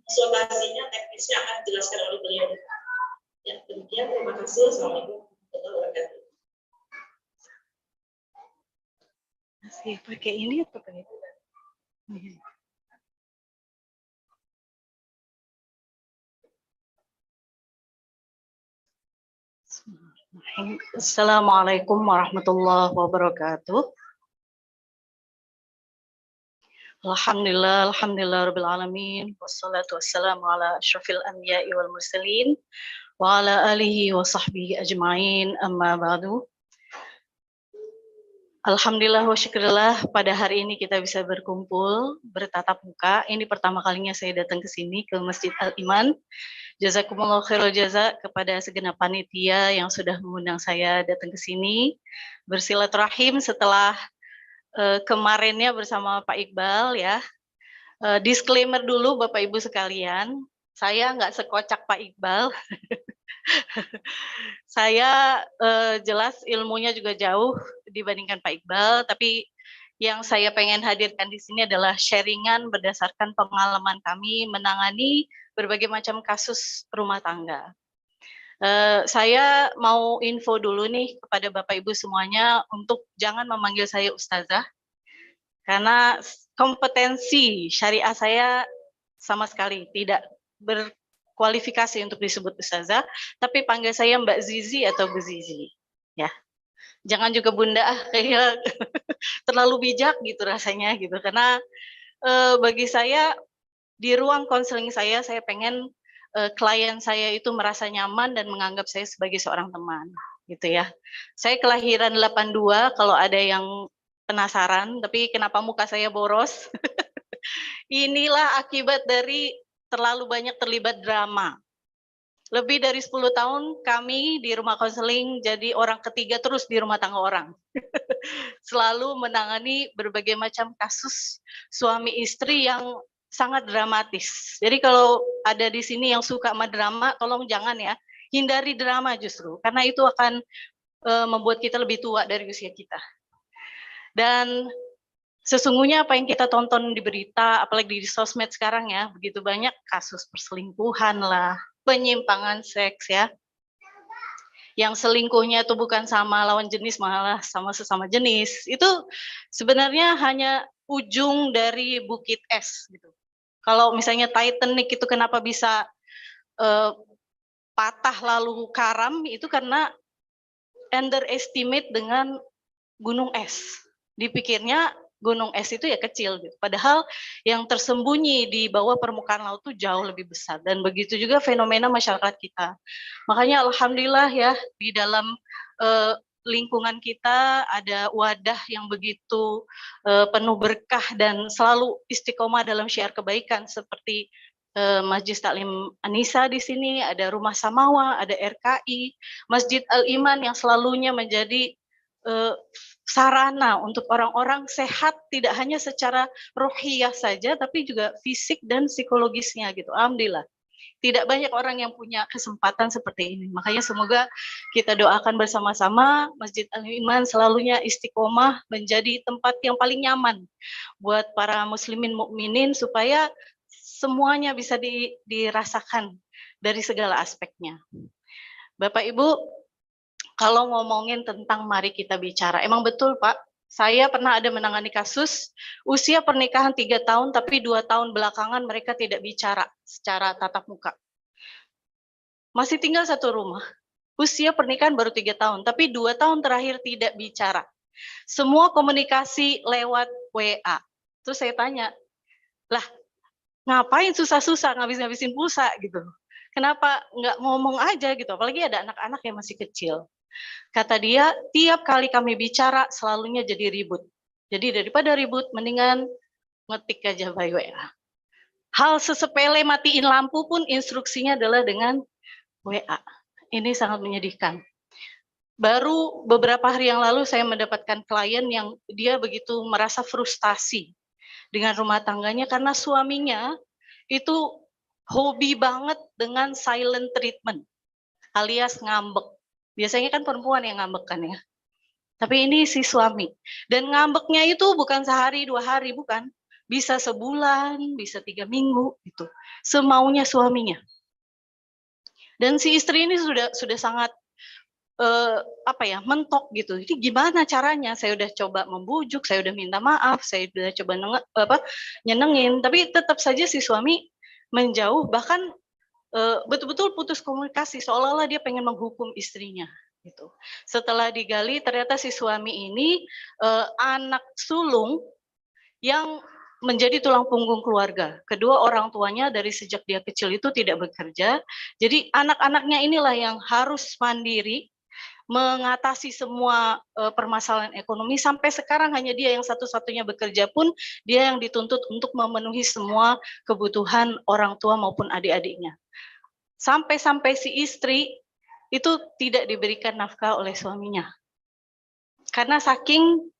konsultasinya teknisnya akan dijelaskan oleh beliau. Ya, demikian. Terima kasih. Assalamualaikum warahmatullahi wabarakatuh. Masih pakai ini atau pakai itu? Assalamualaikum warahmatullahi wabarakatuh. Alhamdulillah, rabbil alamin. Wassalatu wassalamu ala asyrafil anbiya'i wal mursalin wa ala alihi wa sahbihi ajma'in, amma ba'du. Alhamdulillah wa syukurillah, pada hari ini kita bisa berkumpul, bertatap muka. Ini pertama kalinya saya datang ke sini, ke Masjid Al-Iman. Jazakumullah khairul jaza kepada segenap panitia yang sudah mengundang saya datang ke sini. Bersilaturahim setelah kemarinnya bersama Pak Iqbal ya. Disclaimer dulu Bapak Ibu sekalian, saya nggak sekocak Pak Iqbal. Saya jelas ilmunya juga jauh dibandingkan Pak Iqbal, tapi yang saya pengen hadirkan di sini adalah sharingan berdasarkan pengalaman kami menangani berbagai macam kasus rumah tangga. Saya mau info dulu nih kepada Bapak Ibu semuanya untuk jangan memanggil saya Ustazah, karena kompetensi syariah saya sama sekali tidak berkualifikasi untuk disebut Ustazah, tapi panggil saya Mbak Zizi atau Bu Zizi. Ya, jangan juga Bunda, kayak terlalu bijak gitu rasanya gitu, karena bagi saya di ruang konseling saya pengen klien saya itu merasa nyaman dan menganggap saya sebagai seorang teman, gitu ya. Saya kelahiran 82, kalau ada yang penasaran, tapi kenapa muka saya boros? Inilah akibat dari terlalu banyak terlibat drama. Lebih dari 10 tahun kami di rumah konseling jadi orang ketiga terus di rumah tangga orang. Selalu menangani berbagai macam kasus suami istri yang sangat dramatis. Jadi kalau ada di sini yang suka sama drama, tolong jangan ya, hindari drama justru, karena itu akan membuat kita lebih tua dari usia kita. Dan sesungguhnya apa yang kita tonton di berita, apalagi di sosmed sekarang ya, begitu banyak kasus perselingkuhan lah, penyimpangan seks ya. Yang selingkuhnya itu bukan sama lawan jenis, malah sama sesama jenis. Itu sebenarnya hanya ujung dari bukit es gitu. Kalau misalnya Titanic itu kenapa bisa patah lalu karam, itu karena underestimate dengan gunung es. Dipikirnya gunung es itu ya kecil gitu. Padahal yang tersembunyi di bawah permukaan laut itu jauh lebih besar. Dan begitu juga fenomena masyarakat kita. Makanya alhamdulillah ya, di dalam lingkungan kita ada wadah yang begitu penuh berkah dan selalu istiqomah dalam syiar kebaikan, seperti Masjid Taklim Anisa di sini, ada Rumah Samawa, ada RKI, Masjid Al-Iman yang selalunya menjadi sarana untuk orang-orang sehat, tidak hanya secara rohiyah saja, tapi juga fisik dan psikologisnya gitu. Alhamdulillah. Tidak banyak orang yang punya kesempatan seperti ini. Makanya semoga kita doakan bersama-sama Masjid Al-Iman selalunya istiqomah menjadi tempat yang paling nyaman buat para muslimin mukminin, supaya semuanya bisa dirasakan dari segala aspeknya. Bapak Ibu, kalau ngomongin tentang mari kita bicara, emang betul Pak, saya pernah ada menangani kasus usia pernikahan 3 tahun, tapi 2 tahun belakangan mereka tidak bicara secara tatap muka. Masih tinggal satu rumah, usia pernikahan baru 3 tahun, tapi 2 tahun terakhir tidak bicara. Semua komunikasi lewat WA. Terus saya tanya, lah ngapain susah-susah ngabis-ngabisin pulsa gitu? Kenapa nggak ngomong aja gitu? Apalagi ada anak-anak yang masih kecil. Kata dia, tiap kali kami bicara selalunya jadi ribut. Jadi daripada ribut, mendingan ngetik aja by WA. Hal sesepele matiin lampu pun instruksinya adalah dengan WA. Ini sangat menyedihkan. Baru beberapa hari yang lalu saya mendapatkan klien yang dia begitu merasa frustasi dengan rumah tangganya karena suaminya itu hobi banget dengan silent treatment, alias ngambek. Biasanya kan perempuan yang ngambek kan ya. Tapi ini si suami. Dan ngambeknya itu bukan sehari 2 hari, bukan. bisa sebulan, bisa 3 minggu, gitu. Semaunya suaminya. Dan si istri ini sudah sangat mentok gitu. Jadi gimana caranya? Saya udah coba membujuk, saya udah minta maaf, saya udah coba nyenengin, tapi tetap saja si suami menjauh, bahkan betul-betul putus komunikasi, seolah-olah dia pengen menghukum istrinya gitu. Setelah digali ternyata si suami ini anak sulung yang menjadi tulang punggung keluarga. Kedua orang tuanya dari sejak dia kecil itu tidak bekerja. Jadi anak-anaknya inilah yang harus mandiri mengatasi semua permasalahan ekonomi. Sampai sekarang hanya dia yang satu-satunya bekerja pun dia yang dituntut untuk memenuhi semua kebutuhan orang tua maupun adik-adiknya. Sampai-sampai si istri itu tidak diberikan nafkah oleh suaminya. Karena saking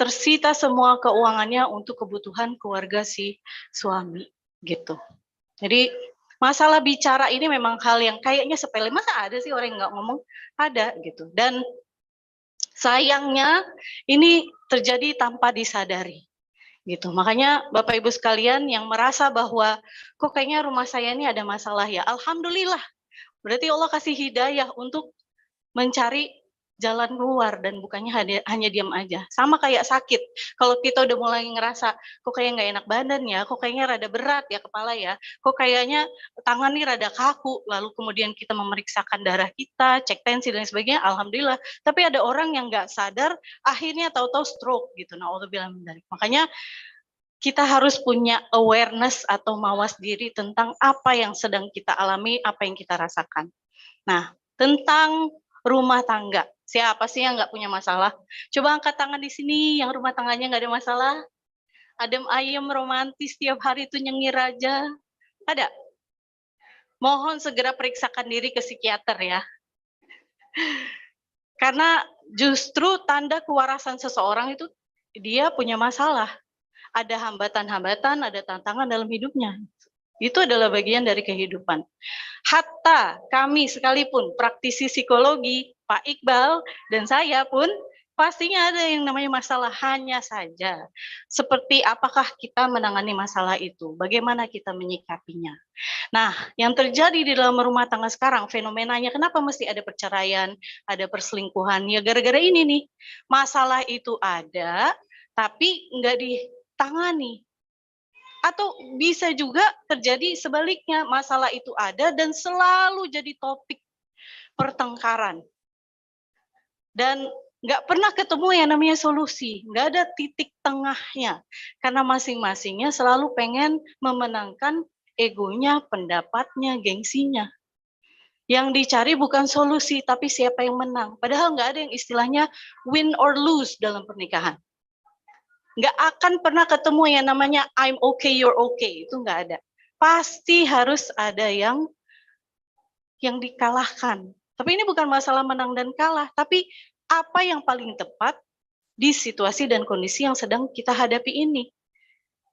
tersita semua keuangannya untuk kebutuhan keluarga si suami gitu. Jadi masalah bicara ini memang hal yang kayaknya sepele, masa ada sih orang yang nggak ngomong? Ada gitu. Dan sayangnya ini terjadi tanpa disadari gitu. Makanya Bapak Ibu sekalian yang merasa bahwa kok kayaknya rumah saya ini ada masalah ya, alhamdulillah. Berarti Allah kasih hidayah untuk mencari jalan keluar dan bukannya hanya diam aja. Sama kayak sakit. Kalau kita udah mulai ngerasa kok kayak nggak enak badan ya, kok kayaknya rada berat ya kepala ya, kok kayaknya tangan nih rada kaku, lalu kemudian kita memeriksakan darah kita, cek tensi dan sebagainya, alhamdulillah. Tapi ada orang yang nggak sadar, akhirnya tahu-tahu stroke gitu. Naudzubillah min dzalik. Makanya kita harus punya awareness atau mawas diri tentang apa yang sedang kita alami, apa yang kita rasakan. Nah, tentang rumah tangga. Siapa sih yang nggak punya masalah? Coba angkat tangan di sini yang rumah tangganya nggak ada masalah. Adem ayem, romantis, tiap hari itu nyengir aja. Ada? Mohon segera periksakan diri ke psikiater ya. Karena justru tanda kewarasan seseorang itu dia punya masalah. Ada hambatan-hambatan, ada tantangan dalam hidupnya. Itu adalah bagian dari kehidupan. Hatta kami sekalipun praktisi psikologi, Pak Iqbal dan saya pun pastinya ada yang namanya masalah, hanya saja seperti apakah kita menangani masalah itu, bagaimana kita menyikapinya. Nah, yang terjadi di dalam rumah tangga sekarang, fenomenanya kenapa mesti ada perceraian, ada perselingkuhan, ya gara-gara ini nih, masalah itu ada, tapi nggak ditangani. Atau bisa juga terjadi sebaliknya, masalah itu ada dan selalu jadi topik pertengkaran. Dan nggak pernah ketemu yang namanya solusi, nggak ada titik tengahnya. Karena masing-masingnya selalu pengen memenangkan egonya, pendapatnya, gengsinya. Yang dicari bukan solusi, tapi siapa yang menang. Padahal nggak ada yang istilahnya win or lose dalam pernikahan. Nggak akan pernah ketemu yang namanya I'm okay, you're okay. Itu nggak ada. Pasti harus ada yang dikalahkan. Tapi ini bukan masalah menang dan kalah, tapi apa yang paling tepat di situasi dan kondisi yang sedang kita hadapi ini.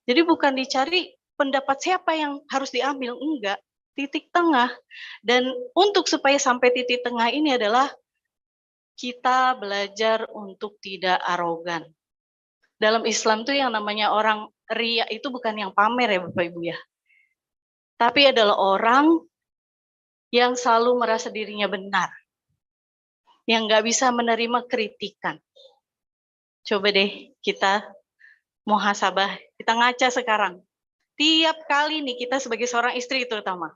Jadi bukan dicari pendapat siapa yang harus diambil, enggak. Titik tengah. Dan untuk supaya sampai titik tengah ini adalah kita belajar untuk tidak arogan. Dalam Islam tuh yang namanya orang ria itu bukan yang pamer ya Bapak Ibu ya. Tapi adalah orang yang selalu merasa dirinya benar. Yang nggak bisa menerima kritikan. Coba deh kita muhasabah, kita ngaca sekarang. Tiap kali nih kita sebagai seorang istri terutama.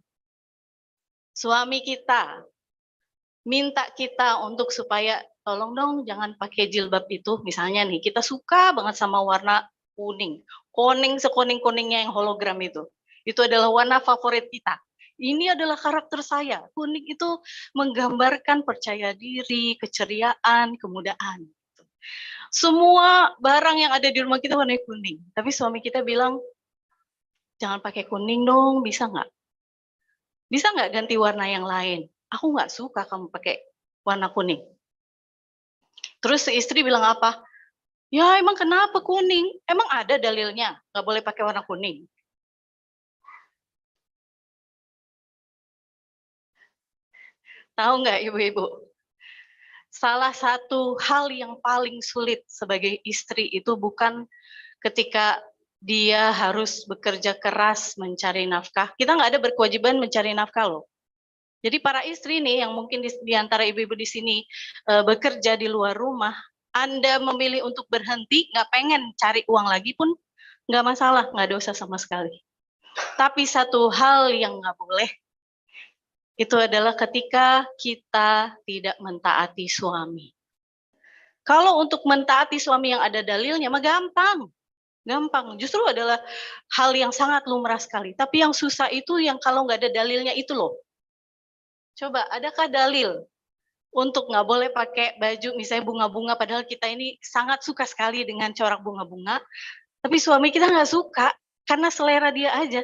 Suami kita minta kita untuk supaya tolong dong jangan pakai jilbab itu. Misalnya nih, kita suka banget sama warna kuning. Kuning sekuning-kuningnya yang hologram itu. Itu adalah warna favorit kita. Ini adalah karakter saya. Kuning itu menggambarkan percaya diri, keceriaan, kemudahan. Semua barang yang ada di rumah kita warna kuning. Tapi suami kita bilang, jangan pakai kuning dong, bisa nggak? Bisa nggak ganti warna yang lain? Aku nggak suka kamu pakai warna kuning. Terus istri bilang apa? Ya emang kenapa kuning? Emang ada dalilnya nggak boleh pakai warna kuning? Tahu nggak ibu-ibu? Salah satu hal yang paling sulit sebagai istri itu bukan ketika dia harus bekerja keras mencari nafkah. Kita nggak ada berkewajiban mencari nafkah loh. Jadi para istri nih yang mungkin di antara ibu-ibu di sini bekerja di luar rumah, Anda memilih untuk berhenti, nggak pengen cari uang lagi pun nggak masalah, nggak dosa sama sekali. Tapi satu hal yang nggak boleh, itu adalah ketika kita tidak mentaati suami. Kalau untuk mentaati suami yang ada dalilnya mah gampang. Gampang, justru adalah hal yang sangat lumrah sekali. Tapi yang susah itu yang kalau nggak ada dalilnya itu loh. Coba, adakah dalil untuk nggak boleh pakai baju misalnya bunga-bunga, padahal kita ini sangat suka sekali dengan corak bunga-bunga, tapi suami kita nggak suka, karena selera dia aja.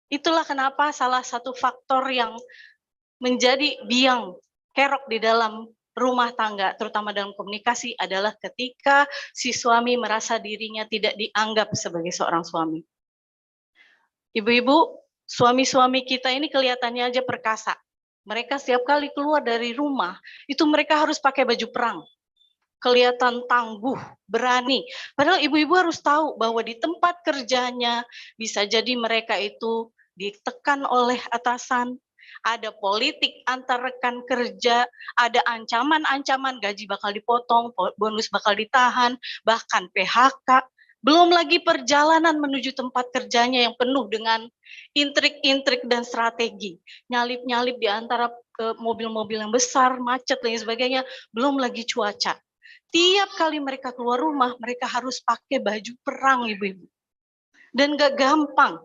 Itulah kenapa salah satu faktor yang menjadi biang kerok di dalam rumah tangga, terutama dalam komunikasi, adalah ketika si suami merasa dirinya tidak dianggap sebagai seorang suami. Ibu-ibu, suami-suami kita ini kelihatannya aja perkasa. Mereka setiap kali keluar dari rumah, itu mereka harus pakai baju perang. Kelihatan tangguh, berani. Padahal ibu-ibu harus tahu bahwa di tempat kerjanya, bisa jadi mereka itu ditekan oleh atasan, ada politik antar rekan kerja, ada ancaman-ancaman gaji bakal dipotong, bonus bakal ditahan, bahkan PHK. Belum lagi perjalanan menuju tempat kerjanya yang penuh dengan intrik-intrik dan strategi. Nyalip-nyalip di antara mobil-mobil yang besar, macet dan sebagainya, belum lagi cuaca. Tiap kali mereka keluar rumah, mereka harus pakai baju perang, ibu-ibu. Dan gak gampang.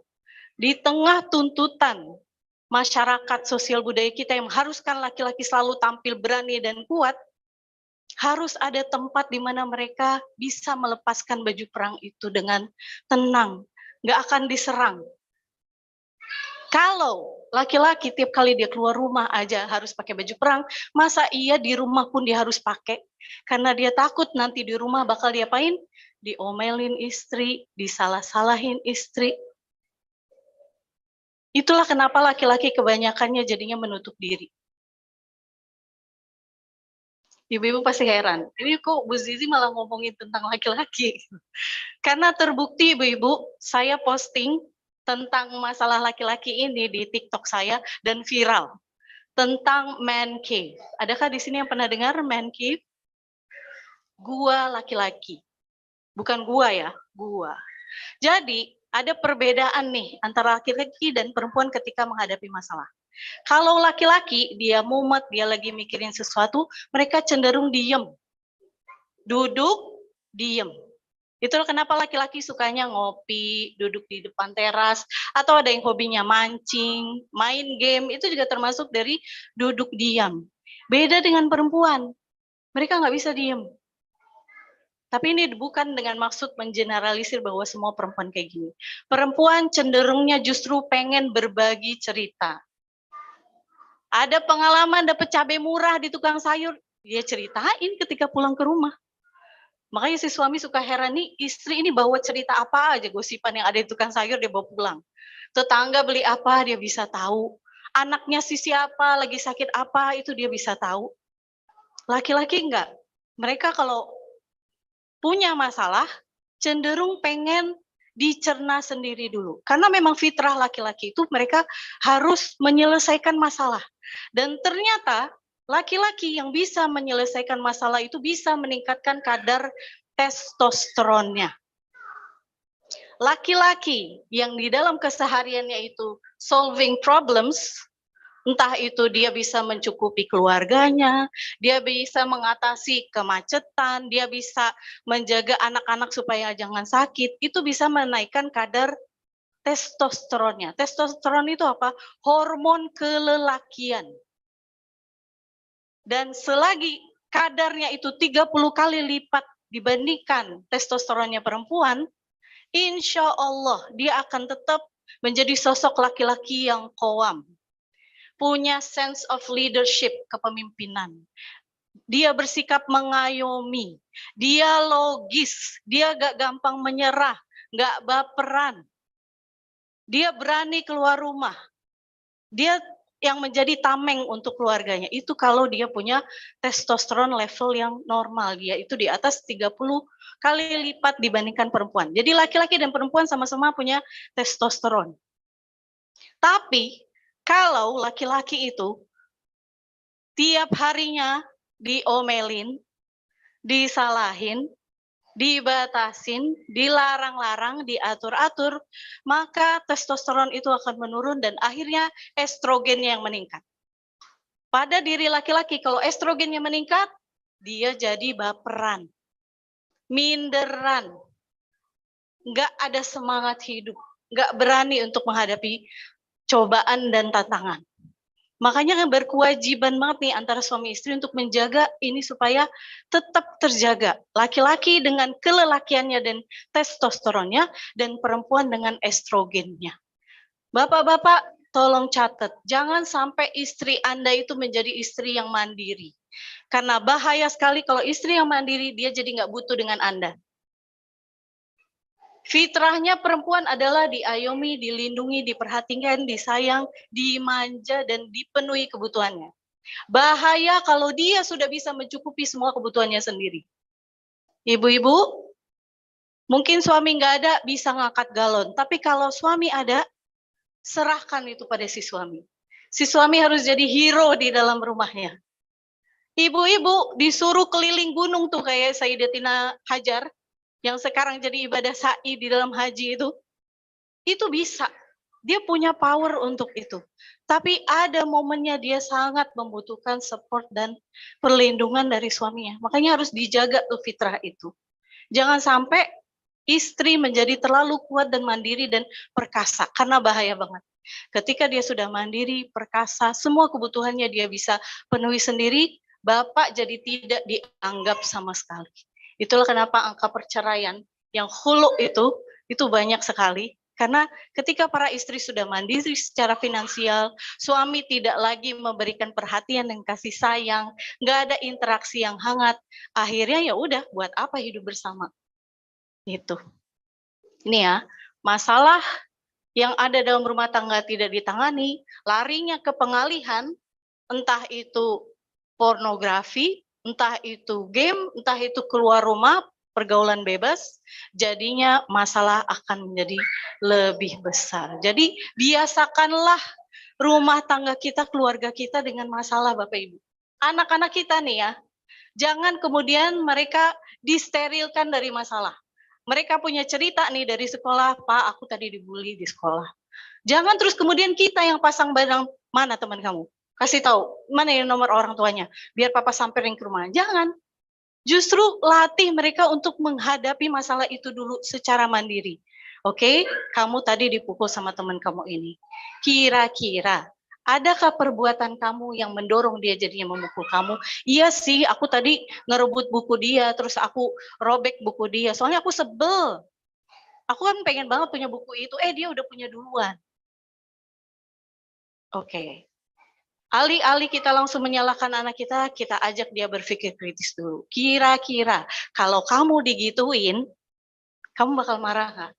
Di tengah tuntutan masyarakat sosial budaya kita yang mengharuskan laki-laki selalu tampil berani dan kuat, harus ada tempat di mana mereka bisa melepaskan baju perang itu dengan tenang, nggak akan diserang. Kalau laki-laki tiap kali dia keluar rumah aja harus pakai baju perang, masa iya di rumah pun dia harus pakai? Karena dia takut nanti di rumah bakal diapain? Diomelin istri, disalah-salahin istri. Itulah kenapa laki-laki kebanyakannya jadinya menutup diri. Ibu-ibu pasti heran, ini kok Bu Zizi malah ngomongin tentang laki-laki? Karena terbukti ibu-ibu, saya posting tentang masalah laki-laki ini di TikTok saya dan viral. Tentang man cave. Adakah di sini yang pernah dengar man cave? Gua laki-laki. Bukan gua ya, gua. Jadi, ada perbedaan nih antara laki-laki dan perempuan ketika menghadapi masalah. Kalau laki-laki, dia mumet, dia lagi mikirin sesuatu, mereka cenderung diem. Duduk, diem. Itulah kenapa laki-laki sukanya ngopi, duduk di depan teras, atau ada yang hobinya mancing, main game, itu juga termasuk dari duduk diam. Beda dengan perempuan, mereka nggak bisa diem. Tapi ini bukan dengan maksud mengeneralisir bahwa semua perempuan kayak gini. Perempuan cenderungnya justru pengen berbagi cerita. Ada pengalaman dapat cabai murah di tukang sayur, dia ceritain ketika pulang ke rumah. Makanya si suami suka heran nih, istri ini bawa cerita apa aja, gosipan yang ada di tukang sayur dia bawa pulang. Tetangga beli apa dia bisa tahu. Anaknya si siapa lagi sakit apa itu dia bisa tahu. Laki-laki enggak. Mereka kalau punya masalah cenderung pengen dicerna sendiri dulu. Karena memang fitrah laki-laki itu mereka harus menyelesaikan masalah. Dan ternyata laki-laki yang bisa menyelesaikan masalah itu bisa meningkatkan kadar testosteronnya. Laki-laki yang di dalam kesehariannya itu solving problems, entah itu dia bisa mencukupi keluarganya, dia bisa mengatasi kemacetan, dia bisa menjaga anak-anak supaya jangan sakit, itu bisa menaikkan kadar testosteronnya. Testosteron itu apa? Hormon kelelakian. Dan selagi kadarnya itu 30 kali lipat dibandingkan testosteronnya perempuan, insya Allah dia akan tetap menjadi sosok laki-laki yang qawam. Punya sense of leadership, kepemimpinan. Dia bersikap mengayomi, dia logis, dia gak gampang menyerah, gak baperan. Dia berani keluar rumah. Dia yang menjadi tameng untuk keluarganya itu kalau dia punya testosteron level yang normal, dia itu di atas 30 kali lipat dibandingkan perempuan. Jadi laki-laki dan perempuan sama-sama punya testosteron. Tapi kalau laki-laki itu tiap harinya diomelin, disalahin, dibatasin, dilarang-larang, diatur-atur, maka testosteron itu akan menurun dan akhirnya estrogennya yang meningkat. Pada diri laki-laki, kalau estrogennya meningkat, dia jadi baperan, minderan, nggak ada semangat hidup, nggak berani untuk menghadapi cobaan dan tantangan. Makanya berkewajiban banget nih antara suami istri untuk menjaga ini supaya tetap terjaga. Laki-laki dengan kelelakiannya dan testosteronnya, dan perempuan dengan estrogennya. Bapak-bapak, tolong catat, jangan sampai istri Anda itu menjadi istri yang mandiri. Karena bahaya sekali kalau istri yang mandiri, dia jadi nggak butuh dengan Anda. Fitrahnya perempuan adalah diayomi, dilindungi, diperhatikan, disayang, dimanja, dan dipenuhi kebutuhannya. Bahaya kalau dia sudah bisa mencukupi semua kebutuhannya sendiri. Ibu-ibu, mungkin suami nggak ada bisa ngangkat galon, tapi kalau suami ada, serahkan itu pada si suami. Si suami harus jadi hero di dalam rumahnya. Ibu-ibu disuruh keliling gunung tuh kayak Sayyidatina Hajar, yang sekarang jadi ibadah sa'i di dalam haji itu bisa. Dia punya power untuk itu. Tapi ada momennya dia sangat membutuhkan support dan perlindungan dari suaminya. Makanya harus dijaga tuh fitrah itu. Jangan sampai istri menjadi terlalu kuat dan mandiri dan perkasa, karena bahaya banget. Ketika dia sudah mandiri, perkasa, semua kebutuhannya dia bisa penuhi sendiri, bapak jadi tidak dianggap sama sekali. Itulah kenapa angka perceraian yang hulu itu banyak sekali. Karena ketika para istri sudah mandiri secara finansial, suami tidak lagi memberikan perhatian dan kasih sayang, nggak ada interaksi yang hangat, akhirnya ya udah, buat apa hidup bersama? Itu. Ini ya, masalah yang ada dalam rumah tangga tidak ditangani, larinya ke pengalihan, entah itu pornografi, entah itu game, entah itu keluar rumah, pergaulan bebas, jadinya masalah akan menjadi lebih besar. Jadi biasakanlah rumah tangga kita, keluarga kita dengan masalah, Bapak Ibu. Anak-anak kita nih ya, jangan kemudian mereka disterilkan dari masalah. Mereka punya cerita nih dari sekolah, Pak, aku tadi dibully di sekolah. Jangan terus kemudian kita yang pasang barang, mana teman kamu? Kasih tahu, mana yang nomor orang tuanya? Biar papa samperin ke rumah. Jangan. Justru latih mereka untuk menghadapi masalah itu dulu secara mandiri. Oke, kamu tadi dipukul sama teman kamu ini. Kira-kira adakah perbuatan kamu yang mendorong dia jadinya memukul kamu? Iya sih, aku tadi ngerebut buku dia, terus aku robek buku dia. Soalnya aku sebel. Aku kan pengen banget punya buku itu, dia udah punya duluan. Oke. Alih-alih kita langsung menyalahkan anak kita, kita ajak dia berpikir kritis dulu. Kira-kira kalau kamu digituin, kamu bakal marah nggak?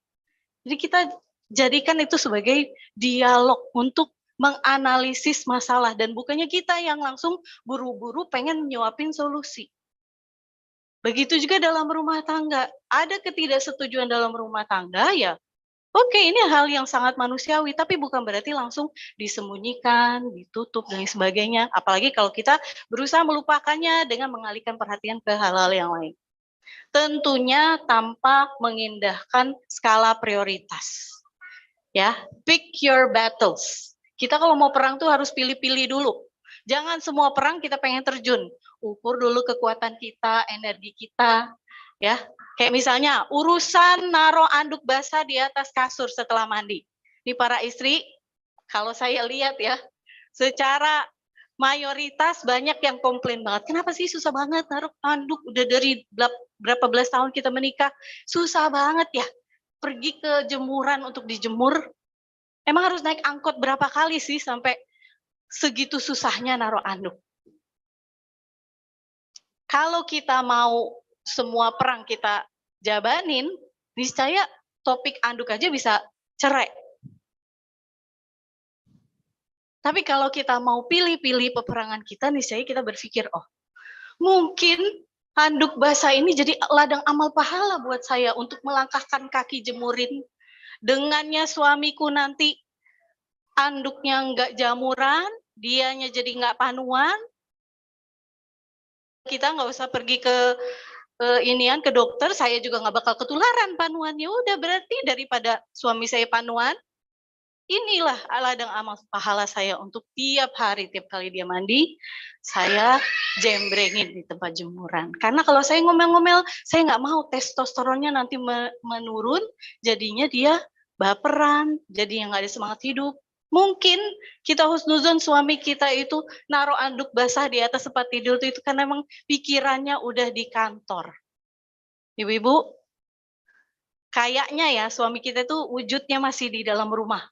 Jadi kita jadikan itu sebagai dialog untuk menganalisis masalah, dan bukannya kita yang langsung buru-buru pengen nyuapin solusi. Begitu juga dalam rumah tangga. Ada ketidaksetujuan dalam rumah tangga, ya oke, ini hal yang sangat manusiawi, tapi bukan berarti langsung disembunyikan, ditutup, dan sebagainya. Apalagi kalau kita berusaha melupakannya dengan mengalihkan perhatian ke hal-hal yang lain. Tentunya tanpa mengindahkan skala prioritas. Ya, pick your battles. Kita kalau mau perang tuh harus pilih-pilih dulu. Jangan semua perang kita pengen terjun. Ukur dulu kekuatan kita, energi kita, ya. Kayak misalnya urusan naruh anduk basah di atas kasur setelah mandi. Ini para istri, kalau saya lihat ya, secara mayoritas banyak yang komplain banget. Kenapa sih susah banget naruh anduk, udah dari berapa belas tahun kita menikah, susah banget ya. Pergi ke jemuran untuk dijemur, emang harus naik angkot berapa kali sih sampai segitu susahnya naruh anduk? Kalau kita mau semua perang kita jabanin, niscaya topik anduk aja bisa cerai. Tapi kalau kita mau pilih-pilih peperangan kita, niscaya kita berpikir, oh mungkin handuk basah ini jadi ladang amal pahala buat saya untuk melangkahkan kaki jemurin. Dengannya suamiku nanti anduknya nggak jamuran, dianya jadi nggak panuan. Kita nggak usah pergi ke inian ke dokter, saya juga nggak bakal ketularan panuannya. Udah berarti daripada suami saya panuan, inilah ladang amal pahala saya untuk tiap hari, tiap kali dia mandi, saya jembrengin di tempat jemuran. Karena kalau saya ngomel-ngomel, saya nggak mau testosteronnya nanti menurun, jadinya dia baperan, jadinya nggak ada semangat hidup. Mungkin kita husnuzon suami kita itu naruh anduk basah di atas tempat tidur itu karena memang pikirannya udah di kantor. Ibu-ibu, kayaknya ya suami kita itu wujudnya masih di dalam rumah.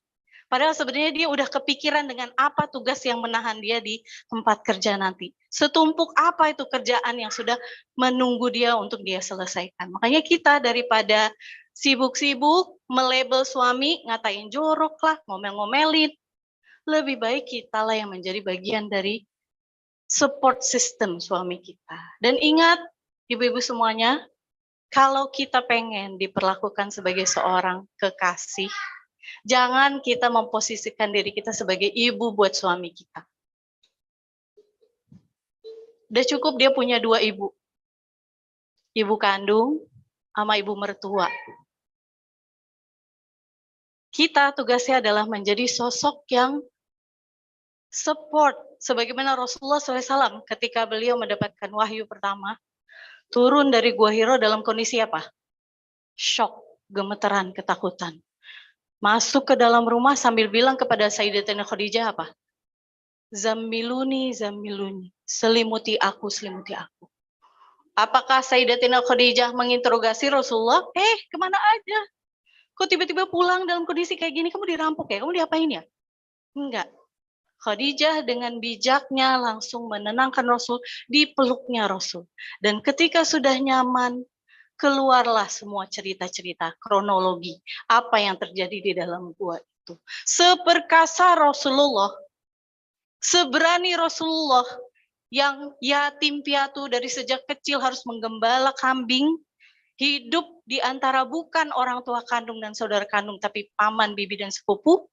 Padahal sebenarnya dia udah kepikiran dengan apa tugas yang menahan dia di tempat kerja nanti. Setumpuk apa itu kerjaan yang sudah menunggu dia untuk dia selesaikan. Makanya kita daripada sibuk-sibuk melabel suami, ngatain jorok lah, ngomel-ngomelin. Lebih baik kita lah yang menjadi bagian dari support system suami kita. Dan ingat, ibu-ibu semuanya, kalau kita pengen diperlakukan sebagai seorang kekasih, jangan kita memposisikan diri kita sebagai ibu buat suami kita. Udah cukup dia punya 2 ibu. Ibu kandung sama ibu mertua. Kita tugasnya adalah menjadi sosok yang support. Sebagaimana Rasulullah SAW ketika beliau mendapatkan wahyu pertama, turun dari Gua Hiro dalam kondisi apa? Shock, gemeteran, ketakutan. Masuk ke dalam rumah sambil bilang kepada Sayyidatina Khadijah apa? Zammiluni, zammiluni. Selimuti aku, selimuti aku. Apakah Sayyidatina Khadijah menginterogasi Rasulullah? Kemana aja? Kok tiba-tiba pulang dalam kondisi kayak gini? Kamu dirampok ya? Kamu diapain ya? Enggak. Khadijah dengan bijaknya langsung menenangkan Rasul, dipeluknya Rasul. Dan ketika sudah nyaman, keluarlah semua cerita-cerita, kronologi, apa yang terjadi di dalam gua itu. Seperkasa Rasulullah, seberani Rasulullah, yang yatim piatu dari sejak kecil harus menggembala kambing, hidup di antara bukan orang tua kandung dan saudara kandung, tapi paman, bibi, dan sepupu,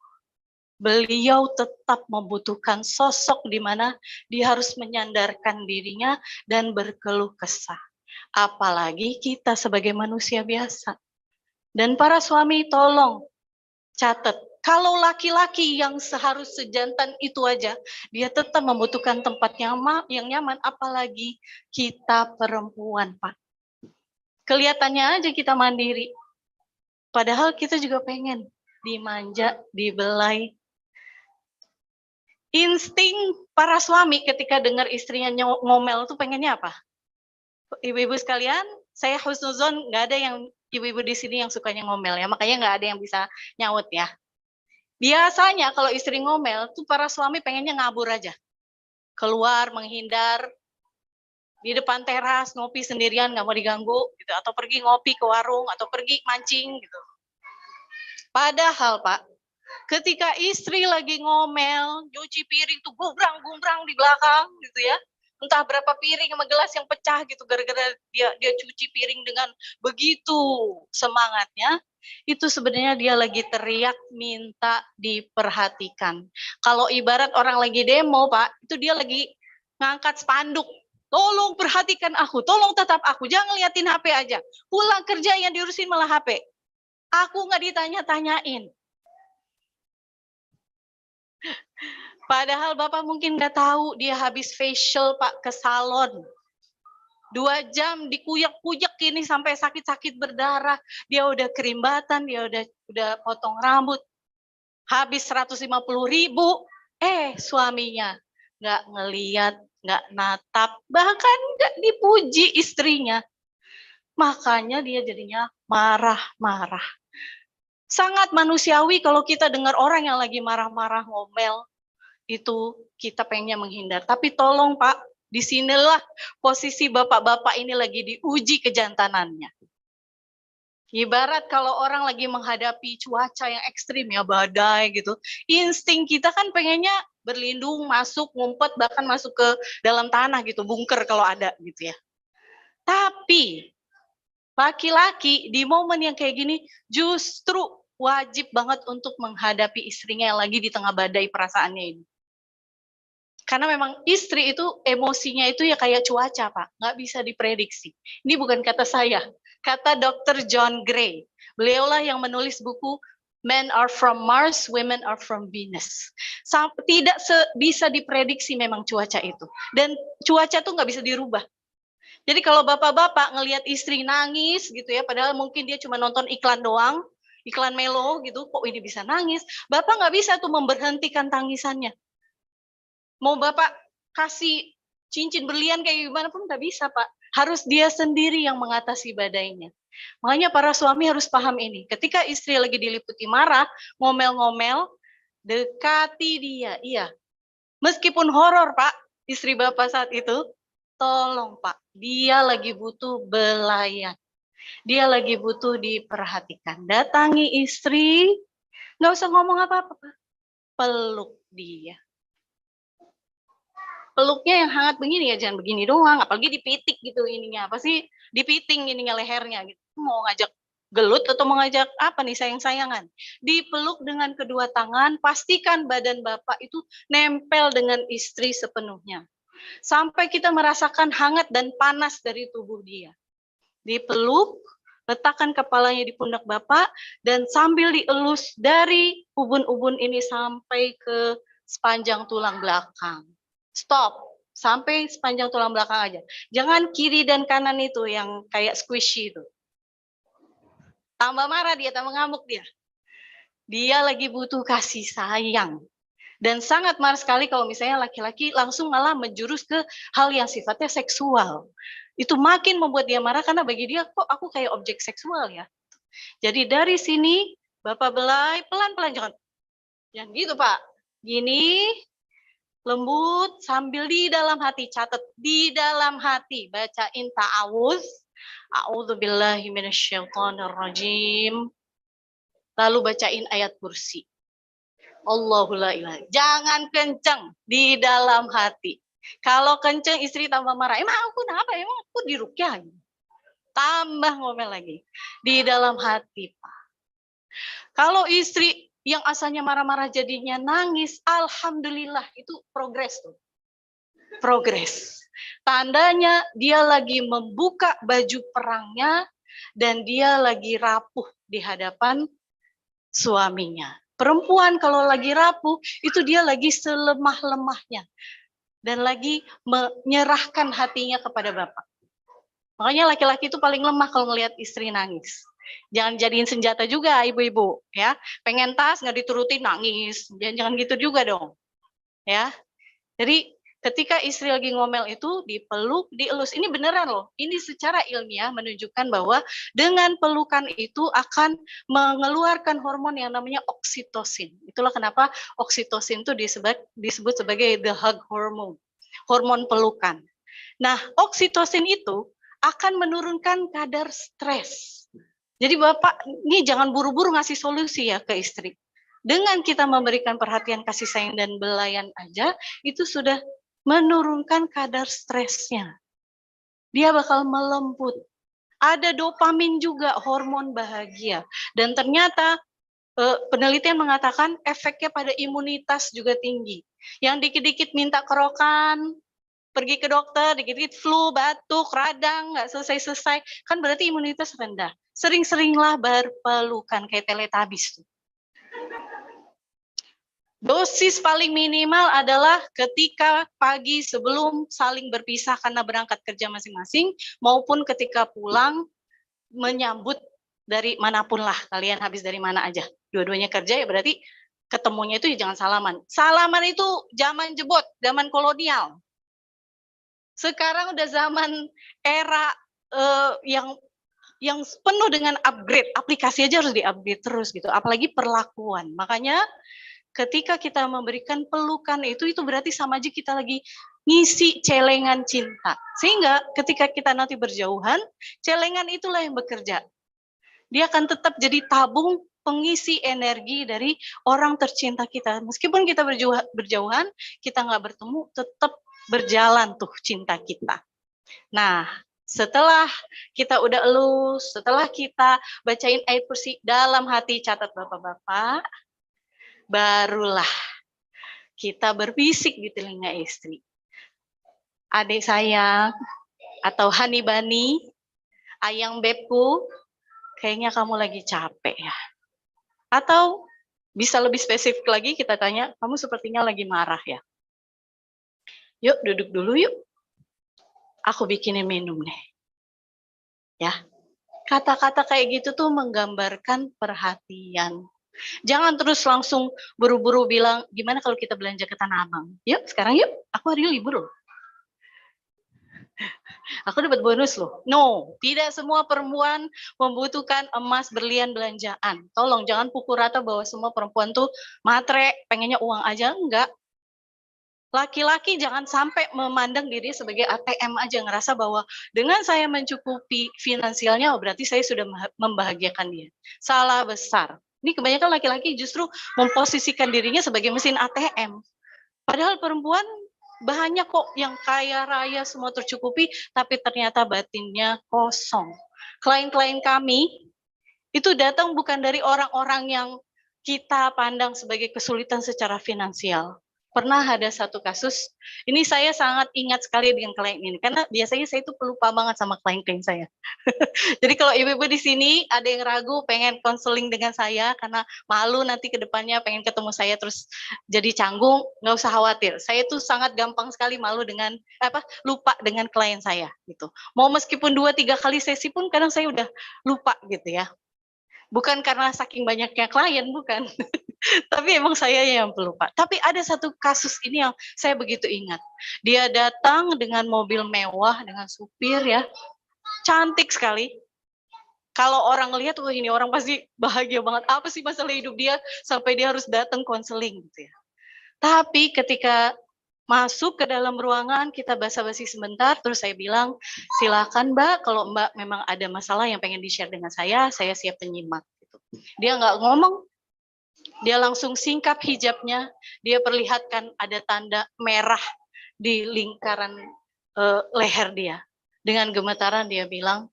beliau tetap membutuhkan sosok di mana dia harus menyandarkan dirinya dan berkeluh kesah. Apalagi kita sebagai manusia biasa. Dan para suami tolong catat, kalau laki-laki yang seharus sejantan itu aja, dia tetap membutuhkan tempat yang nyaman, apalagi kita perempuan, Pak. Kelihatannya aja kita mandiri. Padahal kita juga pengen dimanja, dibelai. Insting para suami ketika dengar istrinya ngomel tuh pengennya apa? Ibu-ibu sekalian, saya husnuzon, nggak ada yang ibu-ibu di sini yang sukanya ngomel ya, makanya nggak ada yang bisa nyaut ya. Biasanya kalau istri ngomel tuh para suami pengennya ngabur aja. Keluar, menghindar, di depan teras, ngopi sendirian, nggak mau diganggu, gitu. Atau pergi ngopi ke warung, atau pergi mancing, gitu. Padahal Pak, ketika istri lagi ngomel, nyuci piring tuh gumbrang-gumbrang di belakang, gitu ya. Entah berapa piring sama gelas yang pecah gitu, gara-gara dia cuci piring dengan begitu semangatnya, itu sebenarnya dia lagi teriak minta diperhatikan. Kalau ibarat orang lagi demo, Pak, itu dia lagi ngangkat spanduk. Tolong perhatikan aku, tolong tetap aku, jangan liatin HP aja. Pulang kerja yang diurusin malah HP. Aku nggak ditanya-tanyain. Padahal Bapak mungkin nggak tahu dia habis facial Pak ke salon. 2 jam dikuyak-kuyak ini sampai sakit-sakit berdarah. Dia udah kerimbatan, dia udah potong rambut. Habis 150.000. Suaminya nggak ngeliat, nggak natap, bahkan nggak dipuji istrinya. Makanya dia jadinya marah-marah. Sangat manusiawi kalau kita dengar orang yang lagi marah-marah ngomel. Itu kita pengennya menghindar. Tapi tolong Pak, disinilah posisi bapak-bapak ini lagi diuji kejantanannya. Ibarat kalau orang lagi menghadapi cuaca yang ekstrim ya, badai gitu, insting kita kan pengennya berlindung, masuk, ngumpet, bahkan masuk ke dalam tanah gitu, bunker kalau ada gitu ya. Tapi laki-laki di momen yang kayak gini justru wajib banget untuk menghadapi istrinya yang lagi di tengah badai perasaannya ini. Karena memang istri itu emosinya itu ya kayak cuaca, Pak. Nggak bisa diprediksi. Ini bukan kata saya. Kata Dr. John Gray. Beliaulah yang menulis buku Men are from Mars, Women are from Venus. Tidak bisa diprediksi memang cuaca itu. Dan cuaca tuh nggak bisa dirubah. Jadi kalau bapak-bapak ngelihat istri nangis gitu ya, padahal mungkin dia cuma nonton iklan doang, iklan Melo gitu, kok ini bisa nangis. Bapak nggak bisa tuh memberhentikan tangisannya. Mau Bapak kasih cincin berlian kayak gimana pun nggak bisa, Pak. Harus dia sendiri yang mengatasi badainya. Makanya para suami harus paham ini. Ketika istri lagi diliputi marah, ngomel-ngomel, dekati dia. Iya. Meskipun horor, Pak, istri Bapak saat itu, tolong, Pak. Dia lagi butuh belayan. Dia lagi butuh diperhatikan. Datangi istri, nggak usah ngomong apa-apa, Pak. Peluk dia. Peluknya yang hangat begini ya, jangan begini doang, apalagi dipitik gitu ininya, apa sih, dipiting ininya lehernya gitu. Mau ngajak gelut atau mau ngajak apa nih, sayang-sayangan. Dipeluk dengan kedua tangan, pastikan badan Bapak itu nempel dengan istri sepenuhnya. Sampai kita merasakan hangat dan panas dari tubuh dia. Dipeluk, letakkan kepalanya di pundak Bapak, dan sambil dielus dari ubun-ubun ini sampai ke sepanjang tulang belakang. Stop, sampai sepanjang tulang belakang aja. Jangan kiri dan kanan itu yang kayak squishy itu. Tambah marah dia, tambah ngamuk dia. Dia lagi butuh kasih sayang. Dan sangat marah sekali kalau misalnya laki-laki langsung malah menjurus ke hal yang sifatnya seksual. Itu makin membuat dia marah karena bagi dia, kok aku kayak objek seksual ya. Jadi dari sini, Bapak belai pelan-pelan, jangan gitu Pak. Gini, lembut sambil di dalam hati, catat di dalam hati, bacain ta'awuz, a'udzubillahi minasyaitonirrajim, lalu bacain ayat kursi. Allahul la ilaha. Jangan kenceng di dalam hati. Kalau kenceng istri tambah marah. Emang aku kenapa? Emang aku dirukyah? Tambah ngomel lagi. Di dalam hati, Pak. Kalau istri yang asalnya marah-marah jadinya nangis, alhamdulillah itu progres tuh. Progres. Tandanya dia lagi membuka baju perangnya dan dia lagi rapuh di hadapan suaminya. Perempuan kalau lagi rapuh itu dia lagi selemah-lemahnya dan lagi menyerahkan hatinya kepada Bapak. Makanya laki-laki itu paling lemah kalau ngelihat istri nangis. Jangan jadiin senjata juga ibu-ibu ya. Pengen tas nggak diturutin nangis. Jangan gitu juga dong. Ya. Jadi ketika istri lagi ngomel itu dipeluk, dielus. Ini beneran loh. Ini secara ilmiah menunjukkan bahwa dengan pelukan itu akan mengeluarkan hormon yang namanya oksitosin. Itulah kenapa oksitosin itu disebut sebagai the hug hormone. Hormon pelukan. Nah, oksitosin itu akan menurunkan kadar stres. Jadi Bapak, ini jangan buru-buru ngasih solusi ya ke istri. Dengan kita memberikan perhatian, kasih sayang, dan belayan aja, itu sudah menurunkan kadar stresnya. Dia bakal melembut. Ada dopamin juga, hormon bahagia. Dan ternyata penelitian mengatakan efeknya pada imunitas juga tinggi. Yang dikit-dikit minta kerokan, pergi ke dokter, dikit-dikit flu, batuk, radang, nggak selesai-selesai, kan berarti imunitas rendah. Sering-seringlah berpelukan kayak Teletubbies. Dosis paling minimal adalah ketika pagi sebelum saling berpisah karena berangkat kerja masing-masing, maupun ketika pulang menyambut dari manapun lah, kalian habis dari mana aja. Dua-duanya kerja ya berarti ketemunya itu ya jangan salaman. Salaman itu zaman jebot, zaman kolonial. Sekarang udah zaman era yang penuh dengan upgrade, aplikasi aja harus di-upgrade terus gitu, apalagi perlakuan. Makanya ketika kita memberikan pelukan itu berarti sama aja kita lagi ngisi celengan cinta. Sehingga ketika kita nanti berjauhan, celengan itulah yang bekerja. Dia akan tetap jadi tabung pengisi energi dari orang tercinta kita. Meskipun kita berjauhan, kita nggak bertemu, tetap berjalan tuh cinta kita. Nah, setelah kita udah elus, setelah kita bacain ayat kursi dalam hati, catat bapak-bapak, barulah kita berbisik di telinga istri. Adik sayang, atau Hani Bani, ayang bebku, kayaknya kamu lagi capek ya. Atau bisa lebih spesifik lagi kita tanya, kamu sepertinya lagi marah ya. Yuk duduk dulu yuk. Aku bikinin minum nih. Ya. Kata-kata kayak gitu tuh menggambarkan perhatian. Jangan terus langsung buru-buru bilang, gimana kalau kita belanja ke Tanah Abang? Yuk, sekarang yuk. Aku hari ini libur loh. Aku dapat bonus loh. No, tidak semua perempuan membutuhkan emas, berlian, belanjaan. Tolong jangan pukul rata bahwa semua perempuan tuh matre, pengennya uang aja. Enggak. Laki-laki jangan sampai memandang diri sebagai ATM aja, ngerasa bahwa dengan saya mencukupi finansialnya, oh berarti saya sudah membahagiakan dia. Salah besar. Ini kebanyakan laki-laki justru memposisikan dirinya sebagai mesin ATM. Padahal perempuan banyak kok yang kaya raya, semua tercukupi, tapi ternyata batinnya kosong. Klien-klien kami itu datang bukan dari orang-orang yang kita pandang sebagai kesulitan secara finansial. Pernah ada satu kasus, ini saya sangat ingat sekali dengan klien ini, karena biasanya saya itu pelupa banget sama klien-klien saya. Jadi kalau ibu-ibu di sini ada yang ragu pengen konseling dengan saya karena malu nanti ke depannya pengen ketemu saya terus jadi canggung, nggak usah khawatir. Saya tuh sangat gampang sekali malu dengan lupa dengan klien saya gitu. Mau meskipun 2-3 kali sesi pun kadang saya udah lupa gitu ya. Bukan karena saking banyaknya klien, bukan. Tapi emang saya yang pelupa. Tapi ada satu kasus ini yang saya begitu ingat. Dia datang dengan mobil mewah, dengan supir ya. Cantik sekali. Kalau orang lihat, wah ini orang pasti bahagia banget. Apa sih masalah hidup dia sampai dia harus datang konseling gitu ya. Tapi ketika masuk ke dalam ruangan, kita basa-basi sebentar, terus saya bilang, silakan Mbak, kalau Mbak memang ada masalah yang pengen di-share dengan saya siap penyimak. Gitu. Dia nggak ngomong, dia langsung singkap hijabnya, dia perlihatkan ada tanda merah di lingkaran leher dia. Dengan gemetaran dia bilang,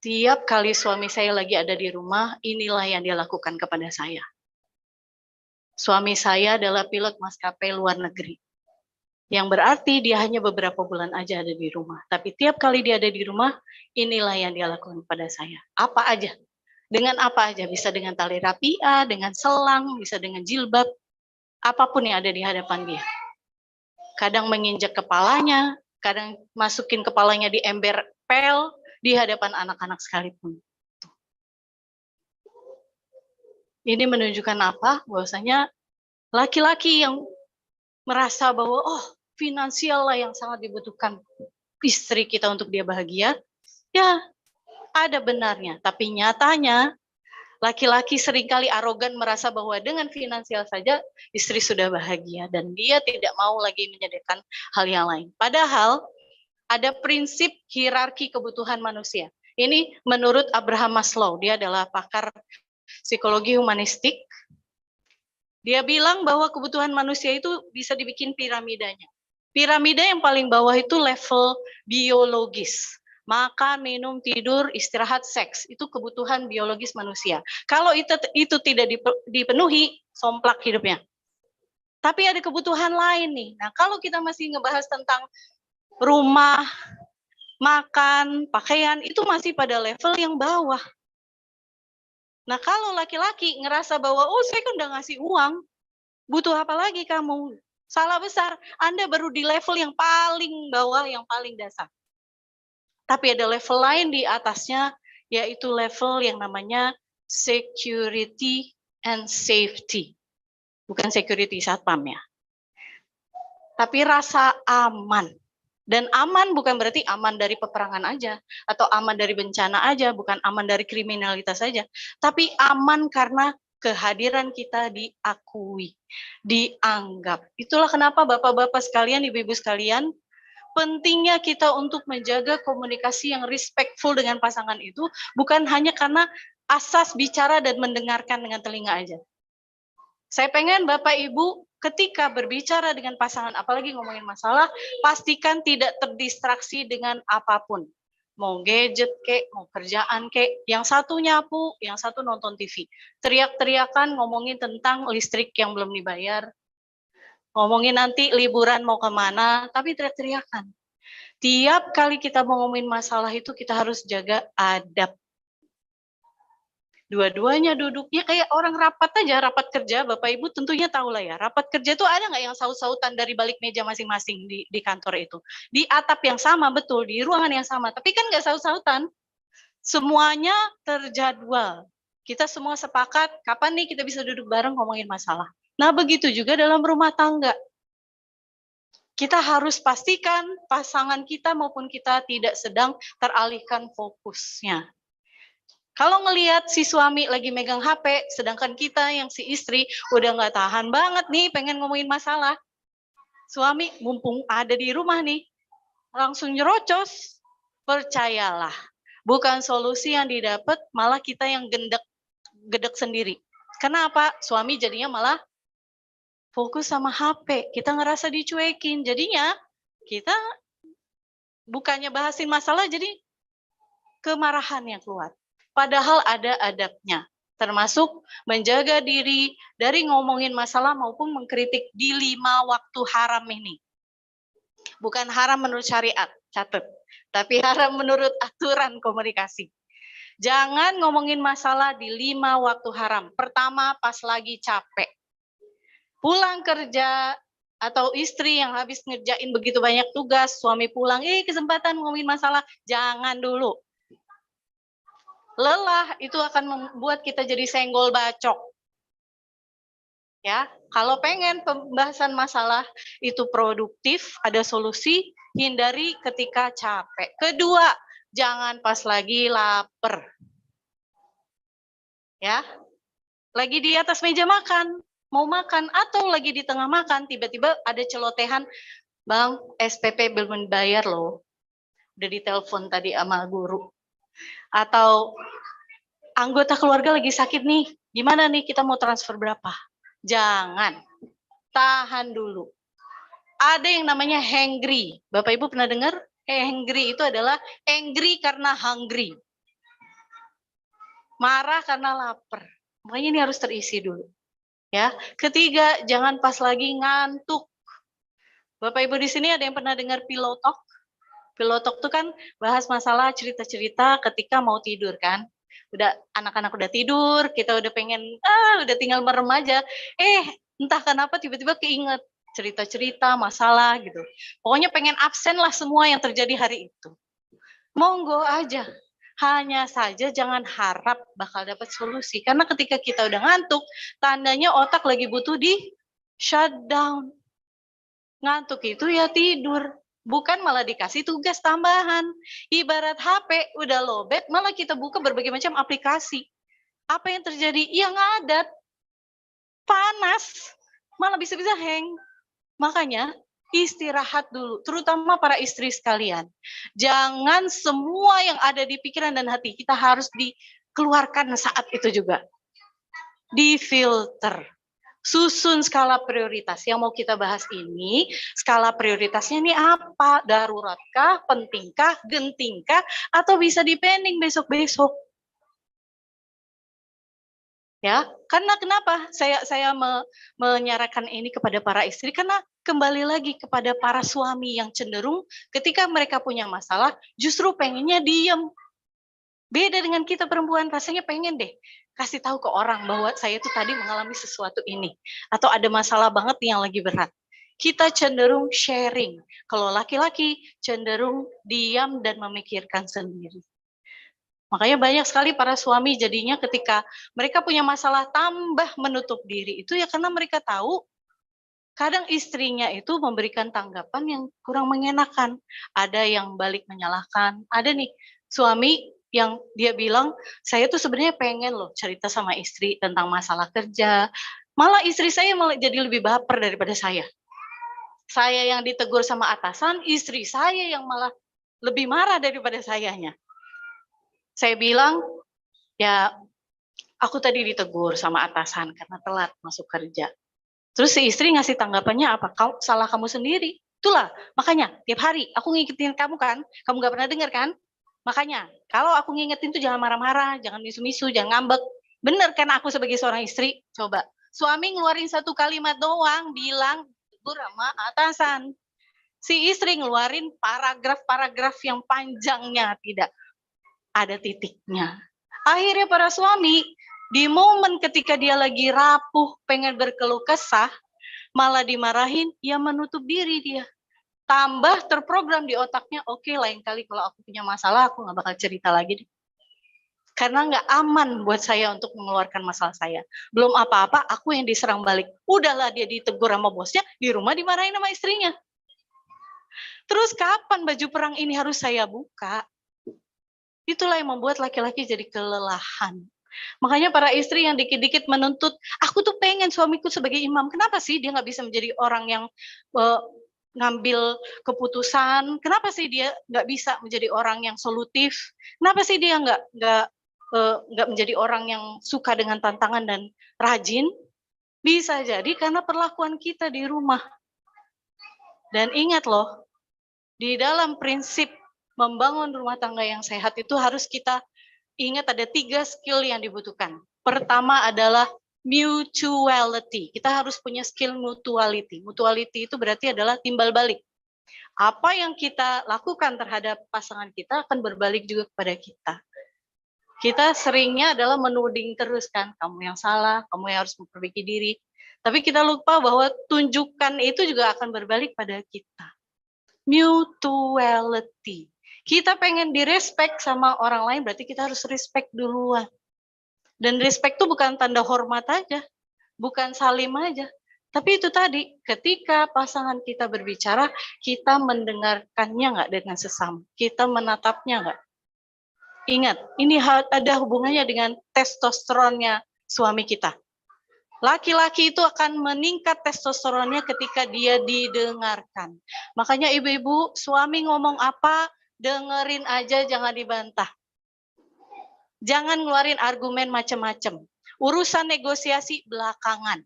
tiap kali suami saya lagi ada di rumah, inilah yang dia lakukan kepada saya. Suami saya adalah pilot maskapai luar negeri. Yang berarti dia hanya beberapa bulan aja ada di rumah. Tapi tiap kali dia ada di rumah, inilah yang dia lakukan pada saya. Apa aja. Dengan apa aja. Bisa dengan tali rapia, dengan selang, bisa dengan jilbab. Apapun yang ada di hadapan dia. Kadang menginjak kepalanya, kadang masukin kepalanya di ember pel, di hadapan anak-anak sekalipun. Ini menunjukkan apa? Bahwasanya laki-laki yang merasa bahwa oh finansial lah yang sangat dibutuhkan istri kita untuk dia bahagia, ya ada benarnya. Tapi nyatanya laki-laki seringkali arogan merasa bahwa dengan finansial saja istri sudah bahagia dan dia tidak mau lagi menyediakan hal yang lain. Padahal ada prinsip hierarki kebutuhan manusia. Ini menurut Abraham Maslow, dia adalah pakar psikologi humanistik. Dia bilang bahwa kebutuhan manusia itu bisa dibikin piramidanya. Piramida yang paling bawah itu level biologis. Makan, minum, tidur, istirahat, seks. Itu kebutuhan biologis manusia. Kalau itu tidak dipenuhi, somplak hidupnya. Tapi ada kebutuhan lain nih. Nah, kalau kita masih ngebahas tentang rumah, makan, pakaian, itu masih pada level yang bawah. Nah, kalau laki-laki ngerasa bahwa, oh saya kan udah ngasih uang, butuh apa lagi kamu? Salah besar, Anda baru di level yang paling bawah, yang paling dasar. Tapi ada level lain di atasnya, yaitu level yang namanya security and safety. Bukan security satpam ya. Tapi rasa aman. Dan aman bukan berarti aman dari peperangan aja, atau aman dari bencana aja, bukan aman dari kriminalitas saja. Tapi aman karena kehadiran kita diakui, dianggap. Itulah kenapa bapak-bapak sekalian, ibu-ibu sekalian, pentingnya kita untuk menjaga komunikasi yang respectful dengan pasangan itu bukan hanya karena asas bicara dan mendengarkan dengan telinga aja. Saya pengen Bapak Ibu ketika berbicara dengan pasangan, apalagi ngomongin masalah, pastikan tidak terdistraksi dengan apapun. Mau gadget kek, mau kerjaan kek, yang satu nyapu, yang satu nonton TV. Teriak-teriakan ngomongin tentang listrik yang belum dibayar, ngomongin nanti liburan mau kemana, tapi teriak-teriakan. Tiap kali kita mau ngomongin masalah itu kita harus jaga adab. Dua-duanya duduk, ya kayak orang rapat aja, rapat kerja, Bapak Ibu tentunya tahu lah ya, rapat kerja itu ada nggak yang saut-sautan dari balik meja masing-masing di kantor itu? Di atap yang sama, betul, di ruangan yang sama, tapi kan nggak saut-sautan. Semuanya terjadwal. Kita semua sepakat, kapan nih kita bisa duduk bareng ngomongin masalah. Nah, begitu juga dalam rumah tangga. Kita harus pastikan pasangan kita maupun kita tidak sedang teralihkan fokusnya. Kalau ngelihat si suami lagi megang HP, sedangkan kita yang si istri udah nggak tahan banget nih, pengen ngomongin masalah. Suami mumpung ada di rumah nih, langsung nyerocos. Percayalah, bukan solusi yang didapat, malah kita yang gedek sendiri. Kenapa? Suami jadinya malah fokus sama HP, kita ngerasa dicuekin. Jadinya kita bukannya bahasin masalah, jadi kemarahan yang keluar. Padahal ada adabnya, termasuk menjaga diri dari ngomongin masalah maupun mengkritik di 5 waktu haram ini. Bukan haram menurut syariat, catat, tapi haram menurut aturan komunikasi. Jangan ngomongin masalah di 5 waktu haram. Pertama, pas lagi capek. Pulang kerja, atau istri yang habis ngerjain begitu banyak tugas, suami pulang, kesempatan ngomongin masalah, jangan dulu. Lelah itu akan membuat kita jadi senggol bacok. Ya, kalau pengen pembahasan masalah itu produktif, ada solusi, hindari ketika capek. Kedua, jangan pas lagi lapar. Ya, lagi di atas meja makan, mau makan, atau lagi di tengah makan, tiba-tiba ada celotehan, Bang, SPP belum dibayar loh. Udah ditelepon tadi sama guru. Atau anggota keluarga lagi sakit nih, gimana nih kita mau transfer berapa? Jangan, tahan dulu. Ada yang namanya hangry. Bapak Ibu pernah dengar? Hangry itu adalah angry karena hungry. Marah karena lapar. Makanya ini harus terisi dulu. Ya. Ketiga, jangan pas lagi ngantuk. Bapak Ibu di sini ada yang pernah dengar pillow talk? Pillow talk itu kan bahas masalah cerita-cerita ketika mau tidur kan. Udah anak-anak udah tidur, kita udah pengen udah tinggal merem aja. Entah kenapa tiba-tiba keinget cerita-cerita, masalah gitu. Pokoknya pengen absen lah semua yang terjadi hari itu. Monggo aja. Hanya saja jangan harap bakal dapat solusi. Karena ketika kita udah ngantuk, tandanya otak lagi butuh di shutdown. Ngantuk itu ya tidur. Bukan malah dikasih tugas tambahan. Ibarat HP udah lowbat, malah kita buka berbagai macam aplikasi. Apa yang terjadi? Ya ngadat. Panas. Malah bisa-bisa hang. Makanya istirahat dulu, terutama para istri sekalian. Jangan semua yang ada di pikiran dan hati kita harus dikeluarkan saat itu juga. Difilter. Susun skala prioritas. Yang mau kita bahas ini, skala prioritasnya ini apa? Daruratkah, pentingkah, gentingkah, atau bisa dipending besok-besok? Ya, karena kenapa saya menyarankan ini kepada para istri, karena kembali lagi kepada para suami yang cenderung ketika mereka punya masalah justru pengennya diem. Beda dengan kita perempuan, rasanya pengen deh kasih tahu ke orang bahwa saya tuh tadi mengalami sesuatu ini atau ada masalah banget yang lagi berat. Kita cenderung sharing. Kalau laki-laki cenderung diam dan memikirkan sendiri. Makanya banyak sekali para suami jadinya ketika mereka punya masalah tambah menutup diri. Itu ya karena mereka tahu kadang istrinya itu memberikan tanggapan yang kurang mengenakan. Ada yang balik menyalahkan. Ada nih suami yang dia bilang, saya tuh sebenarnya pengen loh cerita sama istri tentang masalah kerja. Malah istri saya malah jadi lebih baper daripada saya. Saya yang ditegur sama atasan, istri saya yang malah lebih marah daripada sayanya. Saya bilang, ya Aku tadi ditegur sama atasan karena telat masuk kerja. Terus si istri ngasih tanggapannya apa? Kau salah kamu sendiri. Itulah, makanya tiap hari aku ngingetin kamu kan, kamu nggak pernah dengar kan? Makanya kalau aku ngingetin tuh jangan marah-marah, jangan misu-misu, jangan ngambek. Bener kan aku sebagai seorang istri? Coba, suami ngeluarin satu kalimat doang, bilang tegur sama atasan. Si istri ngeluarin paragraf-paragraf yang panjangnya tidak ada titiknya. Akhirnya para suami, di momen ketika dia lagi rapuh, pengen berkeluh kesah, malah dimarahin, ya menutup diri dia. Tambah terprogram di otaknya, oke, lain kali kalau aku punya masalah, aku nggak bakal cerita lagi deh. Karena nggak aman buat saya untuk mengeluarkan masalah saya. Belum apa-apa, aku yang diserang balik. Udahlah dia ditegur sama bosnya, di rumah dimarahin sama istrinya. Terus kapan baju perang ini harus saya buka? Itulah yang membuat laki-laki jadi kelelahan. Makanya para istri yang dikit-dikit menuntut, aku tuh pengen suamiku sebagai imam. Kenapa sih dia nggak bisa menjadi orang yang ngambil keputusan? Kenapa sih dia nggak bisa menjadi orang yang solutif? Kenapa sih dia nggak menjadi orang yang suka dengan tantangan dan rajin? Bisa jadi karena perlakuan kita di rumah. Dan ingat loh, di dalam prinsip membangun rumah tangga yang sehat itu harus kita ingat ada 3 skill yang dibutuhkan. Pertama adalah mutuality. Kita harus punya skill mutuality. Mutuality itu berarti adalah timbal balik. Apa yang kita lakukan terhadap pasangan kita akan berbalik juga kepada kita. Kita seringnya adalah menuding terus kan, kamu yang salah, kamu yang harus memperbaiki diri. Tapi kita lupa bahwa tunjukkan itu juga akan berbalik pada kita. Mutuality. Kita pengen direspek sama orang lain, berarti kita harus respect duluan. Dan respect itu bukan tanda hormat aja, bukan salim aja. Tapi itu tadi, ketika pasangan kita berbicara, kita mendengarkannya nggak dengan sesama? Kita menatapnya nggak? Ingat, ini ada hubungannya dengan testosteronnya suami kita. Laki-laki itu akan meningkat testosteronnya ketika dia didengarkan. Makanya ibu-ibu, suami ngomong apa, dengerin aja, jangan dibantah. Jangan ngeluarin argumen macam-macam. Urusan negosiasi belakangan.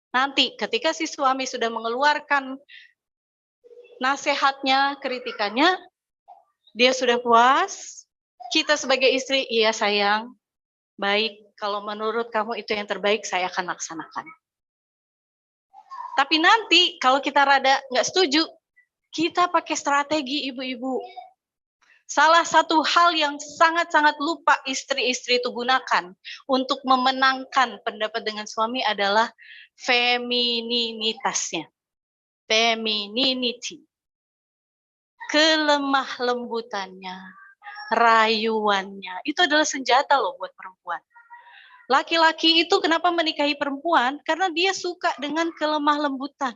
Nanti ketika si suami sudah mengeluarkan nasihatnya, kritikannya, dia sudah puas, kita sebagai istri, iya sayang, baik, kalau menurut kamu itu yang terbaik, saya akan laksanakan. Tapi nanti kalau kita rada nggak setuju, kita pakai strategi ibu-ibu. Salah satu hal yang sangat-sangat lupa istri-istri itu gunakan untuk memenangkan pendapat dengan suami adalah femininitasnya. Femininity. Kelemah lembutannya, rayuannya. Itu adalah senjata loh buat perempuan. Laki-laki itu kenapa menikahi perempuan? Karena dia suka dengan kelemah lembutan.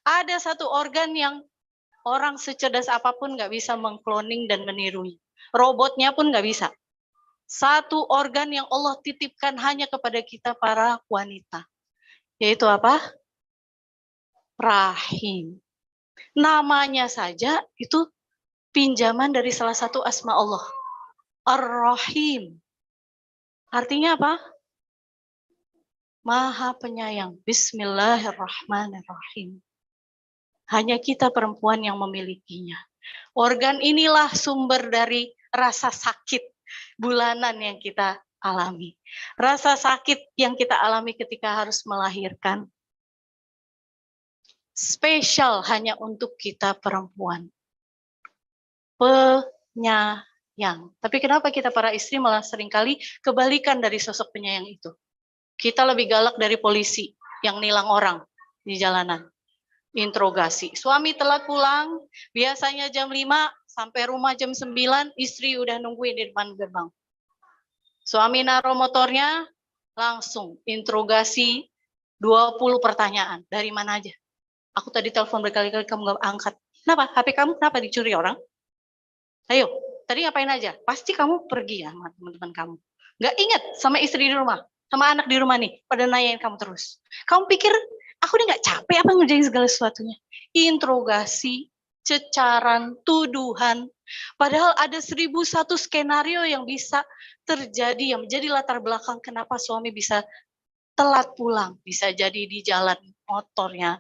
Ada satu organ yang orang secerdas apapun nggak bisa mengkloning dan menirunya. Robotnya pun nggak bisa. Satu organ yang Allah titipkan hanya kepada kita para wanita. Yaitu apa? Rahim. Namanya saja itu pinjaman dari salah satu asma Allah. Ar-Rahim. Artinya apa? Maha penyayang. Bismillahirrahmanirrahim. Hanya kita perempuan yang memilikinya. Organ inilah sumber dari rasa sakit bulanan yang kita alami. Rasa sakit yang kita alami ketika harus melahirkan. Spesial hanya untuk kita perempuan. Penyayang. Tapi kenapa kita para istri malah seringkali kebalikan dari sosok penyayang itu? Kita lebih galak dari polisi yang nilang orang di jalanan. Interogasi. Suami telat pulang, biasanya jam 5, sampai rumah jam 9, istri udah nungguin di depan gerbang. Suami naruh motornya, langsung interogasi 20 pertanyaan. Dari mana aja? Aku tadi telepon berkali-kali, kamu gak angkat. Kenapa? HP kamu kenapa dicuri orang? Ayo, tadi ngapain aja? Pasti kamu pergi ya sama teman-teman kamu. Gak ingat sama istri di rumah, sama anak di rumah nih, pada nanyain kamu terus. Kamu pikir, aku ini gak capek apa ngerjain segala sesuatunya? Interogasi, cecaran, tuduhan. Padahal ada 1001 skenario yang bisa terjadi, yang menjadi latar belakang kenapa suami bisa telat pulang. Bisa jadi di jalan motornya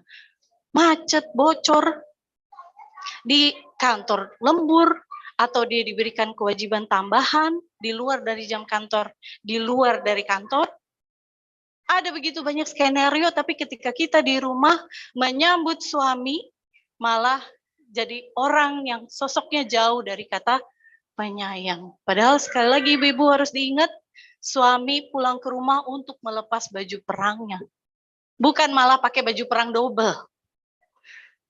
macet, bocor, di kantor lembur, atau dia diberikan kewajiban tambahan di luar dari jam kantor, di luar dari kantor. Ada begitu banyak skenario, tapi ketika kita di rumah menyambut suami, malah jadi orang yang sosoknya jauh dari kata penyayang. Padahal sekali lagi ibu-ibu harus diingat, suami pulang ke rumah untuk melepas baju perangnya. Bukan malah pakai baju perang double.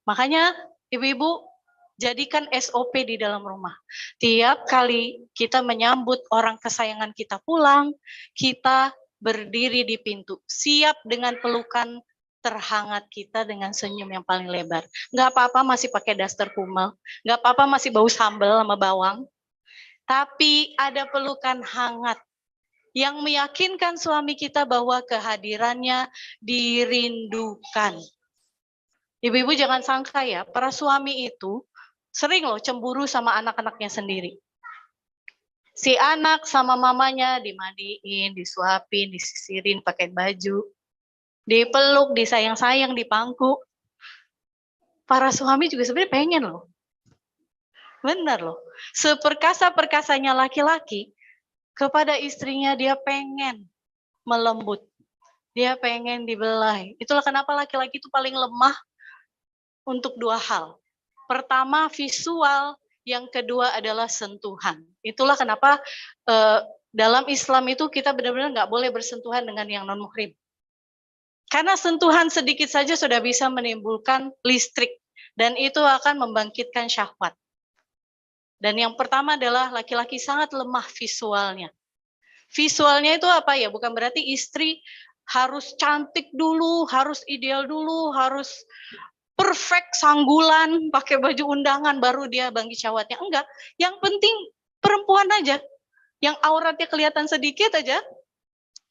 Makanya ibu-ibu jadikan SOP di dalam rumah. Tiap kali kita menyambut orang kesayangan kita pulang, kita berdiri di pintu, siap dengan pelukan terhangat kita dengan senyum yang paling lebar. Nggak apa-apa masih pakai daster kumel, nggak apa-apa masih bau sambal sama bawang, tapi ada pelukan hangat yang meyakinkan suami kita bahwa kehadirannya dirindukan. Ibu-ibu jangan sangka ya, para suami itu sering loh cemburu sama anak-anaknya sendiri. Si anak sama mamanya dimandiin, disuapin, disisirin, pakai baju, dipeluk, disayang-sayang, dipangku. Para suami juga sebenarnya pengen loh. Benar loh. Seperkasa-perkasanya laki-laki, kepada istrinya dia pengen melembut. Dia pengen dibelai. Itulah kenapa laki-laki itu paling lemah untuk dua hal. Pertama visual, yang kedua adalah sentuhan. Itulah kenapa dalam Islam itu kita benar-benar nggak boleh bersentuhan dengan yang non-muhrim. Karena sentuhan sedikit saja sudah bisa menimbulkan listrik. Dan itu akan membangkitkan syahwat. Dan yang pertama adalah laki-laki sangat lemah visualnya. Visualnya itu apa ya? Bukan berarti istri harus cantik dulu, harus ideal dulu, harus perfect sanggulan, pakai baju undangan baru dia bangkit syahwatnya. Enggak, yang penting perempuan aja. Yang auratnya kelihatan sedikit aja,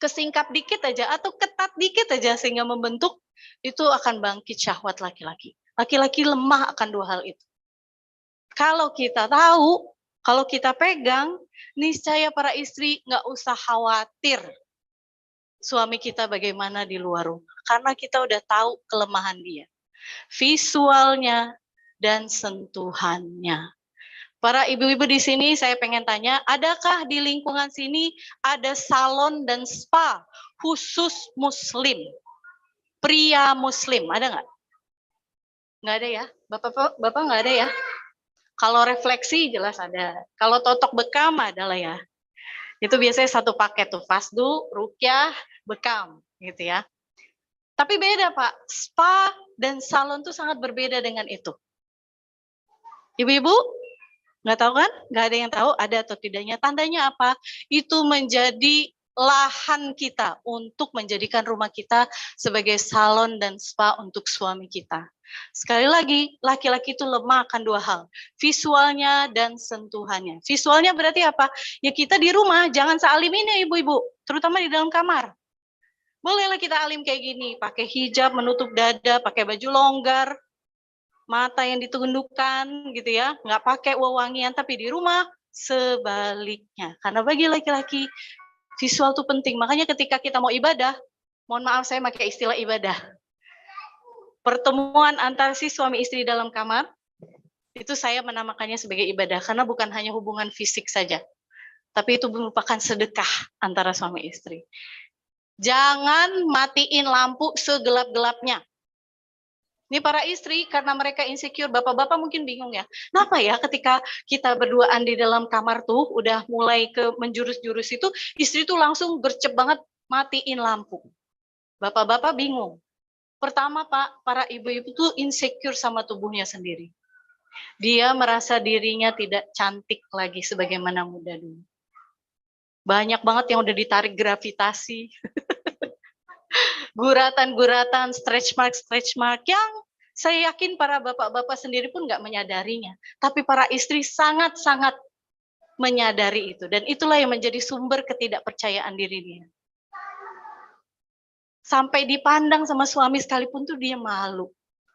kesingkap dikit aja, atau ketat dikit aja sehingga membentuk, itu akan bangkit syahwat laki-laki. Laki-laki lemah akan dua hal itu. Kalau kita tahu, kalau kita pegang, niscaya para istri nggak usah khawatir suami kita bagaimana di luar rumah. Karena kita udah tahu kelemahan dia. Visualnya dan sentuhannya. Para ibu-ibu di sini saya pengen tanya, adakah di lingkungan sini ada salon dan spa khusus muslim? Pria muslim, ada nggak? Nggak ada ya? Bapak nggak ada ya? Kalau refleksi jelas ada. Kalau totok bekam adalah ya. Itu biasanya satu paket tuh, fasdu, rukyah, bekam gitu ya. Tapi beda Pak, spa dan salon tuh sangat berbeda dengan itu. Ibu-ibu, nggak tahu kan? Nggak ada yang tahu ada atau tidaknya. Tandanya apa? Itu menjadi lahan kita untuk menjadikan rumah kita sebagai salon dan spa untuk suami kita. Sekali lagi, laki-laki itu lemah akan dua hal, visualnya dan sentuhannya. Visualnya berarti apa? Ya kita di rumah, jangan sealim ini ibu-ibu, terutama di dalam kamar. Bolehlah kita alim kayak gini, pakai hijab, menutup dada, pakai baju longgar, mata yang ditundukkan gitu ya, nggak pakai wewangian, tapi di rumah sebaliknya. Karena bagi laki-laki, visual itu penting. Makanya ketika kita mau ibadah, mohon maaf saya pakai istilah ibadah. Pertemuan antara si suami istri dalam kamar, itu saya menamakannya sebagai ibadah. Karena bukan hanya hubungan fisik saja, tapi itu merupakan sedekah antara suami istri. Jangan matiin lampu segelap-gelapnya. Ini para istri, karena mereka insecure, bapak-bapak mungkin bingung ya. Kenapa ya ketika kita berduaan di dalam kamar tuh, udah mulai ke menjurus-jurus itu, istri tuh langsung gercep banget matiin lampu. Bapak-bapak bingung. Pertama Pak, para ibu-ibu tuh insecure sama tubuhnya sendiri. Dia merasa dirinya tidak cantik lagi sebagaimana muda dulu. Banyak banget yang udah ditarik gravitasi. Guratan-guratan, stretch mark yang saya yakin para bapak-bapak sendiri pun nggak menyadarinya. Tapi para istri sangat-sangat menyadari itu. Dan itulah yang menjadi sumber ketidakpercayaan diri dia. Sampai dipandang sama suami sekalipun tuh dia malu.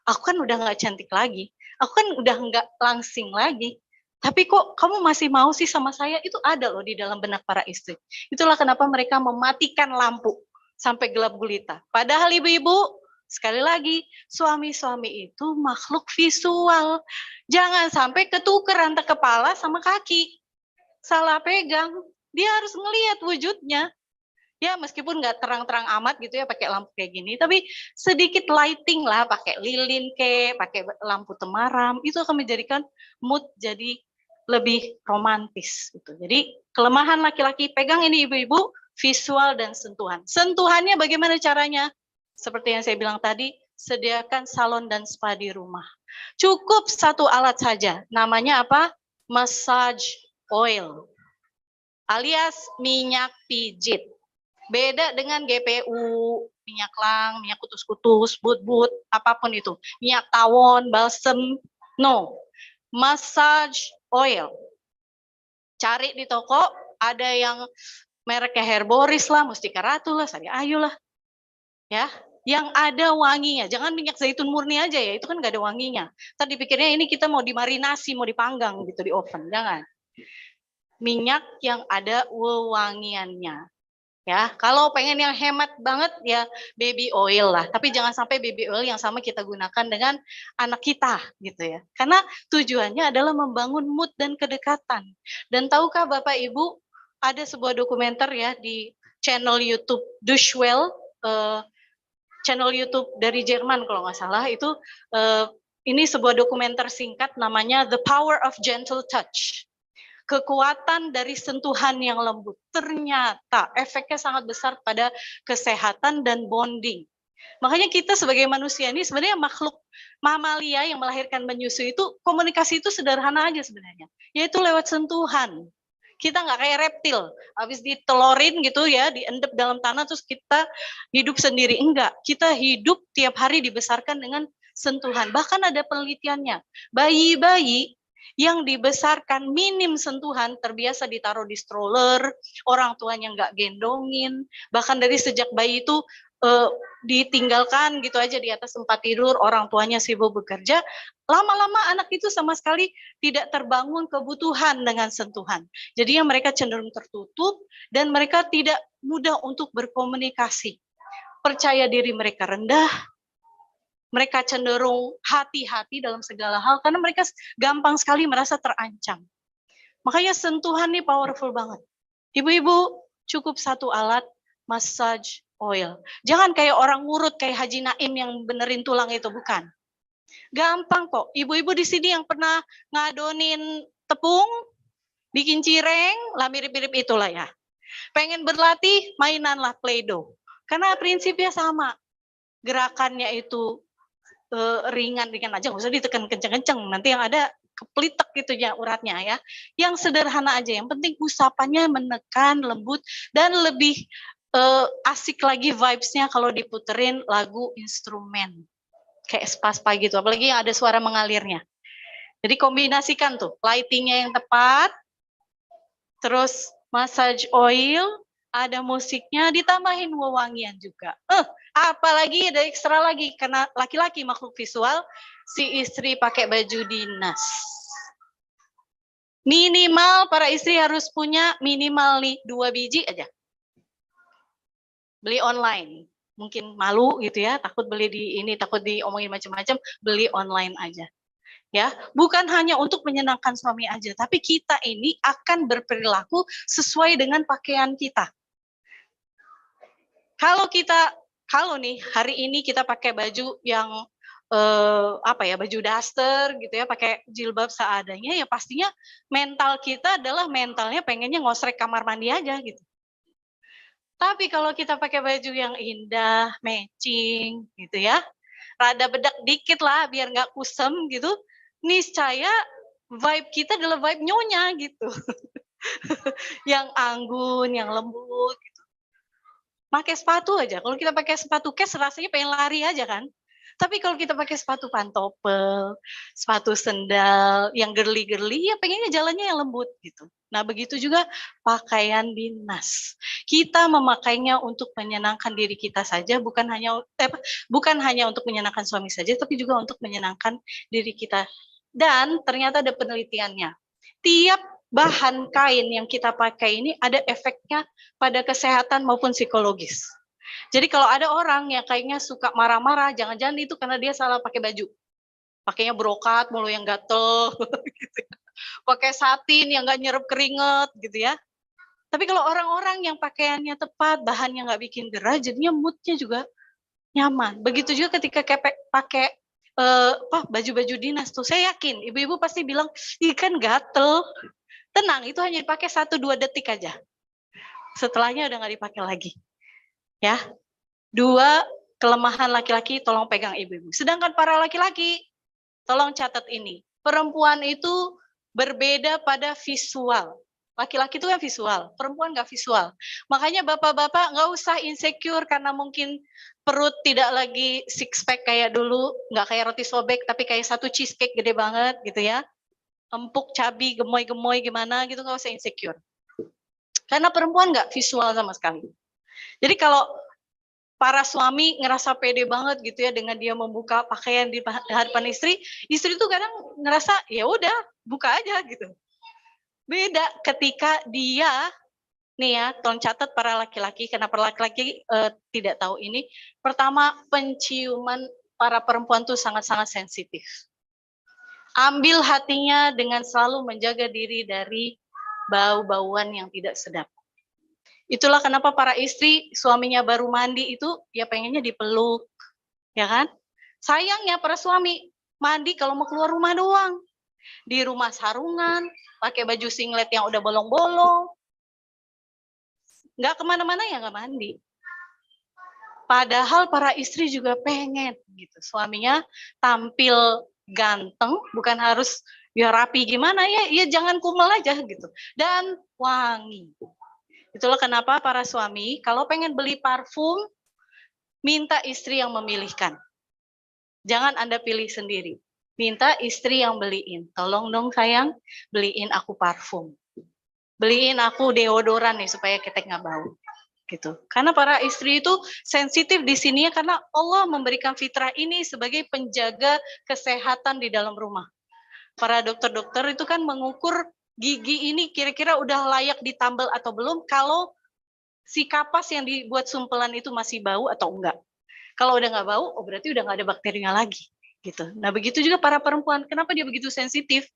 Aku kan udah nggak cantik lagi. Aku kan udah nggak langsing lagi. Tapi kok kamu masih mau sih sama saya? Itu ada loh di dalam benak para istri. Itulah kenapa mereka mematikan lampu sampai gelap gulita. Padahal ibu-ibu, sekali lagi, suami-suami itu makhluk visual. Jangan sampai ketuker antara kepala sama kaki. Salah pegang, dia harus ngelihat wujudnya. Ya meskipun nggak terang-terang amat gitu ya pakai lampu kayak gini, tapi sedikit lighting lah, pakai lilin pakai lampu temaram, itu akan menjadikan mood jadi lebih romantis gitu. Jadi kelemahan laki-laki, pegang ini ibu-ibu, visual dan sentuhan. Sentuhannya bagaimana caranya? Seperti yang saya bilang tadi, sediakan salon dan spa di rumah. Cukup satu alat saja, namanya apa? Massage oil, alias minyak pijit. Beda dengan GPU, minyak lang, minyak kutus-kutus, but-but, apapun itu. Minyak tawon, balsem, no. Massage oil. Cari di toko, ada yang mereknya Herboris lah, Mustika Ratu lah, Sari Ayu lah. Ya, yang ada wanginya. Jangan minyak zaitun murni aja ya, itu kan nggak ada wanginya. Tadi dipikirnya ini kita mau dimarinasi, mau dipanggang gitu di oven, jangan. Minyak yang ada wewangiannya. Ya, kalau pengen yang hemat banget ya baby oil lah. Tapi jangan sampai baby oil yang sama kita gunakan dengan anak kita gitu ya. Karena tujuannya adalah membangun mood dan kedekatan. Dan tahukah Bapak Ibu, ada sebuah dokumenter ya di channel YouTube Dushwell, channel YouTube dari Jerman kalau nggak salah, itu ini sebuah dokumenter singkat namanya The Power of Gentle Touch. Kekuatan dari sentuhan yang lembut. Ternyata efeknya sangat besar pada kesehatan dan bonding. Makanya kita sebagai manusia ini sebenarnya makhluk mamalia yang melahirkan menyusui itu, komunikasi itu sederhana aja sebenarnya. Yaitu lewat sentuhan. Kita nggak kayak reptil, habis ditelorin gitu ya, diendap dalam tanah terus kita hidup sendiri. Enggak, kita hidup tiap hari dibesarkan dengan sentuhan. Bahkan ada penelitiannya, bayi-bayi yang dibesarkan minim sentuhan, terbiasa ditaruh di stroller, orang tuanya nggak gendongin, bahkan dari sejak bayi itu ditinggalkan gitu aja di atas tempat tidur, orang tuanya sibuk bekerja, lama-lama anak itu sama sekali tidak terbangun kebutuhan dengan sentuhan. Jadi mereka cenderung tertutup dan mereka tidak mudah untuk berkomunikasi. Percaya diri mereka rendah, mereka cenderung hati-hati dalam segala hal karena mereka gampang sekali merasa terancam. Makanya sentuhan nih powerful banget. Ibu-ibu, cukup satu alat, massage oil. Jangan kayak orang ngurut kayak Haji Naim yang benerin tulang itu, bukan. Gampang kok. Ibu-ibu di sini yang pernah ngadonin tepung, bikin cireng, lah mirip-mirip itulah ya. Pengen berlatih, mainanlah Play-Doh. Karena prinsipnya sama. Gerakannya itu ringan-ringan aja, nggak usah ditekan kenceng-kenceng, nanti yang ada kepelitek gitu ya uratnya ya. Yang sederhana aja, yang penting usapannya menekan, lembut, dan lebih asik lagi vibes-nya kalau diputerin lagu instrumen. Kayak spa-spa gitu, apalagi yang ada suara mengalirnya. Jadi kombinasikan tuh, lighting-nya yang tepat, terus massage oil, ada musiknya, ditambahin wewangian juga. Apalagi ada ekstra lagi, karena laki-laki makhluk visual, si istri pakai baju dinas. Minimal para istri harus punya minimal nih 2 biji aja. Beli online. Mungkin malu gitu ya, takut beli di ini, takut diomongin macam-macam, beli online aja. Ya, bukan hanya untuk menyenangkan suami aja, tapi kita ini akan berperilaku sesuai dengan pakaian kita. Kalau nih hari ini kita pakai baju yang baju daster gitu ya, pakai jilbab seadanya, ya pastinya mental kita adalah mentalnya pengennya ngosrek kamar mandi aja gitu. Tapi kalau kita pakai baju yang indah, matching gitu ya, rada bedak dikit lah biar nggak kusem gitu, niscaya vibe kita adalah vibe nyonya gitu. Yang anggun, yang lembut gitu. Pakai sepatu aja, kalau kita pakai sepatu kes rasanya pengen lari aja kan. Tapi kalau kita pakai sepatu pantopel, sepatu sendal yang girly-girly, ya pengennya jalannya yang lembut gitu. Nah begitu juga pakaian dinas. Kita memakainya untuk menyenangkan diri kita saja, bukan hanya untuk menyenangkan suami saja, tapi juga untuk menyenangkan diri kita. Dan ternyata ada penelitiannya. Tiap bahan kain yang kita pakai ini ada efeknya pada kesehatan maupun psikologis. Jadi kalau ada orang yang kayaknya suka marah-marah, jangan-jangan itu karena dia salah pakai baju. Pakainya brokat mulu yang gatel, gitu. Pakai satin yang nggak nyerap keringet gitu ya. Tapi kalau orang-orang yang pakaiannya tepat, bahannya nggak bikin gerah, jadinya moodnya juga nyaman. Begitu juga ketika pakai baju-baju dinas tuh, saya yakin ibu-ibu pasti bilang, ih kan gatel. Tenang, itu hanya dipakai 1-2 detik aja. Setelahnya udah nggak dipakai lagi. Ya, 2 kelemahan laki-laki tolong pegang ibu-ibu. Sedangkan para laki-laki, tolong catat ini. Perempuan itu berbeda pada visual. Laki-laki itu kan visual, perempuan nggak visual. Makanya bapak-bapak nggak usah insecure karena mungkin perut tidak lagi six pack kayak dulu, nggak kayak roti sobek, tapi kayak satu cheesecake gede banget gitu ya. Empuk, cabi, gemoy-gemoy gimana gitu, nggak usah insecure. Karena perempuan nggak visual sama sekali. Jadi kalau para suami ngerasa pede banget gitu ya dengan dia membuka pakaian di hadapan istri, istri tuh kadang ngerasa ya udah buka aja gitu. Beda ketika dia nih ya, tolong catat para laki-laki, karena para laki-laki tidak tahu ini. Pertama, penciuman para perempuan tuh sangat-sangat sensitif. Ambil hatinya dengan selalu menjaga diri dari bau-bauan yang tidak sedap. Itulah kenapa para istri suaminya baru mandi itu ya pengennya dipeluk, ya kan? Sayangnya para suami mandi kalau mau keluar rumah doang. Di rumah sarungan, pakai baju singlet yang udah bolong-bolong. Nggak kemana-mana ya nggak mandi. Padahal para istri juga pengen gitu. Suaminya tampil ganteng, bukan harus ya rapi gimana ya jangan kumel aja gitu. Dan wangi. Itulah kenapa para suami kalau pengen beli parfum, minta istri yang memilihkan. Jangan Anda pilih sendiri. Minta istri yang beliin. Tolong dong sayang, beliin aku parfum. Beliin aku deodoran nih supaya ketek nggak bau. Gitu. Karena para istri itu sensitif di sini karena Allah memberikan fitrah ini sebagai penjaga kesehatan di dalam rumah. Para dokter-dokter itu kan mengukur gigi ini kira-kira udah layak ditambal atau belum kalau si kapas yang dibuat sumpelan itu masih bau atau enggak. Kalau udah nggak bau, oh berarti udah nggak ada bakterinya lagi. Gitu. Nah begitu juga para perempuan, kenapa dia begitu sensitif?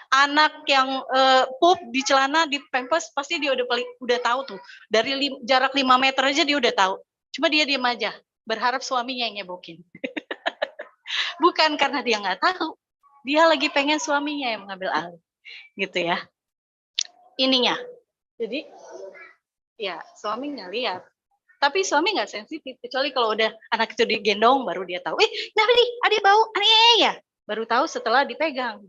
Anak yang pup di celana di pampers pasti dia udah tahu tuh dari jarak 5 meter aja dia udah tahu. Cuma dia diam aja, berharap suaminya yang nyebokin. Bukan karena dia nggak tahu, dia lagi pengen suaminya yang mengambil alih, gitu ya. Ininya, jadi ya suami nggak lihat, tapi suami nggak sensitif kecuali kalau udah anak itu digendong baru dia tahu. Kenapa nih? Adik bau, aneh ya. Baru tahu setelah dipegang.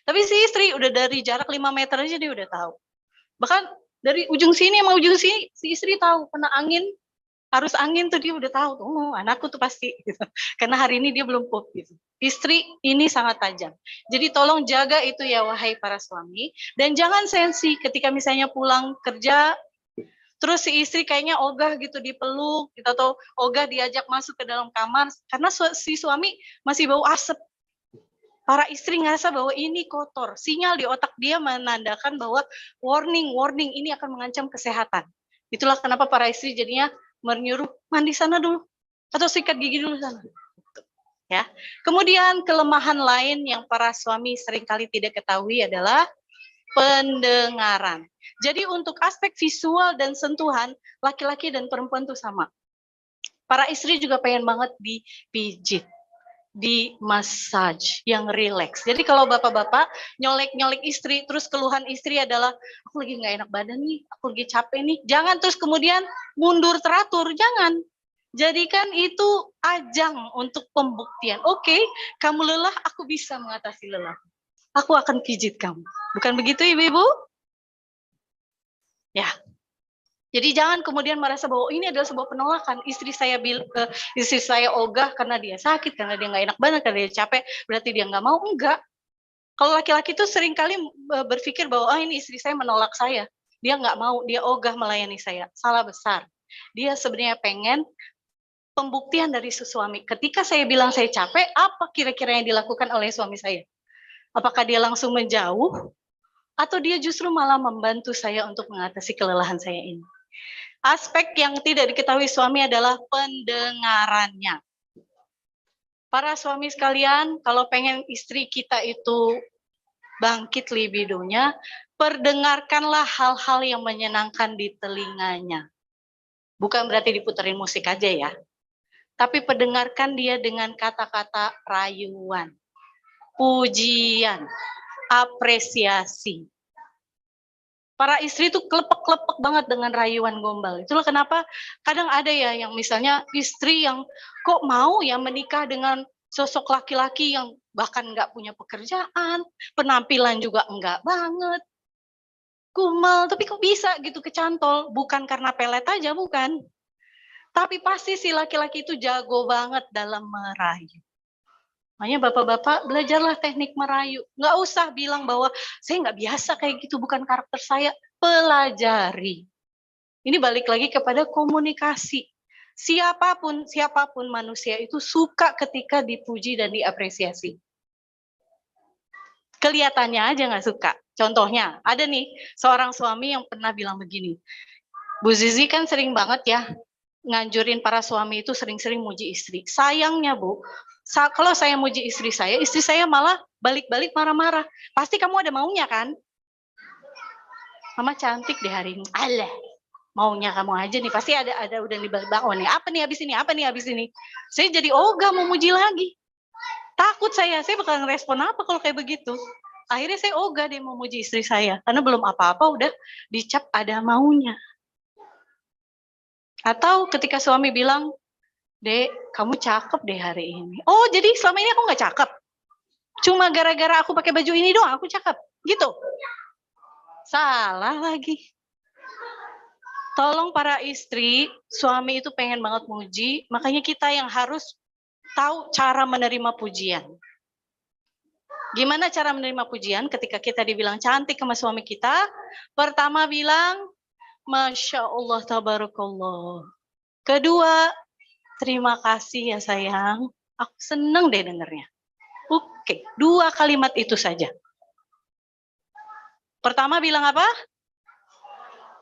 Tapi si istri udah dari jarak 5 meter aja dia udah tahu. Bahkan dari ujung sini sama ujung sini si istri tahu kena angin, arus angin tuh dia udah tahu. Oh, anakku tuh pasti gitu. Karena hari ini dia belum pup gitu. Istri ini sangat tajam. Jadi tolong jaga itu ya wahai para suami dan jangan sensi ketika misalnya pulang kerja terus si istri kayaknya ogah gitu dipeluk gitu atau ogah diajak masuk ke dalam kamar karena si suami masih bau asap. Para istri ngerasa bahwa ini kotor. Sinyal di otak dia menandakan bahwa warning ini akan mengancam kesehatan. Itulah kenapa para istri jadinya menyuruh mandi sana dulu atau sikat gigi dulu sana. Ya. Kemudian kelemahan lain yang para suami seringkali tidak ketahui adalah pendengaran. Jadi untuk aspek visual dan sentuhan, laki-laki dan perempuan itu sama. Para istri juga pengen banget dipijit, di massage yang rileks. Jadi kalau bapak-bapak nyolek-nyolek istri, terus keluhan istri adalah, aku lagi nggak enak badan nih, aku lagi capek nih. Jangan terus kemudian mundur teratur, jangan. Jadikan itu ajang untuk pembuktian. Oke, kamu lelah, aku bisa mengatasi lelah. Aku akan pijit kamu. Bukan begitu ibu-ibu? Ya. Jadi jangan kemudian merasa bahwa ini adalah sebuah penolakan. Istri saya ogah karena dia sakit, karena dia nggak enak badan, karena dia capek, berarti dia nggak mau. Enggak. Kalau laki-laki itu seringkali berpikir bahwa ini istri saya menolak saya. Dia nggak mau, dia ogah melayani saya. Salah besar. Dia sebenarnya pengen pembuktian dari suami. Ketika saya bilang saya capek, apa kira-kira yang dilakukan oleh suami saya? Apakah dia langsung menjauh? Atau dia justru malah membantu saya untuk mengatasi kelelahan saya ini. Aspek yang tidak diketahui suami adalah pendengarannya. Para suami sekalian, kalau pengen istri kita itu bangkit libidonya, perdengarkanlah hal-hal yang menyenangkan di telinganya. Bukan berarti diputerin musik aja ya. Tapi perdengarkan dia dengan kata-kata rayuan, pujian, apresiasi. Para istri itu klepek-klepek banget dengan rayuan gombal. Itulah kenapa kadang ada ya yang misalnya istri yang kok mau ya menikah dengan sosok laki-laki yang bahkan nggak punya pekerjaan, penampilan juga enggak banget, kumal, tapi kok bisa gitu kecantol? Bukan karena pelet aja, bukan. Tapi pasti si laki-laki itu jago banget dalam merayu. Makanya bapak-bapak belajarlah teknik merayu. Nggak usah bilang bahwa saya nggak biasa kayak gitu, bukan karakter saya. Pelajari. Ini balik lagi kepada komunikasi. Siapapun manusia itu suka ketika dipuji dan diapresiasi. Kelihatannya aja nggak suka. Contohnya, ada nih seorang suami yang pernah bilang begini, Bu Zizi kan sering banget ya nganjurin para suami itu sering-sering muji istri. Sayangnya Bu, kalau saya muji istri saya malah balik-balik marah-marah. Pasti kamu ada maunya kan? Mama cantik deh hari ini. Alah, maunya kamu aja nih. Pasti ada udah di balik oh nih. Apa nih habis ini? Apa nih habis ini? Saya jadi ogah mau muji lagi. Takut saya bakal ngerespon apa kalau kayak begitu. Akhirnya saya ogah deh mau muji istri saya. Karena belum apa-apa udah dicap ada maunya. Atau ketika suami bilang, Dek, kamu cakep deh hari ini. Oh, jadi selama ini aku nggak cakep? Cuma gara-gara aku pakai baju ini doang, aku cakep? Gitu? Salah lagi. Tolong para istri, suami itu pengen banget muji, makanya kita yang harus tahu cara menerima pujian. Gimana cara menerima pujian ketika kita dibilang cantik sama suami kita? Pertama bilang, Masya Allah, tabarakallah. Kedua, terima kasih ya sayang. Aku seneng deh dengernya. Oke, 2 kalimat itu saja. Pertama bilang apa?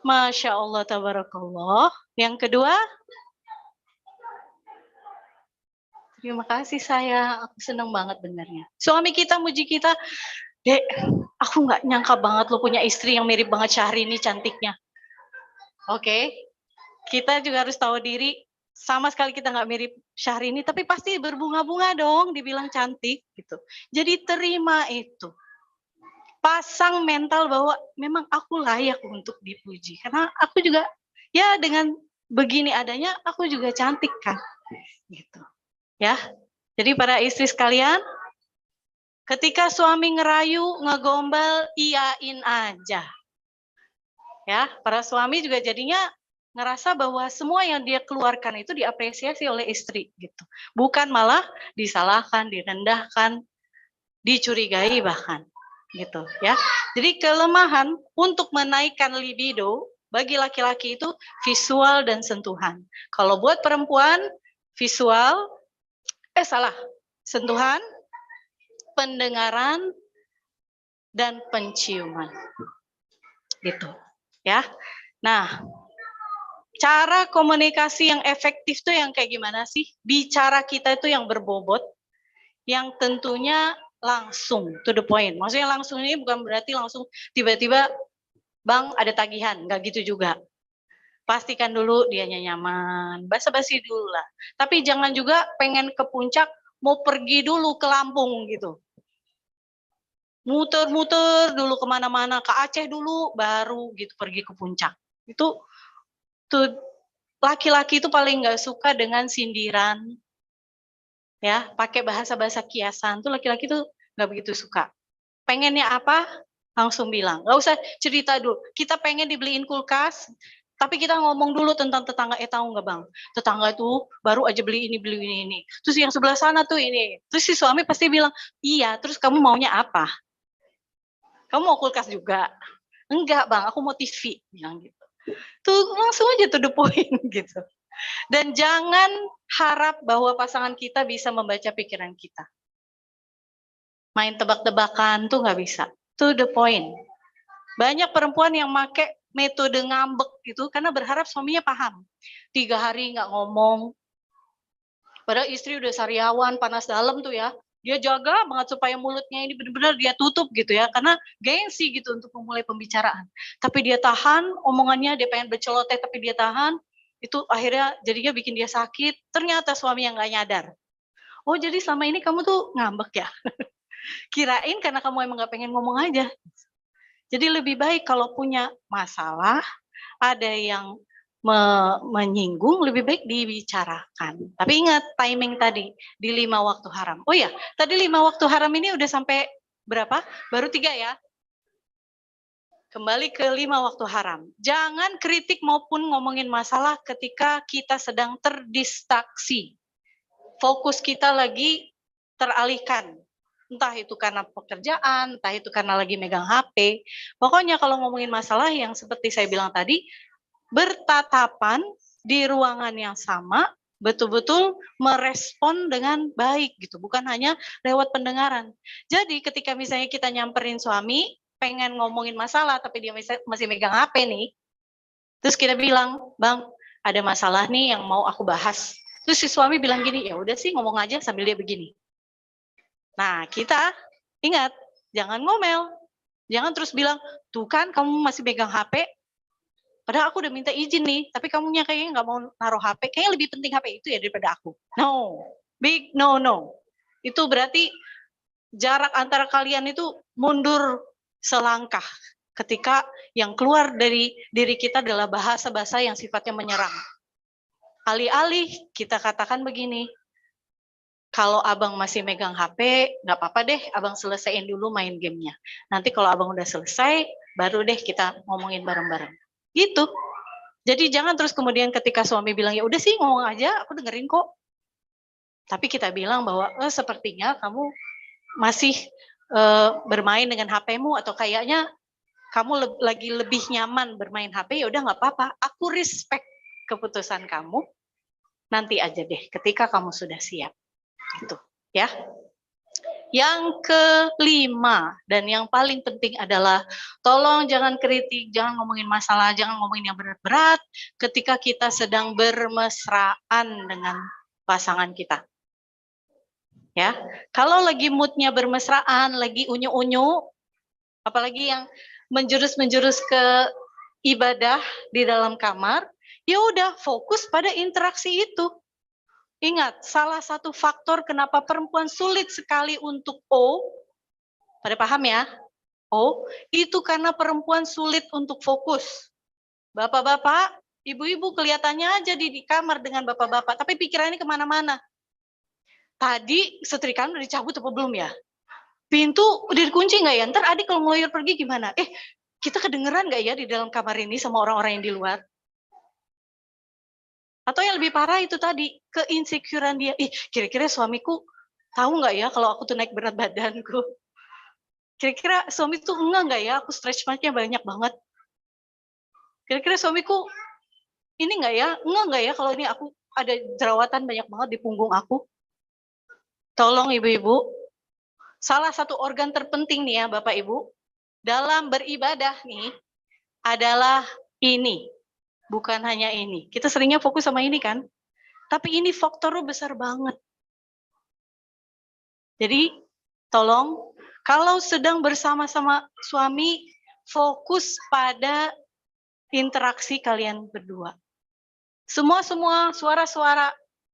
Masya Allah, tabarakallah. Yang kedua, terima kasih sayang. Aku seneng banget dengernya. Suami kita muji kita, Dek, aku nggak nyangka banget lo punya istri yang mirip banget Syahrini cantiknya. Oke, kita juga harus tahu diri, sama sekali kita nggak mirip Syahrini, tapi pasti berbunga-bunga dong dibilang cantik gitu. Jadi terima itu. Pasang mental bahwa memang aku layak untuk dipuji. Karena aku juga, ya dengan begini adanya, aku juga cantik kan. Gitu. Ya, jadi para istri sekalian, ketika suami ngerayu, ngegombal, iyain aja. Ya, para suami juga jadinya ngerasa bahwa semua yang dia keluarkan itu diapresiasi oleh istri gitu. Bukan malah disalahkan, direndahkan, dicurigai bahkan gitu ya. Jadi kelemahan untuk menaikkan libido bagi laki-laki itu visual dan sentuhan. Kalau buat perempuan visual sentuhan, pendengaran dan penciuman. Gitu. Ya. Nah, cara komunikasi yang efektif tuh yang kayak gimana sih? Bicara kita itu yang berbobot, yang tentunya langsung to the point. Maksudnya langsung ini bukan berarti langsung tiba-tiba, Bang ada tagihan, nggak gitu juga. Pastikan dulu dianya nyaman, basa-basi dulu lah. Tapi jangan juga pengen ke puncak, mau pergi dulu ke Lampung gitu. Muter-muter dulu kemana-mana, ke Aceh dulu, baru gitu pergi ke puncak. Itu tuh laki-laki itu paling nggak suka dengan sindiran, ya pakai bahasa-bahasa kiasan. Tuh laki-laki tuh nggak begitu suka. Pengennya apa? Langsung bilang. Nggak usah cerita dulu. Kita pengen dibeliin kulkas, tapi kita ngomong dulu tentang tetangga. Tahu nggak bang? Tetangga itu baru aja beli ini. Terus yang sebelah sana tuh ini. Terus si suami pasti bilang, iya. Terus kamu maunya apa? Kamu mau kulkas juga? Enggak bang, aku mau TV. Bilang gitu. Tuh langsung aja to the point gitu. Dan jangan harap bahwa pasangan kita bisa membaca pikiran kita. Main tebak-tebakan tuh nggak bisa. To the point. Banyak perempuan yang make metode ngambek gitu karena berharap suaminya paham. 3 hari nggak ngomong. Padahal istri udah sariawan, panas dalam tuh ya. Dia jaga banget supaya mulutnya ini benar-benar dia tutup gitu ya. Karena gengsi gitu untuk memulai pembicaraan. Tapi dia tahan omongannya, dia pengen berceloteh tapi dia tahan. Itu akhirnya jadinya bikin dia sakit. Ternyata suami yang nggak nyadar. Oh jadi selama ini kamu tuh ngambek ya? Kirain karena kamu emang nggak pengen ngomong aja. Jadi lebih baik kalau punya masalah, ada yang menyinggung, lebih baik dibicarakan. Tapi ingat timing tadi, di 5 waktu haram. Oh ya, tadi 5 waktu haram ini udah sampai berapa? Baru 3 ya? Kembali ke 5 waktu haram. Jangan kritik maupun ngomongin masalah ketika kita sedang terdistraksi. Fokus kita lagi teralihkan. Entah itu karena pekerjaan, entah itu karena lagi megang HP. Pokoknya kalau ngomongin masalah yang seperti saya bilang tadi, bertatapan di ruangan yang sama, betul-betul merespon dengan baik gitu, bukan hanya lewat pendengaran. Jadi ketika misalnya kita nyamperin suami, pengen ngomongin masalah tapi dia masih megang HP nih, terus kita bilang, "Bang, ada masalah nih yang mau aku bahas." Terus si suami bilang gini, "Ya udah sih ngomong aja," sambil dia begini. Nah, kita ingat, jangan ngomel. Jangan terus bilang, "Tuh kan kamu masih pegang HP, padahal aku udah minta izin nih, tapi kamunya kayaknya nggak mau naruh HP, kayaknya lebih penting HP itu ya daripada aku." No, big no. Itu berarti jarak antara kalian itu mundur selangkah ketika yang keluar dari diri kita adalah bahasa-bahasa yang sifatnya menyerang. Alih-alih kita katakan begini, "Kalau abang masih megang HP, nggak apa-apa deh, abang selesaiin dulu main gamenya. Nanti kalau abang udah selesai, baru deh kita ngomongin bareng-bareng." Gitu. Jadi jangan terus kemudian ketika suami bilang, "Ya udah sih ngomong aja, aku dengerin kok." Tapi kita bilang bahwa, sepertinya kamu masih bermain dengan HP-mu atau kayaknya kamu lagi lebih nyaman bermain HP, ya udah nggak apa-apa. Aku respect keputusan kamu. Nanti aja deh ketika kamu sudah siap. Gitu, ya. Yang kelima dan yang paling penting adalah tolong jangan kritik, jangan ngomongin masalah, jangan ngomongin yang berat-berat ketika kita sedang bermesraan dengan pasangan kita. Ya, kalau lagi moodnya bermesraan, lagi unyu-unyu, apalagi yang menjurus ke ibadah di dalam kamar, ya udah fokus pada interaksi itu. Ingat, salah satu faktor kenapa perempuan sulit sekali untuk pada paham ya? Itu karena perempuan sulit untuk fokus. Bapak-bapak, ibu-ibu kelihatannya aja di kamar dengan bapak-bapak, tapi pikirannya kemana-mana. Tadi setrikaan udah dicabut apa belum ya? Pintu udah dikunci nggak ya? Ntar adik kalau ngeloyor pergi gimana? Kita kedengeran nggak ya di dalam kamar ini sama orang-orang yang di luar? Atau yang lebih parah itu tadi, keinsecurean dia. Kira-kira suamiku tahu nggak ya kalau aku tuh naik berat badanku? Kira-kira suami tuh enggak nggak ya aku stretch marknya banyak banget? Kira-kira suamiku ini enggak nggak ya kalau ini aku ada jerawatan banyak banget di punggung aku? Tolong ibu-ibu, salah satu organ terpenting nih ya Bapak Ibu, dalam beribadah nih adalah ini. Bukan hanya ini. Kita seringnya fokus sama ini kan? Tapi ini faktornya besar banget. Jadi, tolong, kalau sedang bersama-sama suami, fokus pada interaksi kalian berdua. Semua suara-suara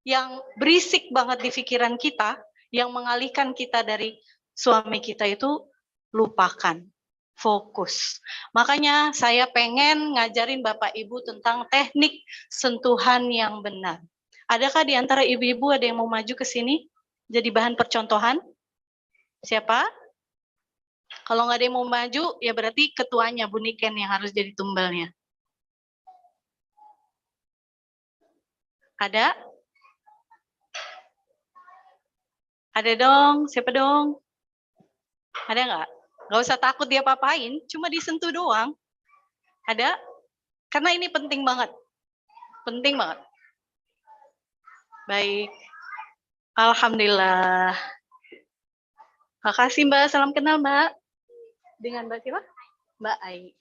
yang berisik banget di pikiran kita, yang mengalihkan kita dari suami kita itu, lupakan. Fokus. Makanya saya pengen ngajarin Bapak Ibu tentang teknik sentuhan yang benar. Adakah di antara ibu-ibu ada yang mau maju ke sini? Jadi bahan percontohan? Siapa? Kalau nggak ada yang mau maju, ya berarti ketuanya Bu Niken yang harus jadi tumbalnya. Ada? Ada dong, siapa dong? Ada nggak? Nggak usah takut dia papain, cuma disentuh doang. Ada? Karena ini penting banget. Penting banget. Baik. Alhamdulillah. Makasih Mbak, salam kenal Mbak. Dengan Mbak siapa? Mbak Ai.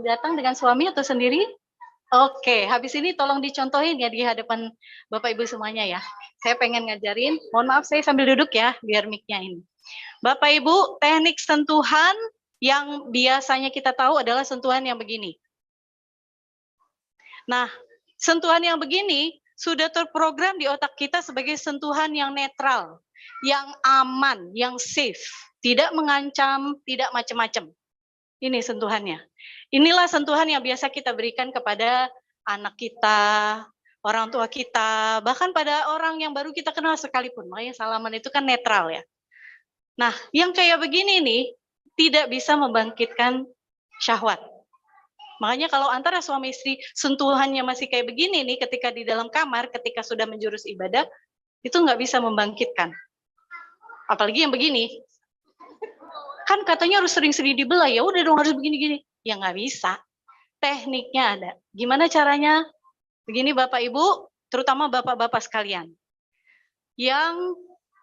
Datang dengan suami atau sendiri? Oke, habis ini tolong dicontohin ya di hadapan Bapak Ibu semuanya ya. Saya pengen ngajarin, mohon maaf saya sambil duduk ya, biar mic-nya ini. Bapak Ibu, teknik sentuhan yang biasanya kita tahu adalah sentuhan yang begini. Nah, sentuhan yang begini sudah terprogram di otak kita sebagai sentuhan yang netral, yang aman, yang safe, tidak mengancam, tidak macam-macam. Ini sentuhannya. Inilah sentuhan yang biasa kita berikan kepada anak kita, orang tua kita, bahkan pada orang yang baru kita kenal sekalipun. Makanya salaman itu kan netral ya. Nah, yang kayak begini nih, tidak bisa membangkitkan syahwat. Makanya kalau antara suami istri sentuhannya masih kayak begini nih, ketika di dalam kamar, ketika sudah menjurus ibadah, itu nggak bisa membangkitkan. Apalagi yang begini. Kan katanya harus sering-sering dibelah, ya udah dong harus begini-gini. Ya nggak bisa. Tekniknya ada. Gimana caranya? Begini Bapak Ibu, terutama Bapak-Bapak sekalian. Yang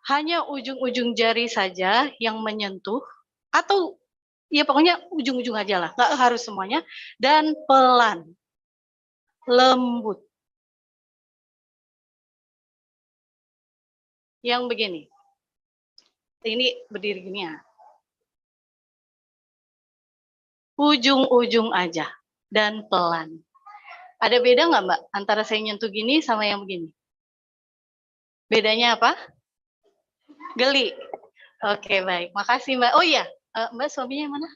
hanya ujung-ujung jari saja yang menyentuh, atau ya pokoknya ujung-ujung aja lah, nggak harus semuanya, dan pelan, lembut. Yang begini. Ini berdiri gini ya. Ujung-ujung aja dan pelan. Ada beda nggak Mbak antara saya nyentuh gini sama yang begini? Bedanya apa? Geli. Oke baik, makasih Mbak. Oh iya, Mbak suaminya mana?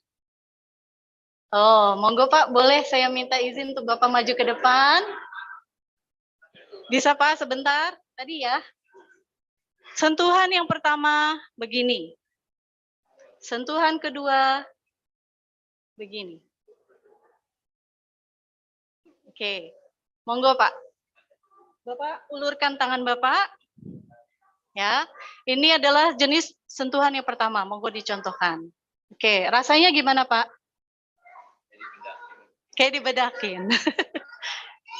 Oh, monggo Pak, boleh saya minta izin untuk Bapak maju ke depan? Bisa Pak sebentar? Tadi ya. Sentuhan yang pertama begini. Sentuhan kedua begini. Oke, monggo Pak. Bapak ulurkan tangan Bapak. Ya, ini adalah jenis sentuhan yang pertama. Monggo dicontohkan. Oke, rasanya gimana Pak? Kayak dibedakin.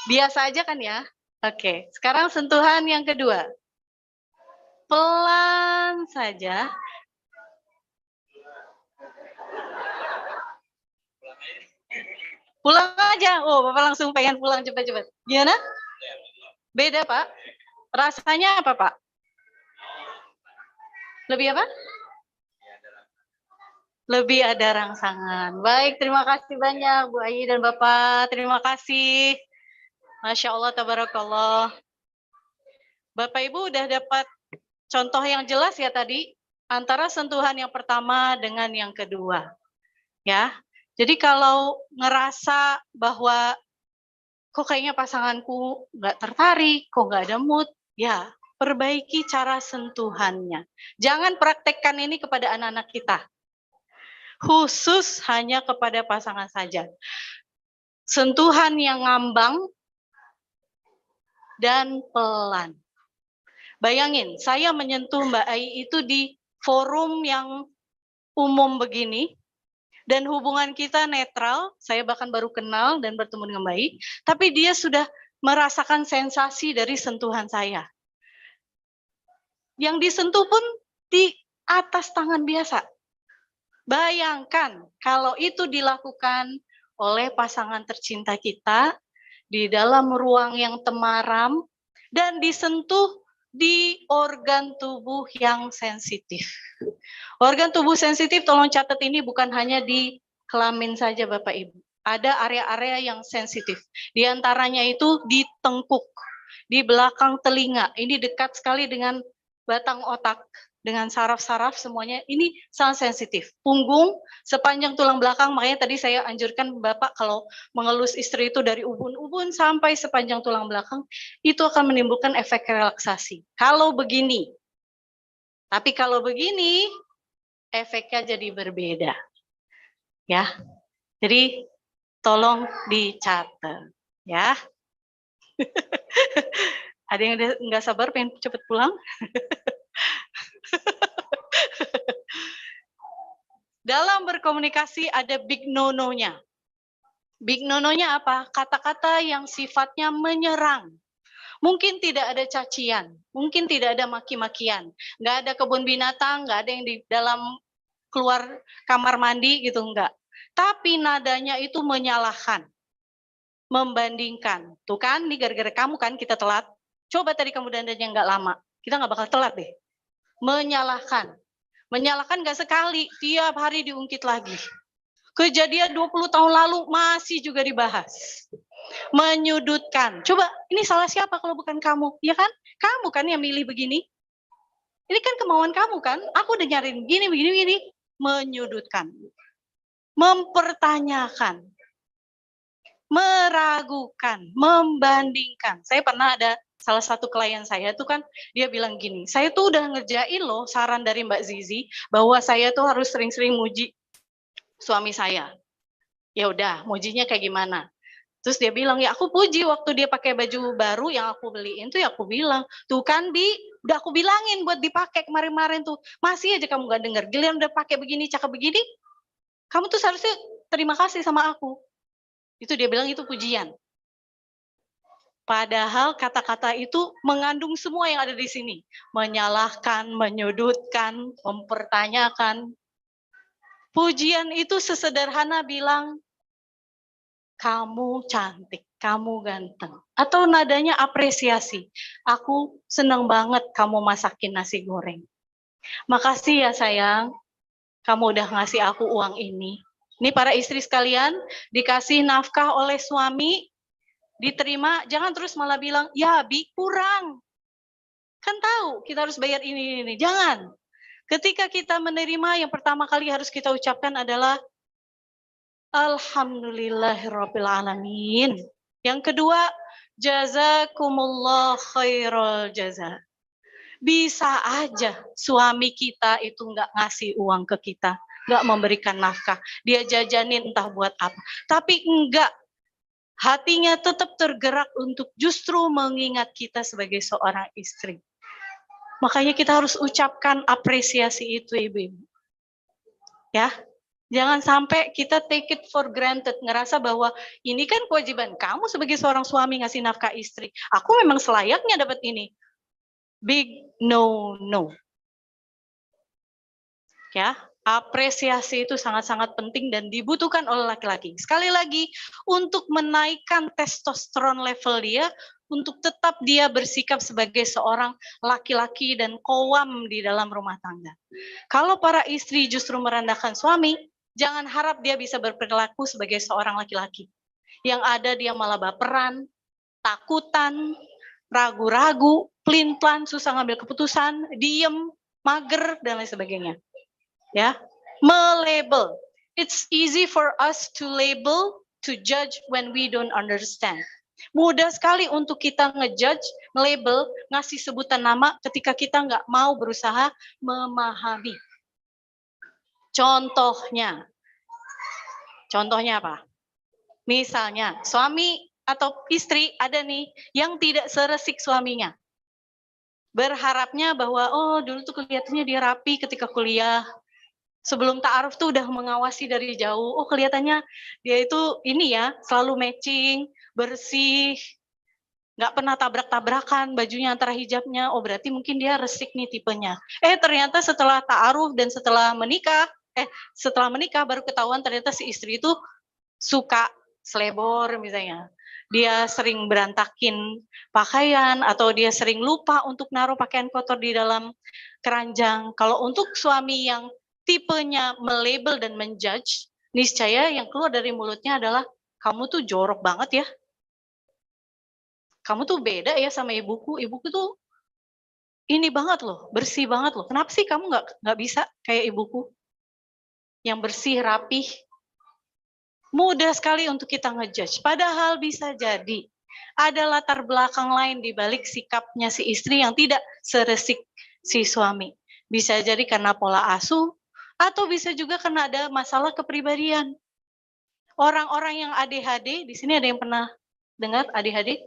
Biasa aja kan ya? Oke, sekarang sentuhan yang kedua. Pelan saja. Pulang aja. Oh, Bapak langsung pengen pulang cepat-cepat. Gimana? Beda, Pak. Rasanya apa, Pak? Lebih apa? Lebih ada rangsangan. Baik, terima kasih banyak Bu Ayi dan Bapak. Terima kasih. Masya Allah, tabarakallah. Bapak Ibu udah dapat contoh yang jelas ya tadi antara sentuhan yang pertama dengan yang kedua. Ya. Jadi kalau ngerasa bahwa kok kayaknya pasanganku nggak tertarik, kok nggak ada mood, ya perbaiki cara sentuhannya. Jangan praktekkan ini kepada anak-anak kita. Khusus hanya kepada pasangan saja. Sentuhan yang ngambang dan pelan. Bayangin, saya menyentuh Mbak Ai itu di forum yang umum begini, dan hubungan kita netral, saya bahkan baru kenal dan bertemu dengan baik, tapi dia sudah merasakan sensasi dari sentuhan saya. Yang disentuh pun di atas tangan biasa. Bayangkan kalau itu dilakukan oleh pasangan tercinta kita di dalam ruang yang temaram dan disentuh di organ tubuh yang sensitif. Organ tubuh sensitif, tolong catat ini bukan hanya di kelamin saja Bapak Ibu. Ada area-area yang sensitif. Di antaranya itu di tengkuk, di belakang telinga. Ini dekat sekali dengan batang otak, dengan saraf-saraf semuanya. Ini sangat sensitif. Punggung, sepanjang tulang belakang, makanya tadi saya anjurkan Bapak kalau mengelus istri itu dari ubun-ubun sampai sepanjang tulang belakang, itu akan menimbulkan efek relaksasi. Kalau begini, tapi kalau begini, efeknya jadi berbeda. Ya, jadi tolong dicatat. Ya. Ada yang udah nggak sabar pengen cepet pulang? Dalam berkomunikasi ada big no-no-nya. Big no-no-nya apa? Kata-kata yang sifatnya menyerang. Mungkin tidak ada cacian, mungkin tidak ada maki-makian, nggak ada kebun binatang, nggak ada yang di dalam keluar kamar mandi gitu, enggak. Tapi nadanya itu menyalahkan, membandingkan. Tuh kan, nih gara-gara kamu kan kita telat. Coba tadi kamu dandannya nggak lama, kita nggak bakal telat deh. Menyalahkan. Menyalahkan nggak sekali, tiap hari diungkit lagi. Kejadian 20 tahun lalu masih juga dibahas. Menyudutkan. Coba, ini salah siapa kalau bukan kamu? Ya kan? Kamu kan yang milih begini. Ini kan kemauan kamu kan? Aku udah nyariin begini, begini, begini. Menyudutkan. Mempertanyakan. Meragukan. Membandingkan. Saya pernah ada salah satu klien saya tuh kan, dia bilang gini, saya tuh udah ngerjain loh saran dari Mbak Zizi, bahwa saya tuh harus sering-sering muji suami saya. Ya udah, mujinya kayak gimana? Terus dia bilang, ya aku puji waktu dia pakai baju baru yang aku beliin tuh, ya aku bilang, tuh kan Bi, udah aku bilangin buat dipakai kemarin-kemarin tuh, masih aja kamu gak denger, giliran udah pakai begini, cakep begini, kamu tuh seharusnya terima kasih sama aku. Itu dia bilang itu pujian. Padahal kata-kata itu mengandung semua yang ada di sini. Menyalahkan, menyudutkan, mempertanyakan. Pujian itu sesederhana bilang, kamu cantik, kamu ganteng. Atau nadanya apresiasi. Aku senang banget kamu masakin nasi goreng. Makasih ya sayang, kamu udah ngasih aku uang ini. Ini para istri sekalian, dikasih nafkah oleh suami, diterima, jangan terus malah bilang, ya Bi kurang. Kan tahu kita harus bayar ini. Jangan. Ketika kita menerima, yang pertama kali harus kita ucapkan adalah Alhamdulillahirrabbilalamin. Yang kedua, jazakumullah khairal jaza. Bisa aja suami kita itu nggak ngasih uang ke kita, nggak memberikan nafkah. Dia jajanin entah buat apa. Tapi enggak. Hatinya tetap tergerak untuk justru mengingat kita sebagai seorang istri. Makanya kita harus ucapkan apresiasi itu, Ibu. Ya, jangan sampai kita take it for granted, ngerasa bahwa ini kan kewajiban kamu sebagai seorang suami ngasih nafkah istri. Aku memang selayaknya dapat ini. Big no. Ya, apresiasi itu sangat-sangat penting dan dibutuhkan oleh laki-laki. Sekali lagi, untuk menaikkan testosteron level dia, untuk tetap dia bersikap sebagai seorang laki-laki dan kowam di dalam rumah tangga. Kalau para istri justru merendahkan suami, jangan harap dia bisa berperilaku sebagai seorang laki-laki. Yang ada dia malah baperan, takutan, ragu-ragu, pelin-pelan, susah ngambil keputusan, diem, mager, dan lain sebagainya. Ya, melabel. It's easy for us to label, to judge when we don't understand. Mudah sekali untuk kita ngejudge, melabel, ngasih sebutan nama ketika kita nggak mau berusaha memahami. Contohnya apa? Misalnya, suami atau istri ada nih yang tidak seresik suaminya. Berharapnya bahwa, oh dulu tuh kelihatannya dia rapi ketika kuliah, sebelum ta'aruf tuh udah mengawasi dari jauh. Oh kelihatannya dia itu ini ya, selalu matching, bersih, nggak pernah tabrak-tabrakan bajunya antara hijabnya. Oh berarti mungkin dia resik nih tipenya. Ternyata setelah ta'aruf dan setelah menikah baru ketahuan ternyata si istri itu suka selebor misalnya. Dia sering berantakin pakaian atau dia sering lupa untuk naruh pakaian kotor di dalam keranjang. Kalau untuk suami yang tipenya melabel dan menjudge, niscaya yang keluar dari mulutnya adalah, kamu tuh jorok banget ya. Kamu tuh beda ya sama ibuku. Ibuku tuh ini banget loh, bersih banget loh. Kenapa sih kamu nggak bisa kayak ibuku? Yang bersih, rapih. Mudah sekali untuk kita ngejudge. Padahal bisa jadi ada latar belakang lain di balik sikapnya si istri yang tidak seresik si suami. Bisa jadi karena pola asuh, atau bisa juga karena ada masalah kepribadian. Orang-orang yang ADHD, di sini ada yang pernah dengar ADHD?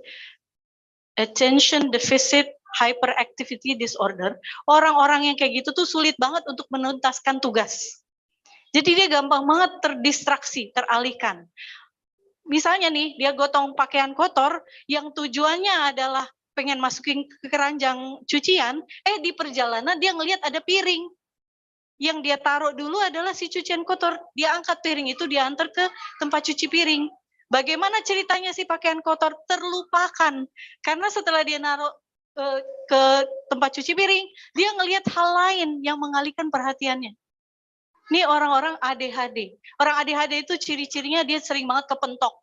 Attention Deficit Hyperactivity Disorder. Orang-orang yang kayak gitu tuh sulit banget untuk menuntaskan tugas. Jadi dia gampang banget terdistraksi, teralihkan. Misalnya nih, dia gotong pakaian kotor yang tujuannya adalah pengen masukin ke keranjang cucian, di perjalanan dia ngelihat ada piring. yang dia taruh dulu adalah si cucian kotor. Dia angkat piring itu, dia antar ke tempat cuci piring. Bagaimana ceritanya si pakaian kotor terlupakan? Karena setelah dia naruh ke tempat cuci piring, dia ngelihat hal lain yang mengalihkan perhatiannya. Ini orang-orang ADHD. Orang ADHD itu ciri-cirinya dia sering banget kepentok.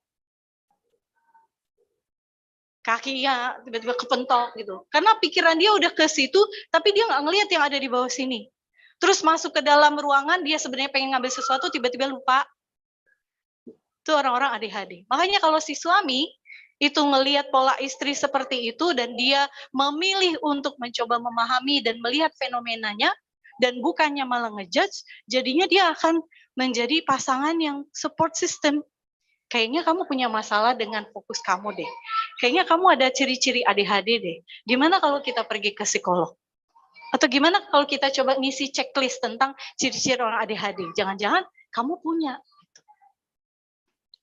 Kakinya tiba-tiba kepentok gitu. Karena pikiran dia udah ke situ, tapi dia nggak ngelihat yang ada di bawah sini. Terus masuk ke dalam ruangan, dia sebenarnya pengen ngambil sesuatu, tiba-tiba lupa. Itu orang-orang ADHD. Makanya kalau si suami itu ngelihat pola istri seperti itu dan dia memilih untuk mencoba memahami dan melihat fenomenanya dan bukannya malah ngejudge, jadinya dia akan menjadi pasangan yang support system. Kayaknya kamu punya masalah dengan fokus kamu deh. Kayaknya kamu ada ciri-ciri ADHD deh. Gimana kalau kita pergi ke psikolog? Atau gimana kalau kita coba ngisi checklist tentang ciri-ciri orang ADHD? Jangan-jangan kamu punya.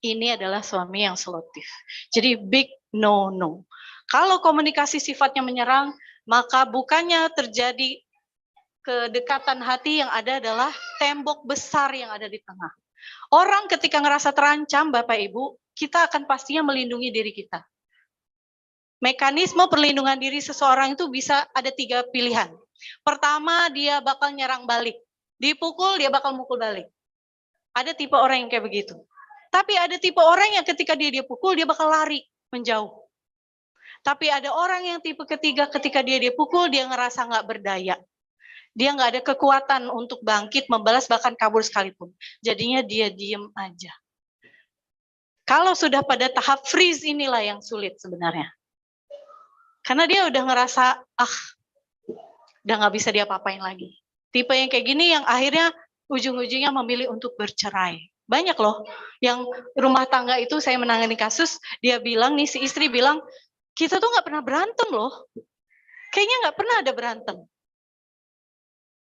Ini adalah suami yang selektif. Jadi big no. Kalau komunikasi sifatnya menyerang, maka bukannya terjadi kedekatan hati, yang ada adalah tembok besar yang ada di tengah. Orang ketika ngerasa terancam, Bapak Ibu, kita akan pastinya melindungi diri kita. Mekanisme perlindungan diri seseorang itu bisa ada 3 pilihan. Pertama, dia bakal nyerang balik. Dipukul, dia bakal mukul balik. Ada tipe orang yang kayak begitu. Tapi ada tipe orang yang ketika dia pukul, dia bakal lari, menjauh. Tapi ada orang yang tipe ketiga, ketika dia pukul, dia ngerasa nggak berdaya. Dia nggak ada kekuatan untuk bangkit, membalas, bahkan kabur sekalipun. Jadinya dia diem aja. Kalau sudah pada tahap freeze inilah yang sulit sebenarnya. Karena dia udah ngerasa, udah nggak bisa diapa-apain lagi. Tipe yang kayak gini yang akhirnya ujung-ujungnya memilih untuk bercerai. Banyak loh yang rumah tangga itu saya menangani kasus, dia bilang nih, si istri bilang, kita tuh nggak pernah berantem loh. Kayaknya nggak pernah ada berantem.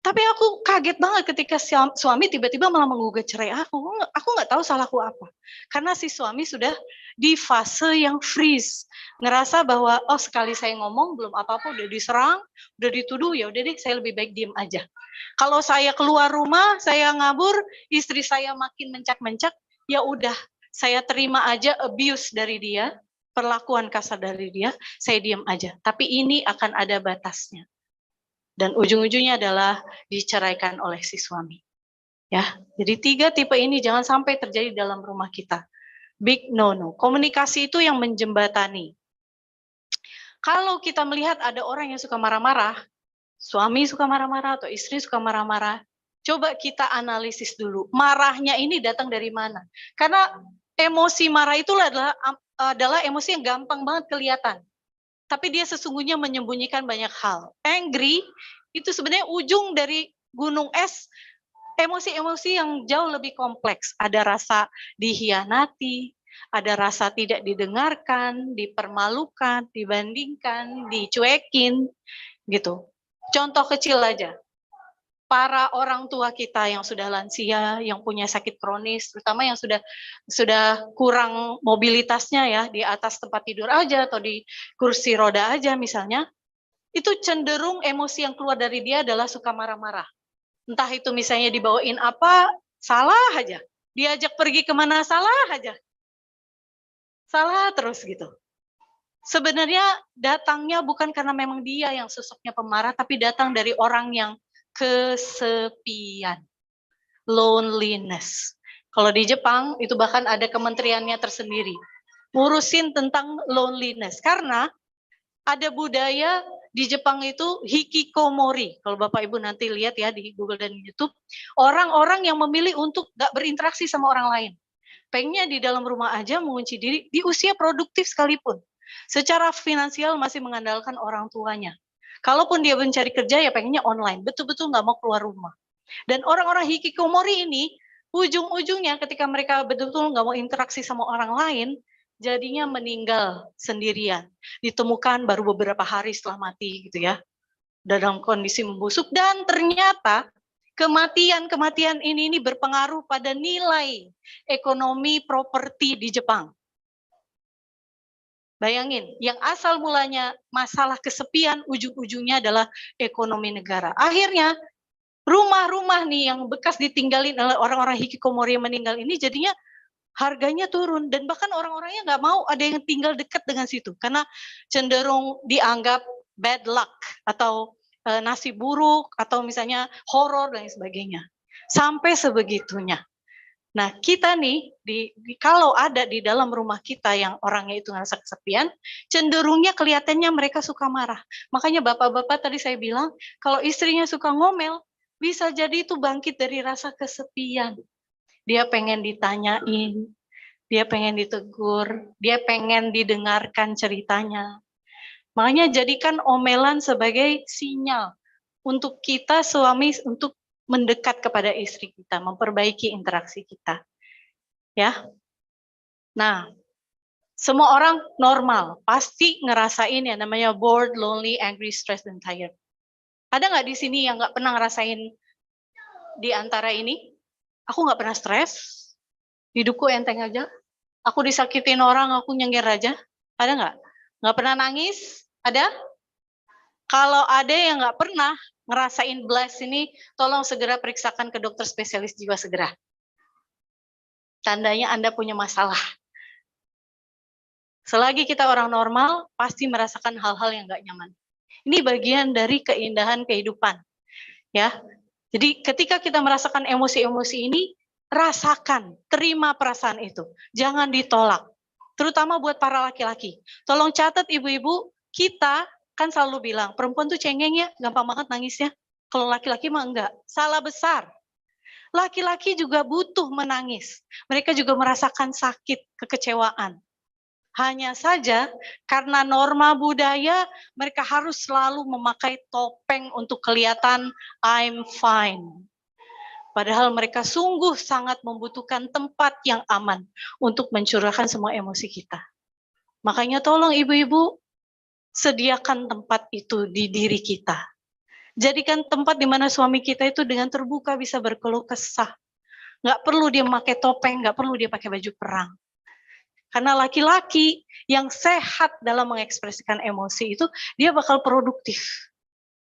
Tapi aku kaget banget ketika suami tiba-tiba malah menggugat cerai aku. Aku nggak tahu salahku apa. Karena si suami sudah di fase yang freeze. Ngerasa bahwa, sekali saya ngomong belum apa-apa, udah diserang, udah dituduh, ya udah deh saya lebih baik diem aja. Kalau saya keluar rumah, saya ngabur, istri saya makin mencak-mencak, ya udah saya terima aja abuse dari dia, perlakuan kasar dari dia, saya diem aja. Tapi ini akan ada batasnya. Dan ujung-ujungnya adalah diceraikan oleh si suami. Ya, jadi 3 tipe ini jangan sampai terjadi dalam rumah kita. Big no. Komunikasi itu yang menjembatani. Kalau kita melihat ada orang yang suka marah-marah, suami suka marah-marah atau istri suka marah-marah, coba kita analisis dulu. Marahnya ini datang dari mana? Karena emosi marah itu adalah emosi yang gampang banget kelihatan. Tapi dia sesungguhnya menyembunyikan banyak hal. Angry itu sebenarnya ujung dari gunung es, emosi-emosi yang jauh lebih kompleks. Ada rasa dihianati, ada rasa tidak didengarkan, dipermalukan, dibandingkan, dicuekin, gitu. Contoh kecil aja. Para orang tua kita yang sudah lansia, yang punya sakit kronis, terutama yang sudah kurang mobilitasnya ya, di atas tempat tidur aja atau di kursi roda aja misalnya, itu cenderung emosi yang keluar dari dia adalah suka marah-marah. Entah itu misalnya dibawain apa, salah aja. Diajak pergi kemana, salah aja. Salah terus gitu. Sebenarnya datangnya bukan karena memang dia yang sosoknya pemarah, tapi datang dari orang yang kesepian, loneliness. Kalau di Jepang itu bahkan ada kementeriannya tersendiri, ngurusin tentang loneliness. Karena ada budaya di Jepang itu hikikomori. Kalau Bapak Ibu nanti lihat ya di Google dan YouTube, orang-orang yang memilih untuk gak berinteraksi sama orang lain. Pengennya di dalam rumah aja mengunci diri, di usia produktif sekalipun. Secara finansial masih mengandalkan orang tuanya. Kalaupun dia mencari kerja ya pengennya online, betul-betul nggak mau keluar rumah. Dan orang-orang hikikomori ini, ujung-ujungnya ketika mereka betul-betul nggak mau interaksi sama orang lain, jadinya meninggal sendirian. Ditemukan baru beberapa hari setelah mati gitu ya. Dalam kondisi membusuk, dan ternyata kematian ini berpengaruh pada nilai ekonomi properti di Jepang. Bayangin, yang asal mulanya masalah kesepian, ujung-ujungnya adalah ekonomi negara. Akhirnya, rumah-rumah nih yang bekas ditinggalin oleh orang-orang hikikomori yang meninggal ini jadinya harganya turun, dan bahkan orang-orangnya nggak mau ada yang tinggal dekat dengan situ karena cenderung dianggap bad luck atau nasib buruk atau misalnya horor dan sebagainya. Sampai sebegitunya. Nah, kita nih kalau ada di dalam rumah kita yang orangnya itu ngerasa kesepian, cenderungnya kelihatannya mereka suka marah. Makanya bapak-bapak tadi saya bilang, kalau istrinya suka ngomel, bisa jadi itu bangkit dari rasa kesepian. Dia pengen ditanyain, dia pengen ditegur, dia pengen didengarkan ceritanya. Makanya jadikan omelan sebagai sinyal untuk kita suami untuk mendekat kepada istri kita, memperbaiki interaksi kita. Ya. Nah, semua orang normal pasti ngerasain yang namanya bored, lonely, angry, stressed, and tired. Ada nggak di sini yang nggak pernah ngerasain di antara ini? Aku nggak pernah stres, hidupku enteng aja. Aku disakitin orang, aku nyengir aja. Ada nggak? Nggak pernah nangis? Ada? Kalau ada yang nggak pernah ngerasain blast ini, tolong segera periksakan ke dokter spesialis jiwa segera. Tandanya Anda punya masalah. Selagi kita orang normal, pasti merasakan hal-hal yang nggak nyaman. Ini bagian dari keindahan kehidupan. Ya, jadi ketika kita merasakan emosi-emosi ini, rasakan, terima perasaan itu. Jangan ditolak. Terutama buat para laki-laki. Tolong catat ibu-ibu, kita kan selalu bilang, perempuan tuh cengeng ya, gampang banget nangisnya. Kalau laki-laki mah enggak, salah besar. Laki-laki juga butuh menangis. Mereka juga merasakan sakit, kekecewaan. Hanya saja karena norma budaya, mereka harus selalu memakai topeng untuk kelihatan I'm fine. Padahal mereka sungguh sangat membutuhkan tempat yang aman untuk mencurahkan semua emosi kita. Makanya tolong ibu-ibu, sediakan tempat itu di diri kita. Jadikan tempat di mana suami kita itu dengan terbuka bisa berkeluh kesah. Nggak perlu dia pakai topeng, nggak perlu dia pakai baju perang. Karena laki-laki yang sehat dalam mengekspresikan emosi itu, dia bakal produktif.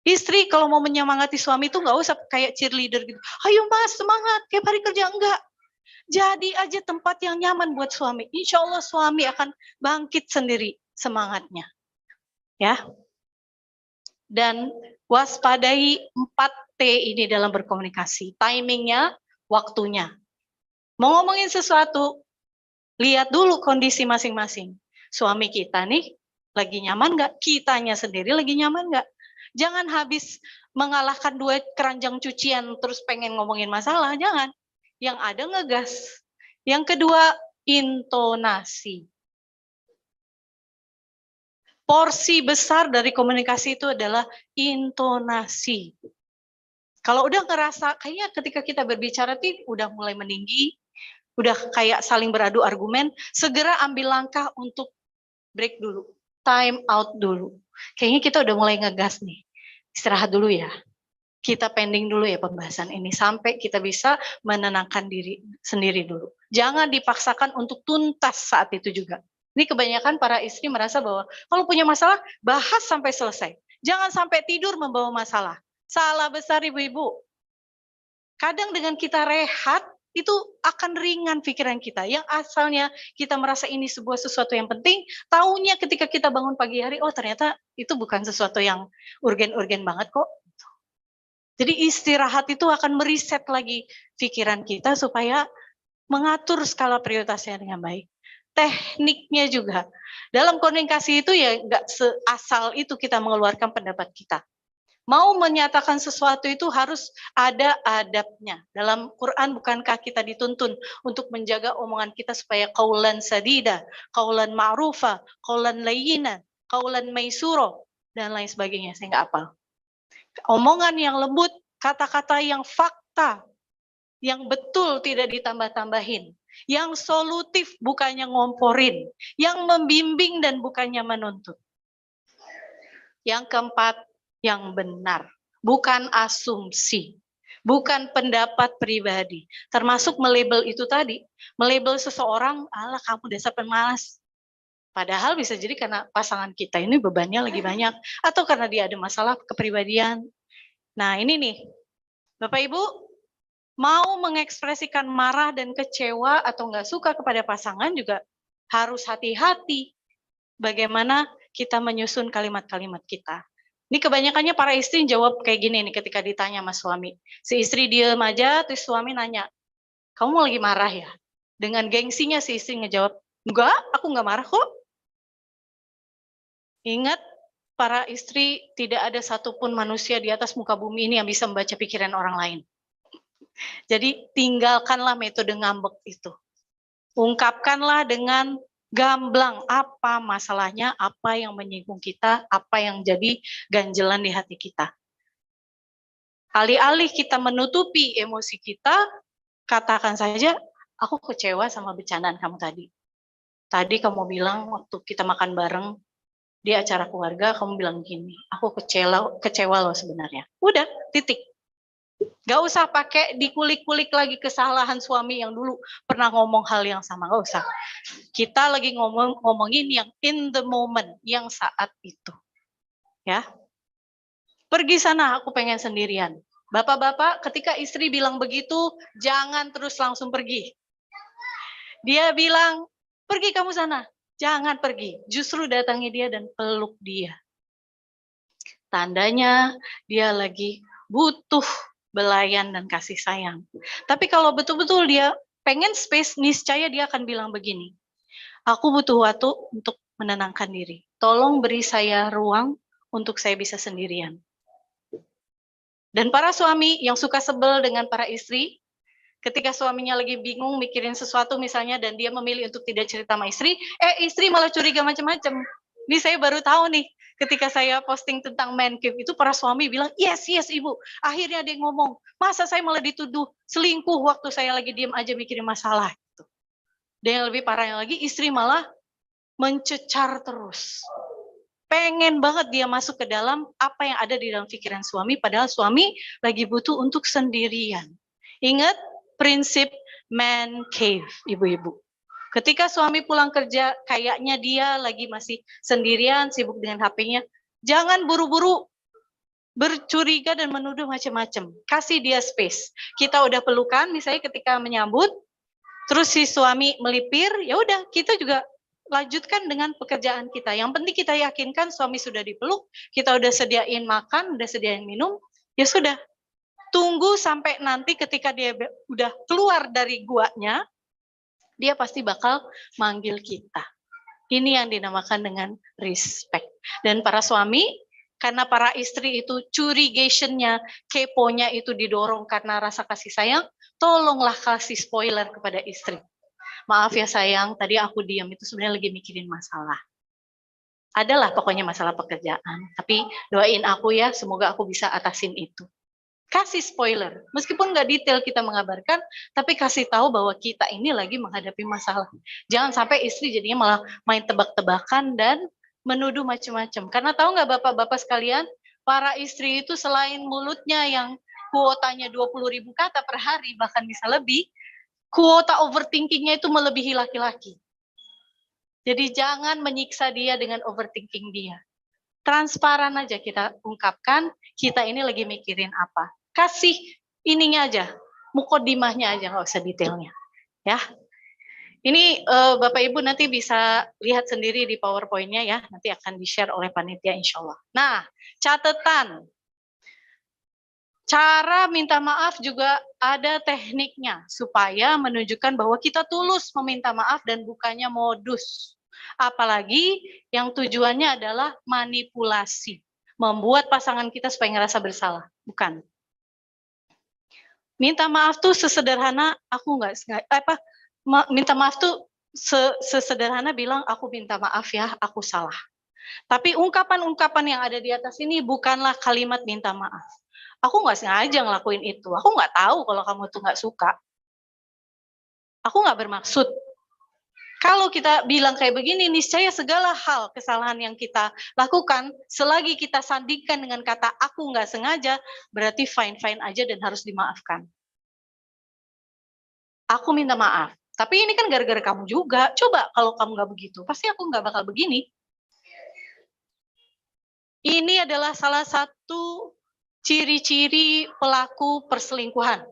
Istri kalau mau menyemangati suami itu nggak usah kayak cheerleader gitu. Ayo mas, semangat, tiap hari kerja, enggak. Jadi aja tempat yang nyaman buat suami. Insya Allah suami akan bangkit sendiri semangatnya. Ya. Dan waspadai 4T ini dalam berkomunikasi. Timingnya, waktunya. Mau ngomongin sesuatu, lihat dulu kondisi masing-masing. Suami kita nih lagi nyaman nggak? Kitanya sendiri lagi nyaman nggak? Jangan habis mengalahkan 2 keranjang cucian terus pengen ngomongin masalah, jangan. Yang ada ngegas. Yang kedua, intonasi. Porsi besar dari komunikasi itu adalah intonasi. Kalau udah ngerasa, kayaknya ketika kita berbicara udah mulai meninggi, udah kayak saling beradu argumen, segera ambil langkah untuk break dulu, time out dulu. Kayaknya kita udah mulai ngegas nih, istirahat dulu ya. Kita pending dulu ya pembahasan ini, sampai kita bisa menenangkan diri sendiri dulu. Jangan dipaksakan untuk tuntas saat itu juga. Ini kebanyakan para istri merasa bahwa kalau punya masalah, bahas sampai selesai. Jangan sampai tidur membawa masalah. Salah besar ibu-ibu. Kadang dengan kita rehat, itu akan ringan pikiran kita. Yang asalnya kita merasa ini sebuah sesuatu yang penting, taunya ketika kita bangun pagi hari, oh ternyata itu bukan sesuatu yang urgen-urgen banget kok. Jadi istirahat itu akan meriset lagi pikiran kita supaya mengatur skala prioritasnya dengan baik. Tekniknya juga. Dalam komunikasi itu ya nggak seasal itu kita mengeluarkan pendapat kita. Mau menyatakan sesuatu itu harus ada adabnya. Dalam Quran bukankah kita dituntun untuk menjaga omongan kita supaya qaulan sadida, qaulan ma'rufa, qaulan layyina, qaulan maisuro, dan lain sebagainya. Saya nggak hafal. Omongan yang lembut, kata-kata yang fakta, yang betul tidak ditambah-tambahin, yang solutif bukannya ngomporin, yang membimbing dan bukannya menuntut. Yang keempat, yang benar, bukan asumsi, bukan pendapat pribadi. Termasuk melabel itu tadi, melabel seseorang, alah kamu dasar pemalas. Padahal bisa jadi karena pasangan kita ini bebannya lagi banyak, atau karena dia ada masalah kepribadian. Nah ini nih, Bapak Ibu, mau mengekspresikan marah dan kecewa atau nggak suka kepada pasangan juga harus hati-hati bagaimana kita menyusun kalimat-kalimat kita. Ini kebanyakannya para istri jawab kayak gini nih ketika ditanya sama suami. Si istri diem aja, terus suami nanya, kamu lagi marah ya? Dengan gengsinya si istri ngejawab, enggak, aku nggak marah kok. Ingat, para istri, tidak ada satupun manusia di atas muka bumi ini yang bisa membaca pikiran orang lain. Jadi tinggalkanlah metode ngambek itu. Ungkapkanlah dengan gamblang apa masalahnya, apa yang menyinggung kita, apa yang jadi ganjelan di hati kita. Alih-alih kita menutupi emosi kita, katakan saja, aku kecewa sama bercandaan kamu tadi. Tadi kamu bilang waktu kita makan bareng di acara keluarga, kamu bilang gini, aku kecewa loh sebenarnya. Udah, titik. Gak usah pakai dikulik-kulik lagi kesalahan suami yang dulu pernah ngomong hal yang sama, gak usah. Kita lagi ngomongin yang in the moment, yang saat itu. Ya. Pergi sana, aku pengen sendirian. Bapak-bapak, ketika istri bilang begitu, jangan terus langsung pergi. Dia bilang, pergi kamu sana. Jangan pergi. Justru datangi dia dan peluk dia. Tandanya dia lagi butuh belayan dan kasih sayang. Tapi kalau betul-betul dia pengen space, niscaya dia akan bilang begini, aku butuh waktu untuk menenangkan diri. Tolong beri saya ruang untuk saya bisa sendirian. Dan para suami yang suka sebel dengan para istri, ketika suaminya lagi bingung mikirin sesuatu misalnya dan dia memilih untuk tidak cerita sama istri, istri malah curiga macam-macam. Ini saya baru tahu nih, ketika saya posting tentang man cave itu para suami bilang, yes ibu, akhirnya dia ngomong, masa saya malah dituduh selingkuh waktu saya lagi diem aja mikirin masalah. Gitu. Dan yang lebih parahnya lagi, istri malah mencecar terus. Pengen banget dia masuk ke dalam apa yang ada di dalam pikiran suami, padahal suami lagi butuh untuk sendirian. Ingat prinsip man cave, ibu-ibu. Ketika suami pulang kerja, kayaknya dia lagi masih sendirian, sibuk dengan HP-nya. Jangan buru-buru bercuriga dan menuduh macam-macam. Kasih dia space. Kita udah pelukan, misalnya ketika menyambut, terus si suami melipir, ya udah kita juga lanjutkan dengan pekerjaan kita. Yang penting kita yakinkan suami sudah dipeluk, kita udah sediain makan, udah sediain minum, ya sudah. Tunggu sampai nanti ketika dia udah keluar dari guanya, dia pasti bakal manggil kita. Ini yang dinamakan dengan respect. Dan para suami, karena para istri itu curigation-nya, keponya itu didorong karena rasa kasih sayang, tolonglah kasih spoiler kepada istri. Maaf ya sayang, tadi aku diam itu sebenarnya lagi mikirin masalah. Adalah pokoknya masalah pekerjaan, tapi doain aku ya, semoga aku bisa atasin itu. Kasih spoiler, meskipun nggak detail kita mengabarkan, tapi kasih tahu bahwa kita ini lagi menghadapi masalah. Jangan sampai istri jadinya malah main tebak-tebakan dan menuduh macam-macam. Karena tahu nggak bapak-bapak sekalian, para istri itu selain mulutnya yang kuotanya 20.000 kata per hari, bahkan bisa lebih, kuota overthinkingnya itu melebihi laki-laki. Jadi jangan menyiksa dia dengan overthinking dia. Transparan aja kita ungkapkan, kita ini lagi mikirin apa. Kasih ininya aja, mukodimahnya aja, nggak usah detailnya. Ya, ini Bapak Ibu nanti bisa lihat sendiri di PowerPoint-nya ya, nanti akan di-share oleh panitia insya Allah. Nah, catatan. Cara minta maaf juga ada tekniknya, supaya menunjukkan bahwa kita tulus meminta maaf dan bukannya modus. Apalagi yang tujuannya adalah manipulasi, membuat pasangan kita supaya ngerasa bersalah. Bukan. Minta maaf tuh sesederhana aku nggak minta maaf tuh sesederhana bilang aku minta maaf ya, aku salah. Tapi ungkapan-ungkapan yang ada di atas ini bukanlah kalimat minta maaf. Aku nggak sengaja ngelakuin itu. Aku nggak tahu kalau kamu tuh nggak suka. Aku nggak bermaksud. Kalau kita bilang kayak begini, niscaya segala hal kesalahan yang kita lakukan, selagi kita sandingkan dengan kata aku nggak sengaja, berarti fine-fine aja dan harus dimaafkan. Aku minta maaf. Tapi ini kan gara-gara kamu juga. Coba kalau kamu nggak begitu, pasti aku nggak bakal begini. Ini adalah salah satu ciri-ciri pelaku perselingkuhan.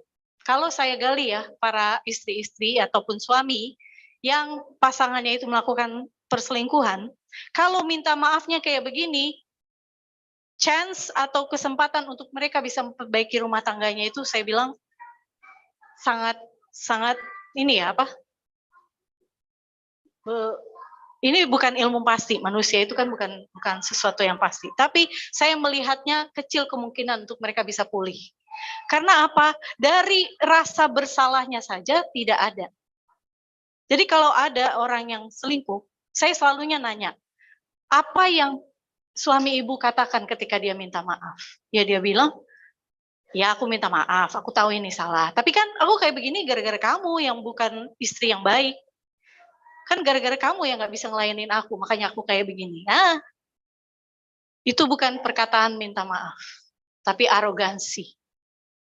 Kalau saya gali ya, para istri-istri ataupun suami yang pasangannya itu melakukan perselingkuhan, kalau minta maafnya kayak begini, chance atau kesempatan untuk mereka bisa memperbaiki rumah tangganya itu saya bilang sangat ini ya apa? Ini bukan ilmu pasti, manusia itu kan bukan sesuatu yang pasti. Tapi saya melihatnya kecil kemungkinan untuk mereka bisa pulih. Karena apa? Dari rasa bersalahnya saja tidak ada. Jadi kalau ada orang yang selingkuh, saya selalunya nanya, apa yang suami ibu katakan ketika dia minta maaf? Ya dia bilang, ya aku minta maaf, aku tahu ini salah. Tapi kan aku kayak begini gara-gara kamu yang bukan istri yang baik. Kan gara-gara kamu yang gak bisa ngelayanin aku, makanya aku kayak begini. Nah, itu bukan perkataan minta maaf, tapi arogansi.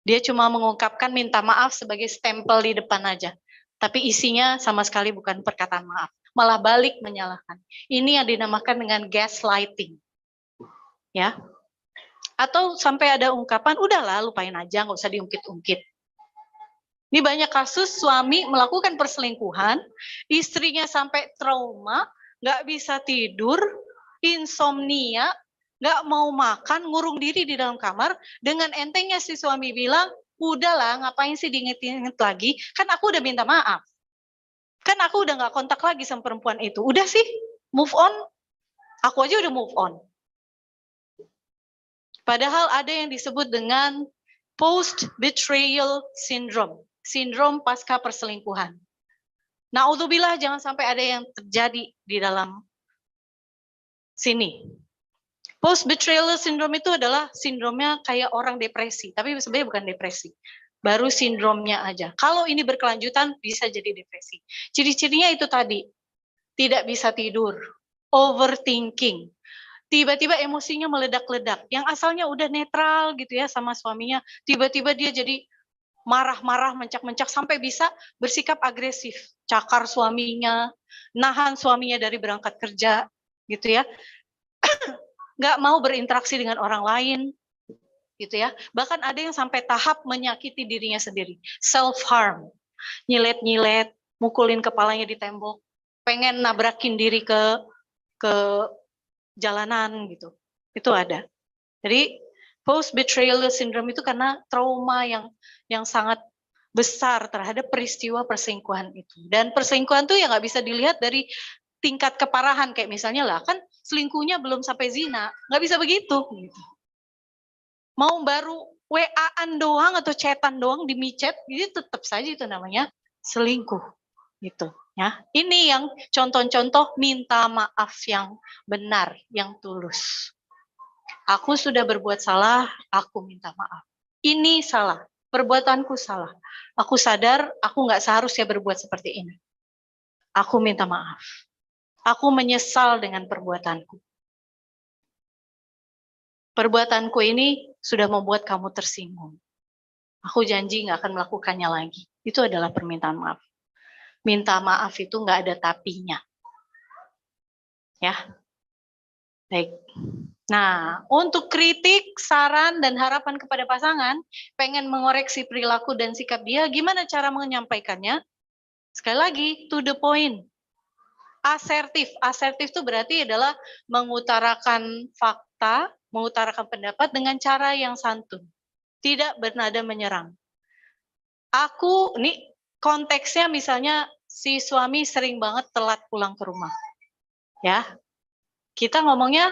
Dia cuma mengungkapkan minta maaf sebagai stempel di depan aja. Tapi isinya sama sekali bukan perkataan maaf. Malah balik menyalahkan. Ini yang dinamakan dengan gaslighting. Ya. Atau sampai ada ungkapan, udahlah lupain aja, nggak usah diungkit-ungkit. Ini banyak kasus suami melakukan perselingkuhan, istrinya sampai trauma, nggak bisa tidur, insomnia, nggak mau makan, ngurung diri di dalam kamar, dengan entengnya si suami bilang, udahlah ngapain sih diinget-inget lagi, kan aku udah minta maaf. Kan aku udah nggak kontak lagi sama perempuan itu. Udah sih, move on. Aku aja udah move on. Padahal ada yang disebut dengan post-betrayal syndrome. Sindrom pasca perselingkuhan. Naudzubillah jangan sampai ada yang terjadi di dalam sini. Post-betrayal syndrome itu adalah sindromnya kayak orang depresi. Tapi sebenarnya bukan depresi. Baru sindromnya aja. Kalau ini berkelanjutan bisa jadi depresi. Ciri-cirinya itu tadi. Tidak bisa tidur. Overthinking. Tiba-tiba emosinya meledak-ledak. Yang asalnya udah netral gitu ya sama suaminya. Tiba-tiba dia jadi marah-marah, mencak-mencak, sampai bisa bersikap agresif. Cakar suaminya, nahan suaminya dari berangkat kerja, gitu ya. Nggak mau berinteraksi dengan orang lain, gitu ya. Bahkan ada yang sampai tahap menyakiti dirinya sendiri. Self-harm. Nyilet-nyilet, mukulin kepalanya di tembok, pengen nabrakin diri ke jalanan, gitu. Itu ada. Jadi, post-betrayal syndrome itu karena trauma yang sangat besar terhadap peristiwa perselingkuhan itu. Dan perselingkuhan tuh ya nggak bisa dilihat dari tingkat keparahan. Kayak misalnya lah, kan selingkuhnya belum sampai zina. Nggak bisa begitu. Gitu. Mau baru WA-an doang atau chatan doang di micet, itu tetap saja itu namanya selingkuh. Gitu. Ya, ini yang contoh-contoh minta maaf yang benar, yang tulus. Aku sudah berbuat salah, aku minta maaf. Ini salah, perbuatanku salah. Aku sadar aku nggak seharusnya berbuat seperti ini. Aku minta maaf. Aku menyesal dengan perbuatanku. Perbuatanku ini sudah membuat kamu tersinggung. Aku janji nggak akan melakukannya lagi. Itu adalah permintaan maaf. Minta maaf itu nggak ada tapinya. Ya, baik. Nah, untuk kritik, saran, dan harapan kepada pasangan, pengen mengoreksi perilaku dan sikap dia, gimana cara menyampaikannya? Sekali lagi, to the point. Asertif. Asertif itu berarti adalah mengutarakan fakta, mengutarakan pendapat dengan cara yang santun. Tidak bernada menyerang. Ini konteksnya misalnya si suami sering banget telat pulang ke rumah. Ya, kita ngomongnya,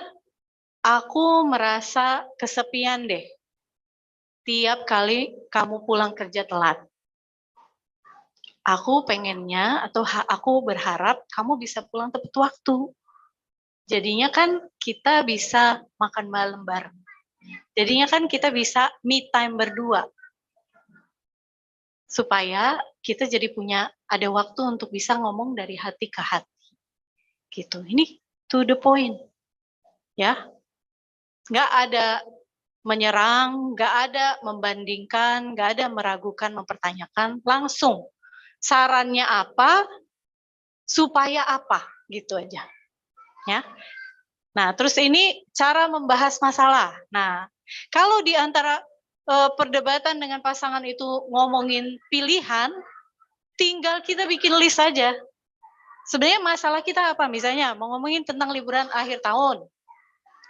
aku merasa kesepian deh. Tiap kali kamu pulang kerja telat. Aku pengennya atau aku berharap kamu bisa pulang tepat waktu. Jadinya kan kita bisa makan malam bareng. Jadinya kan kita bisa me time berdua. Supaya kita jadi ada waktu untuk bisa ngomong dari hati ke hati. Gitu. Ini to the point. Ya. Nggak ada menyerang, nggak ada membandingkan, nggak ada meragukan, mempertanyakan, langsung. Sarannya apa, supaya apa, gitu aja. Ya. Nah, terus ini cara membahas masalah. Nah, Kalau di antara perdebatan dengan pasangan itu ngomongin pilihan, tinggal kita bikin list saja. Sebenarnya masalah kita apa? Misalnya mau ngomongin tentang liburan akhir tahun.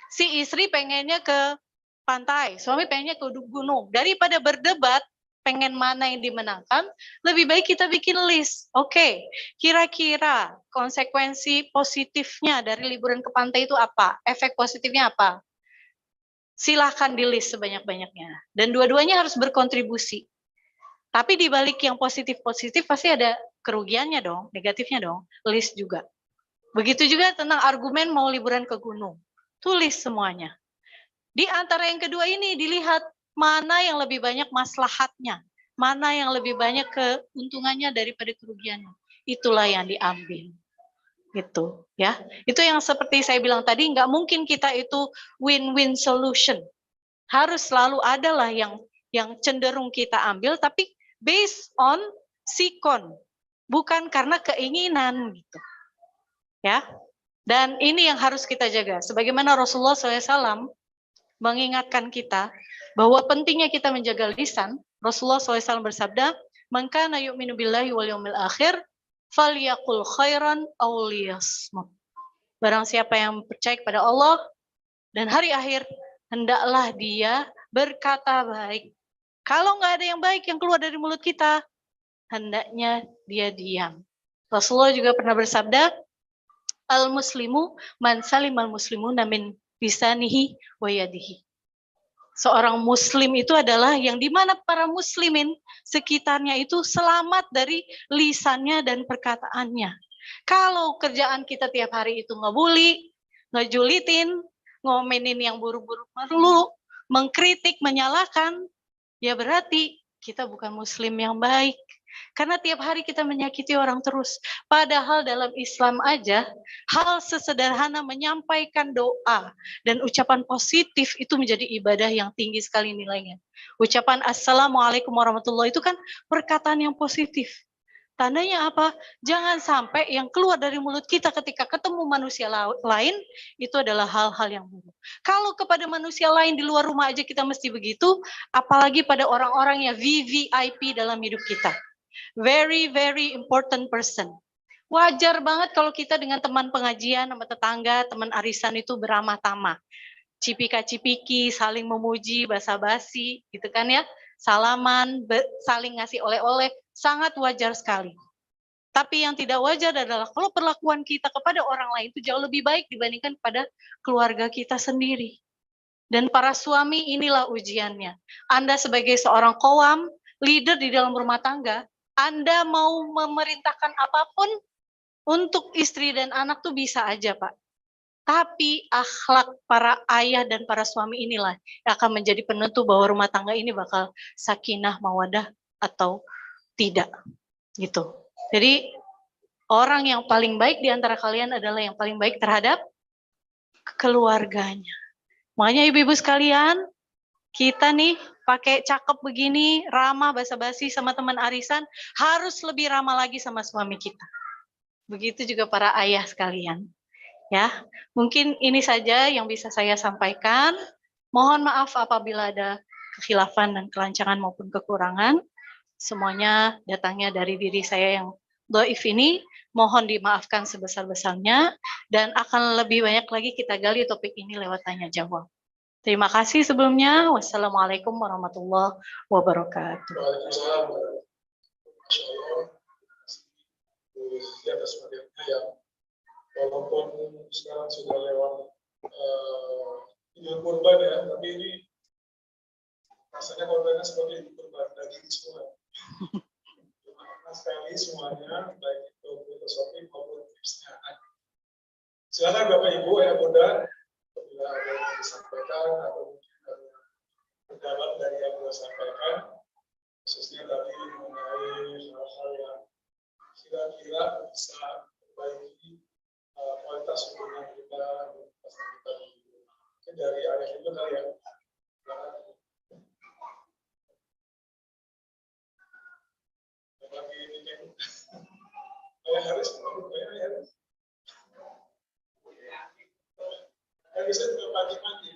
Si istri pengennya ke pantai, suami pengennya ke gunung. Daripada berdebat pengen mana yang dimenangkan, lebih baik kita bikin list. Oke, kira-kira konsekuensi positifnya dari liburan ke pantai itu apa? Efek positifnya apa? Silahkan di list sebanyak-banyaknya. Dan dua-duanya harus berkontribusi. Tapi di balik yang positif-positif pasti ada kerugiannya dong, negatifnya dong, list juga. Begitu juga tentang argumen mau liburan ke gunung. Tulis semuanya. Di antara yang kedua ini dilihat mana yang lebih banyak maslahatnya, mana yang lebih banyak keuntungannya daripada kerugiannya. Itulah yang diambil. Gitu ya. Itu yang seperti saya bilang tadi, nggak mungkin kita itu win-win solution. Harus selalu adalah yang cenderung kita ambil, tapi based on sikon, bukan karena keinginan gitu. Ya. Dan ini yang harus kita jaga. Sebagaimana Rasulullah SAW mengingatkan kita bahwa pentingnya kita menjaga lisan. Rasulullah SAW bersabda, "Man kana yu'minu billahi wal yaumil akhir, falyaqul khairan aw liyasmut." Barang siapa yang percaya kepada Allah dan hari akhir, hendaklah dia berkata baik. Kalau nggak ada yang baik yang keluar dari mulut kita, hendaknya dia diam. Rasulullah juga pernah bersabda, al-muslimu man salimal muslimuna min lisanihi wa yadihi. Seorang muslim itu adalah yang dimana para muslimin sekitarnya itu selamat dari lisannya dan perkataannya. Kalau kerjaan kita tiap hari itu ngebully, ngejulitin, ngomenin yang buruk-buruk melulu, mengkritik, menyalahkan, ya berarti kita bukan muslim yang baik. Karena tiap hari kita menyakiti orang terus. Padahal dalam Islam aja, hal sesederhana menyampaikan doa dan ucapan positif itu menjadi ibadah yang tinggi sekali nilainya. Ucapan Assalamualaikum warahmatullahi itu kan perkataan yang positif. Tandanya apa? Jangan sampai yang keluar dari mulut kita ketika ketemu manusia lain itu adalah hal-hal yang buruk. Kalau kepada manusia lain di luar rumah aja kita mesti begitu, apalagi pada orang-orang yang VVIP dalam hidup kita. Very, very important person. Wajar banget kalau kita dengan teman pengajian, sama tetangga, teman arisan itu beramah tamah. Cipika-cipiki, saling memuji, basa-basi, gitu kan ya. Salaman, saling ngasih oleh-oleh, sangat wajar sekali. Tapi yang tidak wajar adalah kalau perlakuan kita kepada orang lain itu jauh lebih baik dibandingkan pada keluarga kita sendiri. Dan para suami inilah ujiannya. Anda sebagai seorang qawam, leader di dalam rumah tangga, Anda mau memerintahkan apapun untuk istri dan anak tuh bisa aja, Pak. Tapi akhlak para ayah dan para suami inilah yang akan menjadi penentu bahwa rumah tangga ini bakal sakinah, mawadah atau tidak. Gitu. Jadi orang yang paling baik di antara kalian adalah yang paling baik terhadap keluarganya. Makanya ibu-ibu sekalian, kita nih pakai cakep begini, ramah basa-basi sama teman arisan, harus lebih ramah lagi sama suami kita. Begitu juga para ayah sekalian. Ya, mungkin ini saja yang bisa saya sampaikan. Mohon maaf apabila ada kekhilafan dan kelancangan maupun kekurangan. Semuanya datangnya dari diri saya yang dhaif ini. Mohon dimaafkan sebesar-besarnya dan akan lebih banyak lagi kita gali topik ini lewat tanya jawab. Terima kasih sebelumnya. Wassalamualaikum warahmatullahi wabarakatuh. Waalaikumsalam. Masya Allah. Di atas materinya yang walaupun sekarang sudah lewat Idul Kurban ya, tapi ini rasanya kontennya seperti Idul Kurban daging semua. Terima kasih sekali semuanya, baik itu filosofi maupun tipsnya. Silakan Bapak Ibu ya Bunda, apabila ada yang disampaikan atau mungkin ada pendapat dari yang saya sampaikan, khususnya tadi mengenai hal-hal yang kira-kira bisa memperbaiki kualitas hubungan kita dengan pasangan kita. Mungkin dari ayah itu kali ya. Lagi ini ayah Haris, ayah Haris. Yang bisa juga pagi-pagi.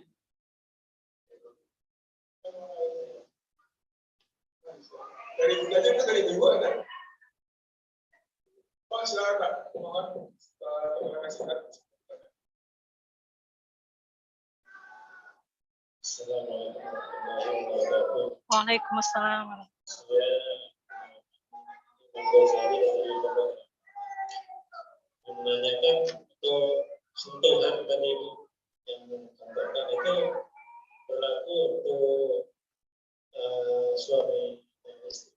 Dari gudanya kan dari dua kan? Pak, silakan Pak. Mohon terima kasih Pak. Assalamualaikum warahmatullahi wabarakatuh. Waalaikumsalam. Saya Ghazali dari Bapak menanyakan untuk sentuhan tadi yang menyampaikan itu berlaku untuk suami dan istri.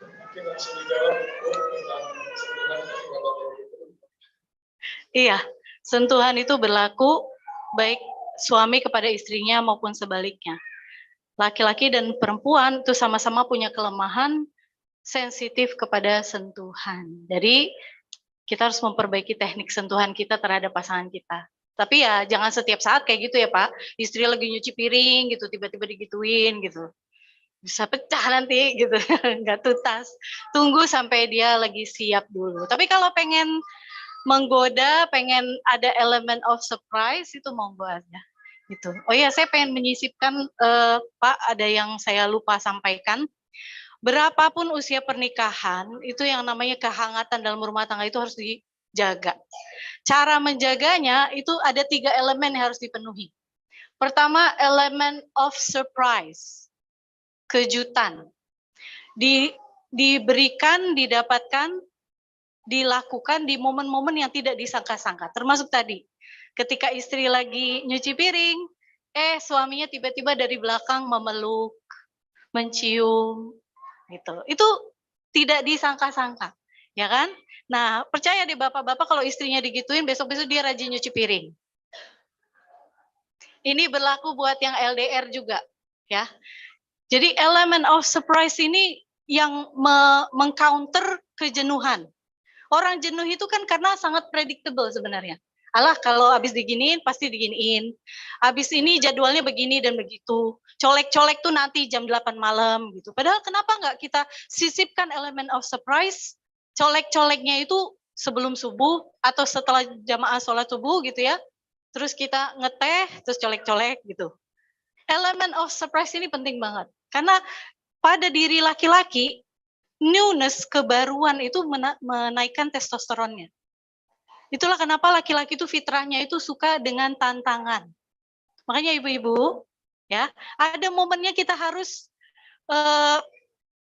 Mungkin langsung dijawab tentang sentuhan Iya, sentuhan itu berlaku baik suami kepada istrinya maupun sebaliknya. Laki-laki dan perempuan itu sama-sama punya kelemahan sensitif kepada sentuhan. Jadi kita harus memperbaiki teknik sentuhan kita terhadap pasangan kita. Tapi ya jangan setiap saat kayak gitu ya Pak. Istri lagi nyuci piring gitu, tiba-tiba digituin gitu. Bisa pecah nanti gitu, nggak tuntas. Tunggu sampai dia lagi siap dulu. Tapi kalau pengen menggoda, pengen ada elemen of surprise, itu monggo aja. Gitu. Oh iya, saya pengen menyisipkan, Pak, ada yang saya lupa sampaikan. Berapapun usia pernikahan, itu yang namanya kehangatan dalam rumah tangga itu harus dijaga. Cara menjaganya itu ada 3 elemen yang harus dipenuhi. Pertama, elemen of surprise, kejutan. Diberikan, didapatkan, dilakukan di momen-momen yang tidak disangka-sangka. Termasuk tadi, ketika istri lagi nyuci piring, suaminya tiba-tiba dari belakang memeluk, mencium, gitu. Itu tidak disangka-sangka, ya kan? Nah, percaya deh bapak-bapak kalau istrinya digituin, besok-besok dia rajin nyuci piring. Ini berlaku buat yang LDR juga, ya. Jadi elemen of surprise ini yang mengcounter kejenuhan. Orang jenuh itu kan karena sangat predictable sebenarnya. Alah, kalau habis diginiin, pasti diginiin. Habis ini jadwalnya begini dan begitu. Colek-colek tuh nanti jam 8 malam gitu. Padahal kenapa nggak kita sisipkan elemen of surprise? Colek-coleknya itu sebelum subuh atau setelah jamaah sholat subuh gitu ya. Terus kita ngeteh, terus colek-colek gitu. Elemen of surprise ini penting banget. Karena pada diri laki-laki, newness, kebaruan itu menaikkan testosteronnya. Itulah kenapa laki-laki itu fitrahnya itu suka dengan tantangan. Makanya ibu-ibu, ya, ada momennya kita harus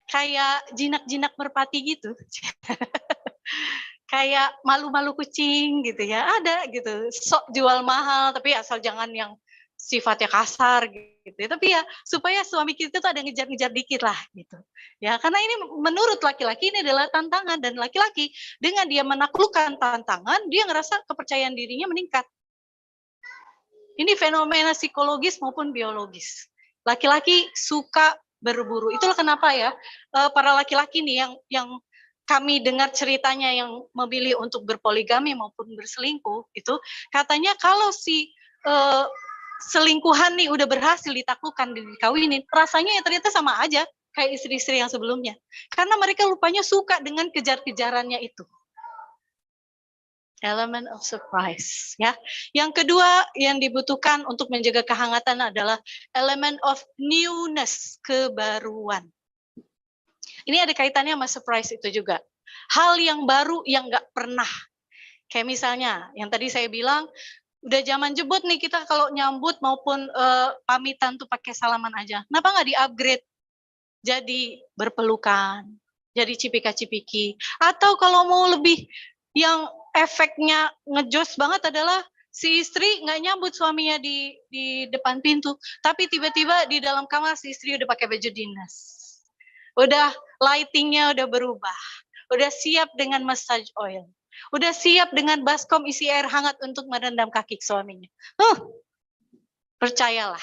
kayak jinak-jinak merpati gitu. Kayak malu-malu kucing gitu ya, ada gitu. Sok jual mahal, tapi asal jangan yang sifatnya kasar gitu. Tapi ya supaya suami kita tuh ada ngejar-ngejar dikit lah gitu. Ya, karena ini menurut laki-laki ini adalah tantangan, dan laki-laki dengan dia menaklukkan tantangan, dia ngerasa kepercayaan dirinya meningkat. Ini fenomena psikologis maupun biologis. Laki-laki suka berburu. Itulah kenapa ya para laki-laki nih yang kami dengar ceritanya yang memilih untuk berpoligami maupun berselingkuh, itu katanya kalau si selingkuhan nih udah berhasil ditaklukkan dan dikawinin, rasanya ya ternyata sama aja kayak istri-istri yang sebelumnya. Karena mereka lupanya suka dengan kejar-kejarannya itu. Element of surprise, ya. Yang kedua yang dibutuhkan untuk menjaga kehangatan adalah element of newness, kebaruan. Ini ada kaitannya sama surprise itu juga. Hal yang baru yang nggak pernah. Kayak misalnya, yang tadi saya bilang, udah zaman jebot nih kita kalau nyambut maupun pamitan tuh pakai salaman aja. Kenapa nggak di-upgrade? Jadi berpelukan, jadi cipika-cipiki. Atau kalau mau lebih yang efeknya ngejos banget adalah si istri nggak nyambut suaminya di depan pintu, tapi tiba-tiba di dalam kamar si istri udah pakai baju dinas. Udah lightingnya udah berubah, udah siap dengan massage oil, udah siap dengan baskom isi air hangat untuk merendam kaki suaminya. Percayalah.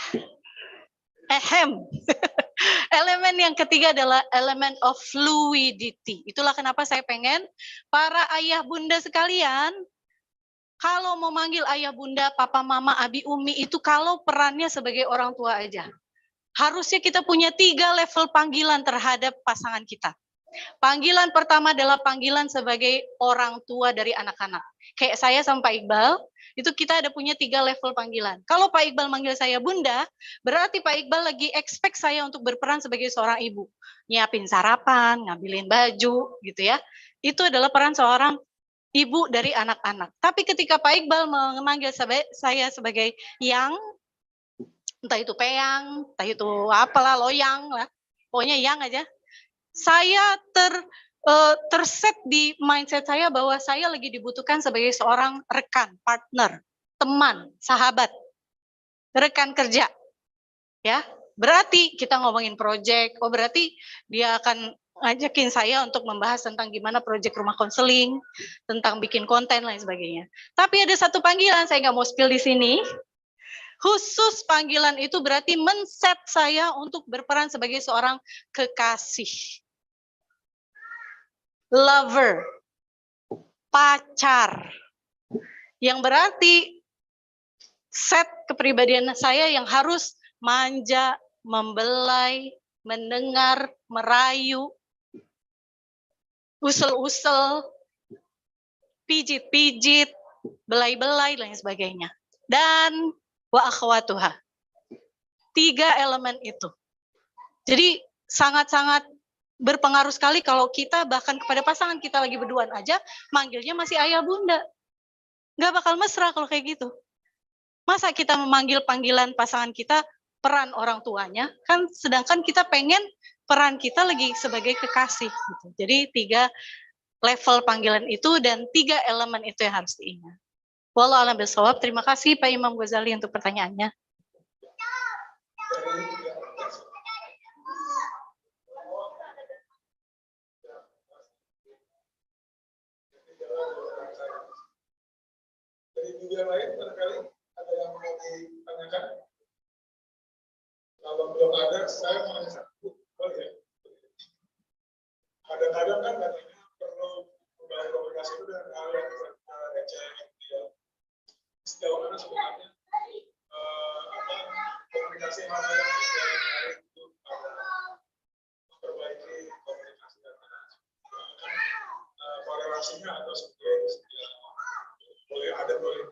Elemen yang ketiga adalah elemen of fluidity. Itulah kenapa saya pengen para ayah bunda sekalian, kalau mau manggil ayah bunda, papa mama, abi umi, itu kalau perannya sebagai orang tua aja. Harusnya kita punya 3 level panggilan terhadap pasangan kita. Panggilan pertama adalah panggilan sebagai orang tua dari anak-anak. Kayak saya sama Pak Iqbal, Itu kita ada punya 3 level panggilan. Kalau Pak Iqbal manggil saya Bunda, berarti Pak Iqbal lagi expect saya untuk berperan sebagai seorang ibu. Nyiapin sarapan, ngambilin baju, gitu ya. Itu adalah peran seorang ibu dari anak-anak. Tapi ketika Pak Iqbal memanggil saya sebagai yang, entah itu peyang, entah itu apalah, loyang lah, pokoknya yang aja, saya terset di mindset saya bahwa saya lagi dibutuhkan sebagai seorang rekan, partner, teman, sahabat, rekan kerja. Ya, berarti kita ngomongin project, oh berarti dia akan ngajakin saya untuk membahas tentang gimana project rumah konseling, tentang bikin konten lain sebagainya. Tapi ada satu panggilan, saya nggak mau spill di sini. Khusus panggilan itu berarti men-set saya untuk berperan sebagai seorang kekasih, lover, pacar, yang berarti set kepribadian saya yang harus manja, membelai, mendengar, merayu, usel-usel, pijit-pijit, belai-belai, dan sebagainya. Dan wa akhwatuha. 3 elemen itu. Jadi sangat-sangat berpengaruh sekali kalau kita bahkan kepada pasangan kita lagi berduaan aja, manggilnya masih ayah bunda. Nggak bakal mesra kalau kayak gitu. Masa kita memanggil panggilan pasangan kita peran orang tuanya, kan sedangkan kita pengen peran kita lagi sebagai kekasih. Gitu. Jadi 3 level panggilan itu dan 3 elemen itu yang harus diingat. Wallahu a'lam bishawab. Terima kasih Pak Imam Ghazali untuk pertanyaannya. Dari dunia lain barangkali ada yang mau ditanyakan? Kalau belum ada, saya mau satu. Oh ya. Kadang-kadang kan katanya perlu membangun komunikasi itu dengan hal yang receh gitu ya. Sejauh mana sebenarnya komunikasi yang ada itu memperbaiki komunikasi antara korelasinya atau seperti boleh ada boleh.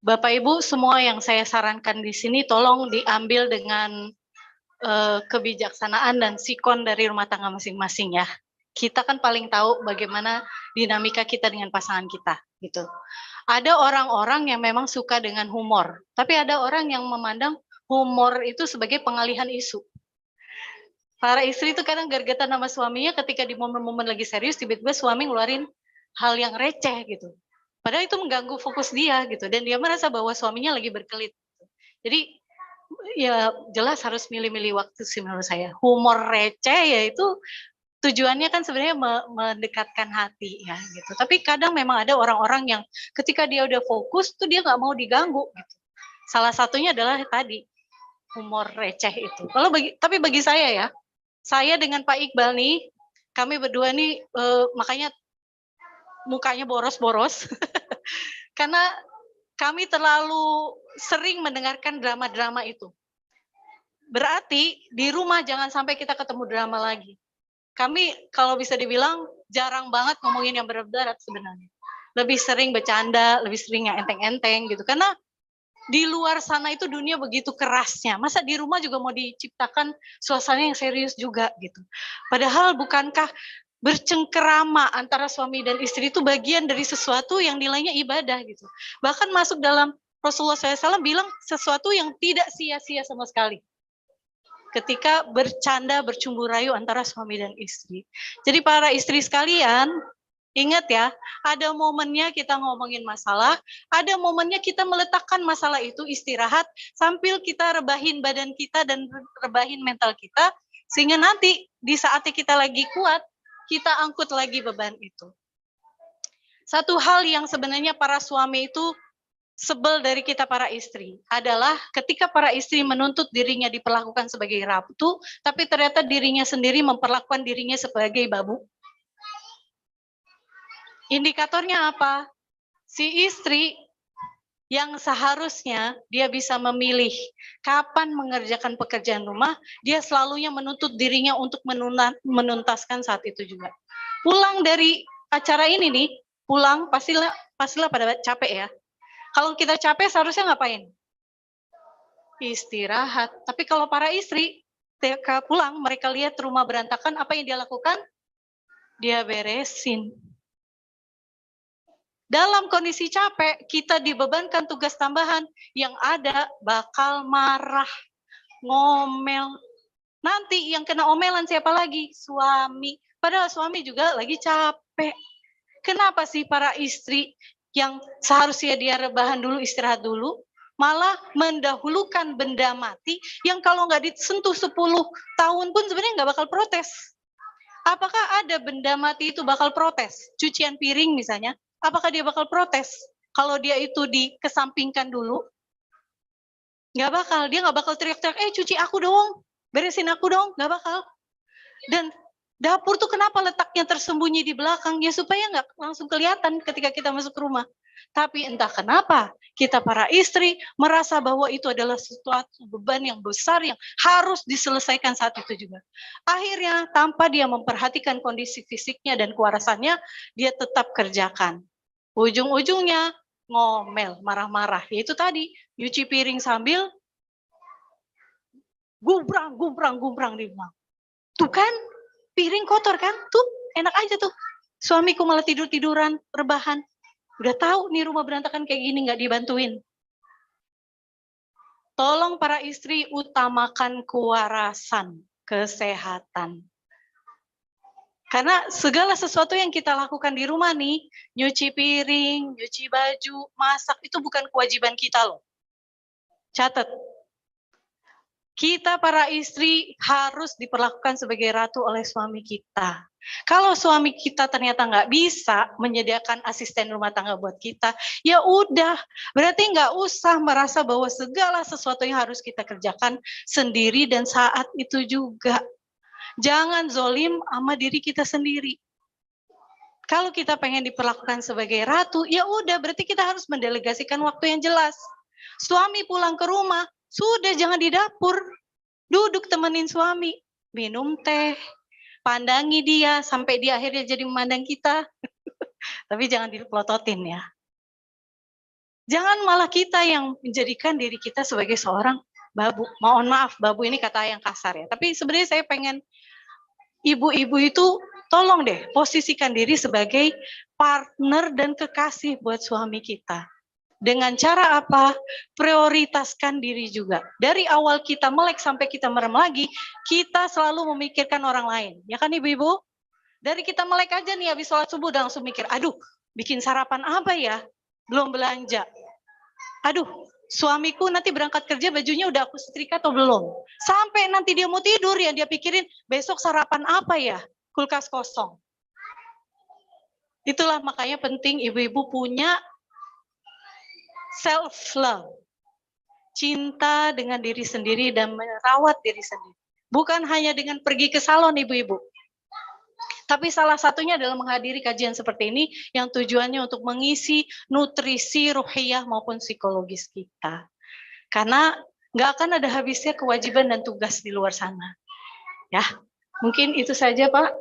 Bapak Ibu, semua yang saya sarankan di sini tolong diambil dengan kebijaksanaan dan sikon dari rumah tangga masing-masing ya. Kita kan paling tahu bagaimana dinamika kita dengan pasangan kita gitu. Ada orang-orang yang memang suka dengan humor, tapi ada orang yang memandang humor itu sebagai pengalihan isu. Para istri itu kadang gergetan sama suaminya ketika di momen-momen lagi serius, tiba-tiba suami ngeluarin hal yang receh gitu. Padahal itu mengganggu fokus dia gitu, dan dia merasa bahwa suaminya lagi berkelit. Jadi ya jelas harus milih-milih waktu sih menurut saya. Humor receh yaitu tujuannya kan sebenarnya mendekatkan hati ya gitu. Tapi kadang memang ada orang-orang yang ketika dia udah fokus tuh dia nggak mau diganggu gitu. Salah satunya adalah tadi humor receh itu. Tapi bagi saya ya, saya dengan Pak Iqbal nih, kami berdua nih makanya mukanya boros-boros karena kami terlalu sering mendengarkan drama-drama itu. Berarti di rumah jangan sampai kita ketemu drama lagi. Kami kalau bisa dibilang jarang banget ngomongin yang berat-berat sebenarnya. Lebih sering bercanda, lebih sering yang enteng-enteng gitu. Karena di luar sana itu dunia begitu kerasnya. Masa di rumah juga mau diciptakan suasana yang serius juga gitu. Padahal bukankah bercengkerama antara suami dan istri itu bagian dari sesuatu yang nilainya ibadah gitu. Bahkan masuk dalam Rasulullah SAW bilang sesuatu yang tidak sia-sia sama sekali. Ketika bercanda, bercumbu rayu antara suami dan istri. Jadi para istri sekalian, ingat ya, ada momennya kita ngomongin masalah, ada momennya kita meletakkan masalah itu istirahat, sambil kita rebahin badan kita dan rebahin mental kita, sehingga nanti di saatnya kita lagi kuat, kita angkut lagi beban itu. Satu hal yang sebenarnya para suami itu sebel dari kita para istri adalah ketika para istri menuntut dirinya diperlakukan sebagai ratu, tapi ternyata dirinya sendiri memperlakukan dirinya sebagai babu. Indikatornya apa? Si istri yang seharusnya dia bisa memilih kapan mengerjakan pekerjaan rumah, dia selalunya menuntut dirinya untuk menuntaskan saat itu juga. Pulang dari acara ini nih, pulang pastilah pada capek ya. Kalau kita capek seharusnya ngapain? Istirahat. Tapi kalau para istri ketika pulang mereka lihat rumah berantakan, apa yang dia lakukan? Dia beresin. Dalam kondisi capek, kita dibebankan tugas tambahan, yang ada bakal marah, ngomel. Nanti yang kena omelan siapa lagi? Suami. Padahal suami juga lagi capek. Kenapa sih para istri yang seharusnya dia rebahan dulu, istirahat dulu, malah mendahulukan benda mati yang kalau nggak disentuh 10 tahun pun sebenarnya nggak bakal protes. Apakah ada benda mati itu bakal protes? Cucian piring misalnya, apakah dia bakal protes? Kalau dia itu dikesampingkan dulu, nggak bakal. Dia nggak bakal teriak-teriak, cuci aku dong, beresin aku dong, nggak bakal. Dan dapur tuh kenapa letaknya tersembunyi di belakang? Ya supaya nggak langsung kelihatan ketika kita masuk ke rumah. Tapi entah kenapa kita para istri merasa bahwa itu adalah suatu beban yang besar yang harus diselesaikan saat itu juga. Akhirnya tanpa dia memperhatikan kondisi fisiknya dan kewarasannya, dia tetap kerjakan. Ujung-ujungnya ngomel, marah-marah. Yaitu tadi, nyuci piring sambil gumbrang di rumah. Tuh kan, piring kotor kan? Tuh, enak aja tuh. Suamiku malah tidur-tiduran, rebahan. Udah tahu nih rumah berantakan kayak gini, nggak dibantuin. Tolong para istri utamakan kewarasan, kesehatan. Karena segala sesuatu yang kita lakukan di rumah nih, nyuci piring, nyuci baju, masak, itu bukan kewajiban kita loh. Catat. Kita para istri harus diperlakukan sebagai ratu oleh suami kita. Kalau suami kita ternyata nggak bisa menyediakan asisten rumah tangga buat kita, ya udah, berarti nggak usah merasa bahwa segala sesuatu yang harus kita kerjakan sendiri dan saat itu juga. Jangan zolim sama diri kita sendiri. Kalau kita pengen diperlakukan sebagai ratu, ya udah, berarti kita harus mendelegasikan waktu yang jelas. Suami pulang ke rumah, sudah jangan di dapur. Duduk temenin suami, minum teh, pandangi dia sampai dia akhirnya jadi memandang kita. Tapi jangan dipelototin ya. Jangan malah kita yang menjadikan diri kita sebagai seorang babu. Mohon maaf, babu ini kata yang kasar ya. Tapi sebenarnya saya pengen ibu-ibu itu tolong deh posisikan diri sebagai partner dan kekasih buat suami kita. Dengan cara apa? Prioritaskan diri juga. Dari awal kita melek sampai kita merem lagi, kita selalu memikirkan orang lain. Ya kan ibu-ibu? Dari kita melek aja nih habis sholat subuh udah langsung mikir, aduh bikin sarapan apa ya? Belum belanja. Aduh, suamiku nanti berangkat kerja bajunya udah aku setrika atau belum? Sampai nanti dia mau tidur ya dia pikirin besok sarapan apa ya? Kulkas kosong. Itulah makanya penting ibu-ibu punya self-love, cinta dengan diri sendiri dan merawat diri sendiri. Bukan hanya dengan pergi ke salon ibu-ibu. Tapi salah satunya adalah menghadiri kajian seperti ini yang tujuannya untuk mengisi nutrisi ruhiyah maupun psikologis kita. Karena nggak akan ada habisnya kewajiban dan tugas di luar sana. Ya, mungkin itu saja Pak.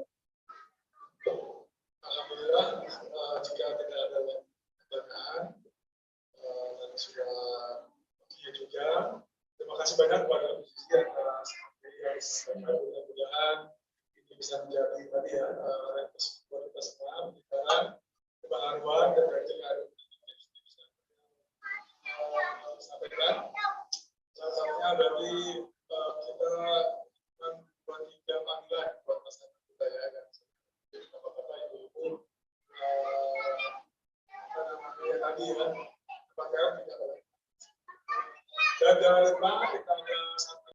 Alhamdulillah, jika tidak ada pertanyaan, dan sudah waktunya juga. Terima kasih banyak kepada Bu Susi atas materi yang disampaikan. Mudah-mudahan ini bisa menjadi tadi ya referensi buat kita semua. Kita kebaharuan dan juga ada bisa sampaikan. Salah satunya dari kita membuat 3 panggilan buat masyarakat kita ya. Jadi bapak-bapak, ibu-ibu, apa namanya tadi ya, pakaian tidak boleh. Dan jangan lupa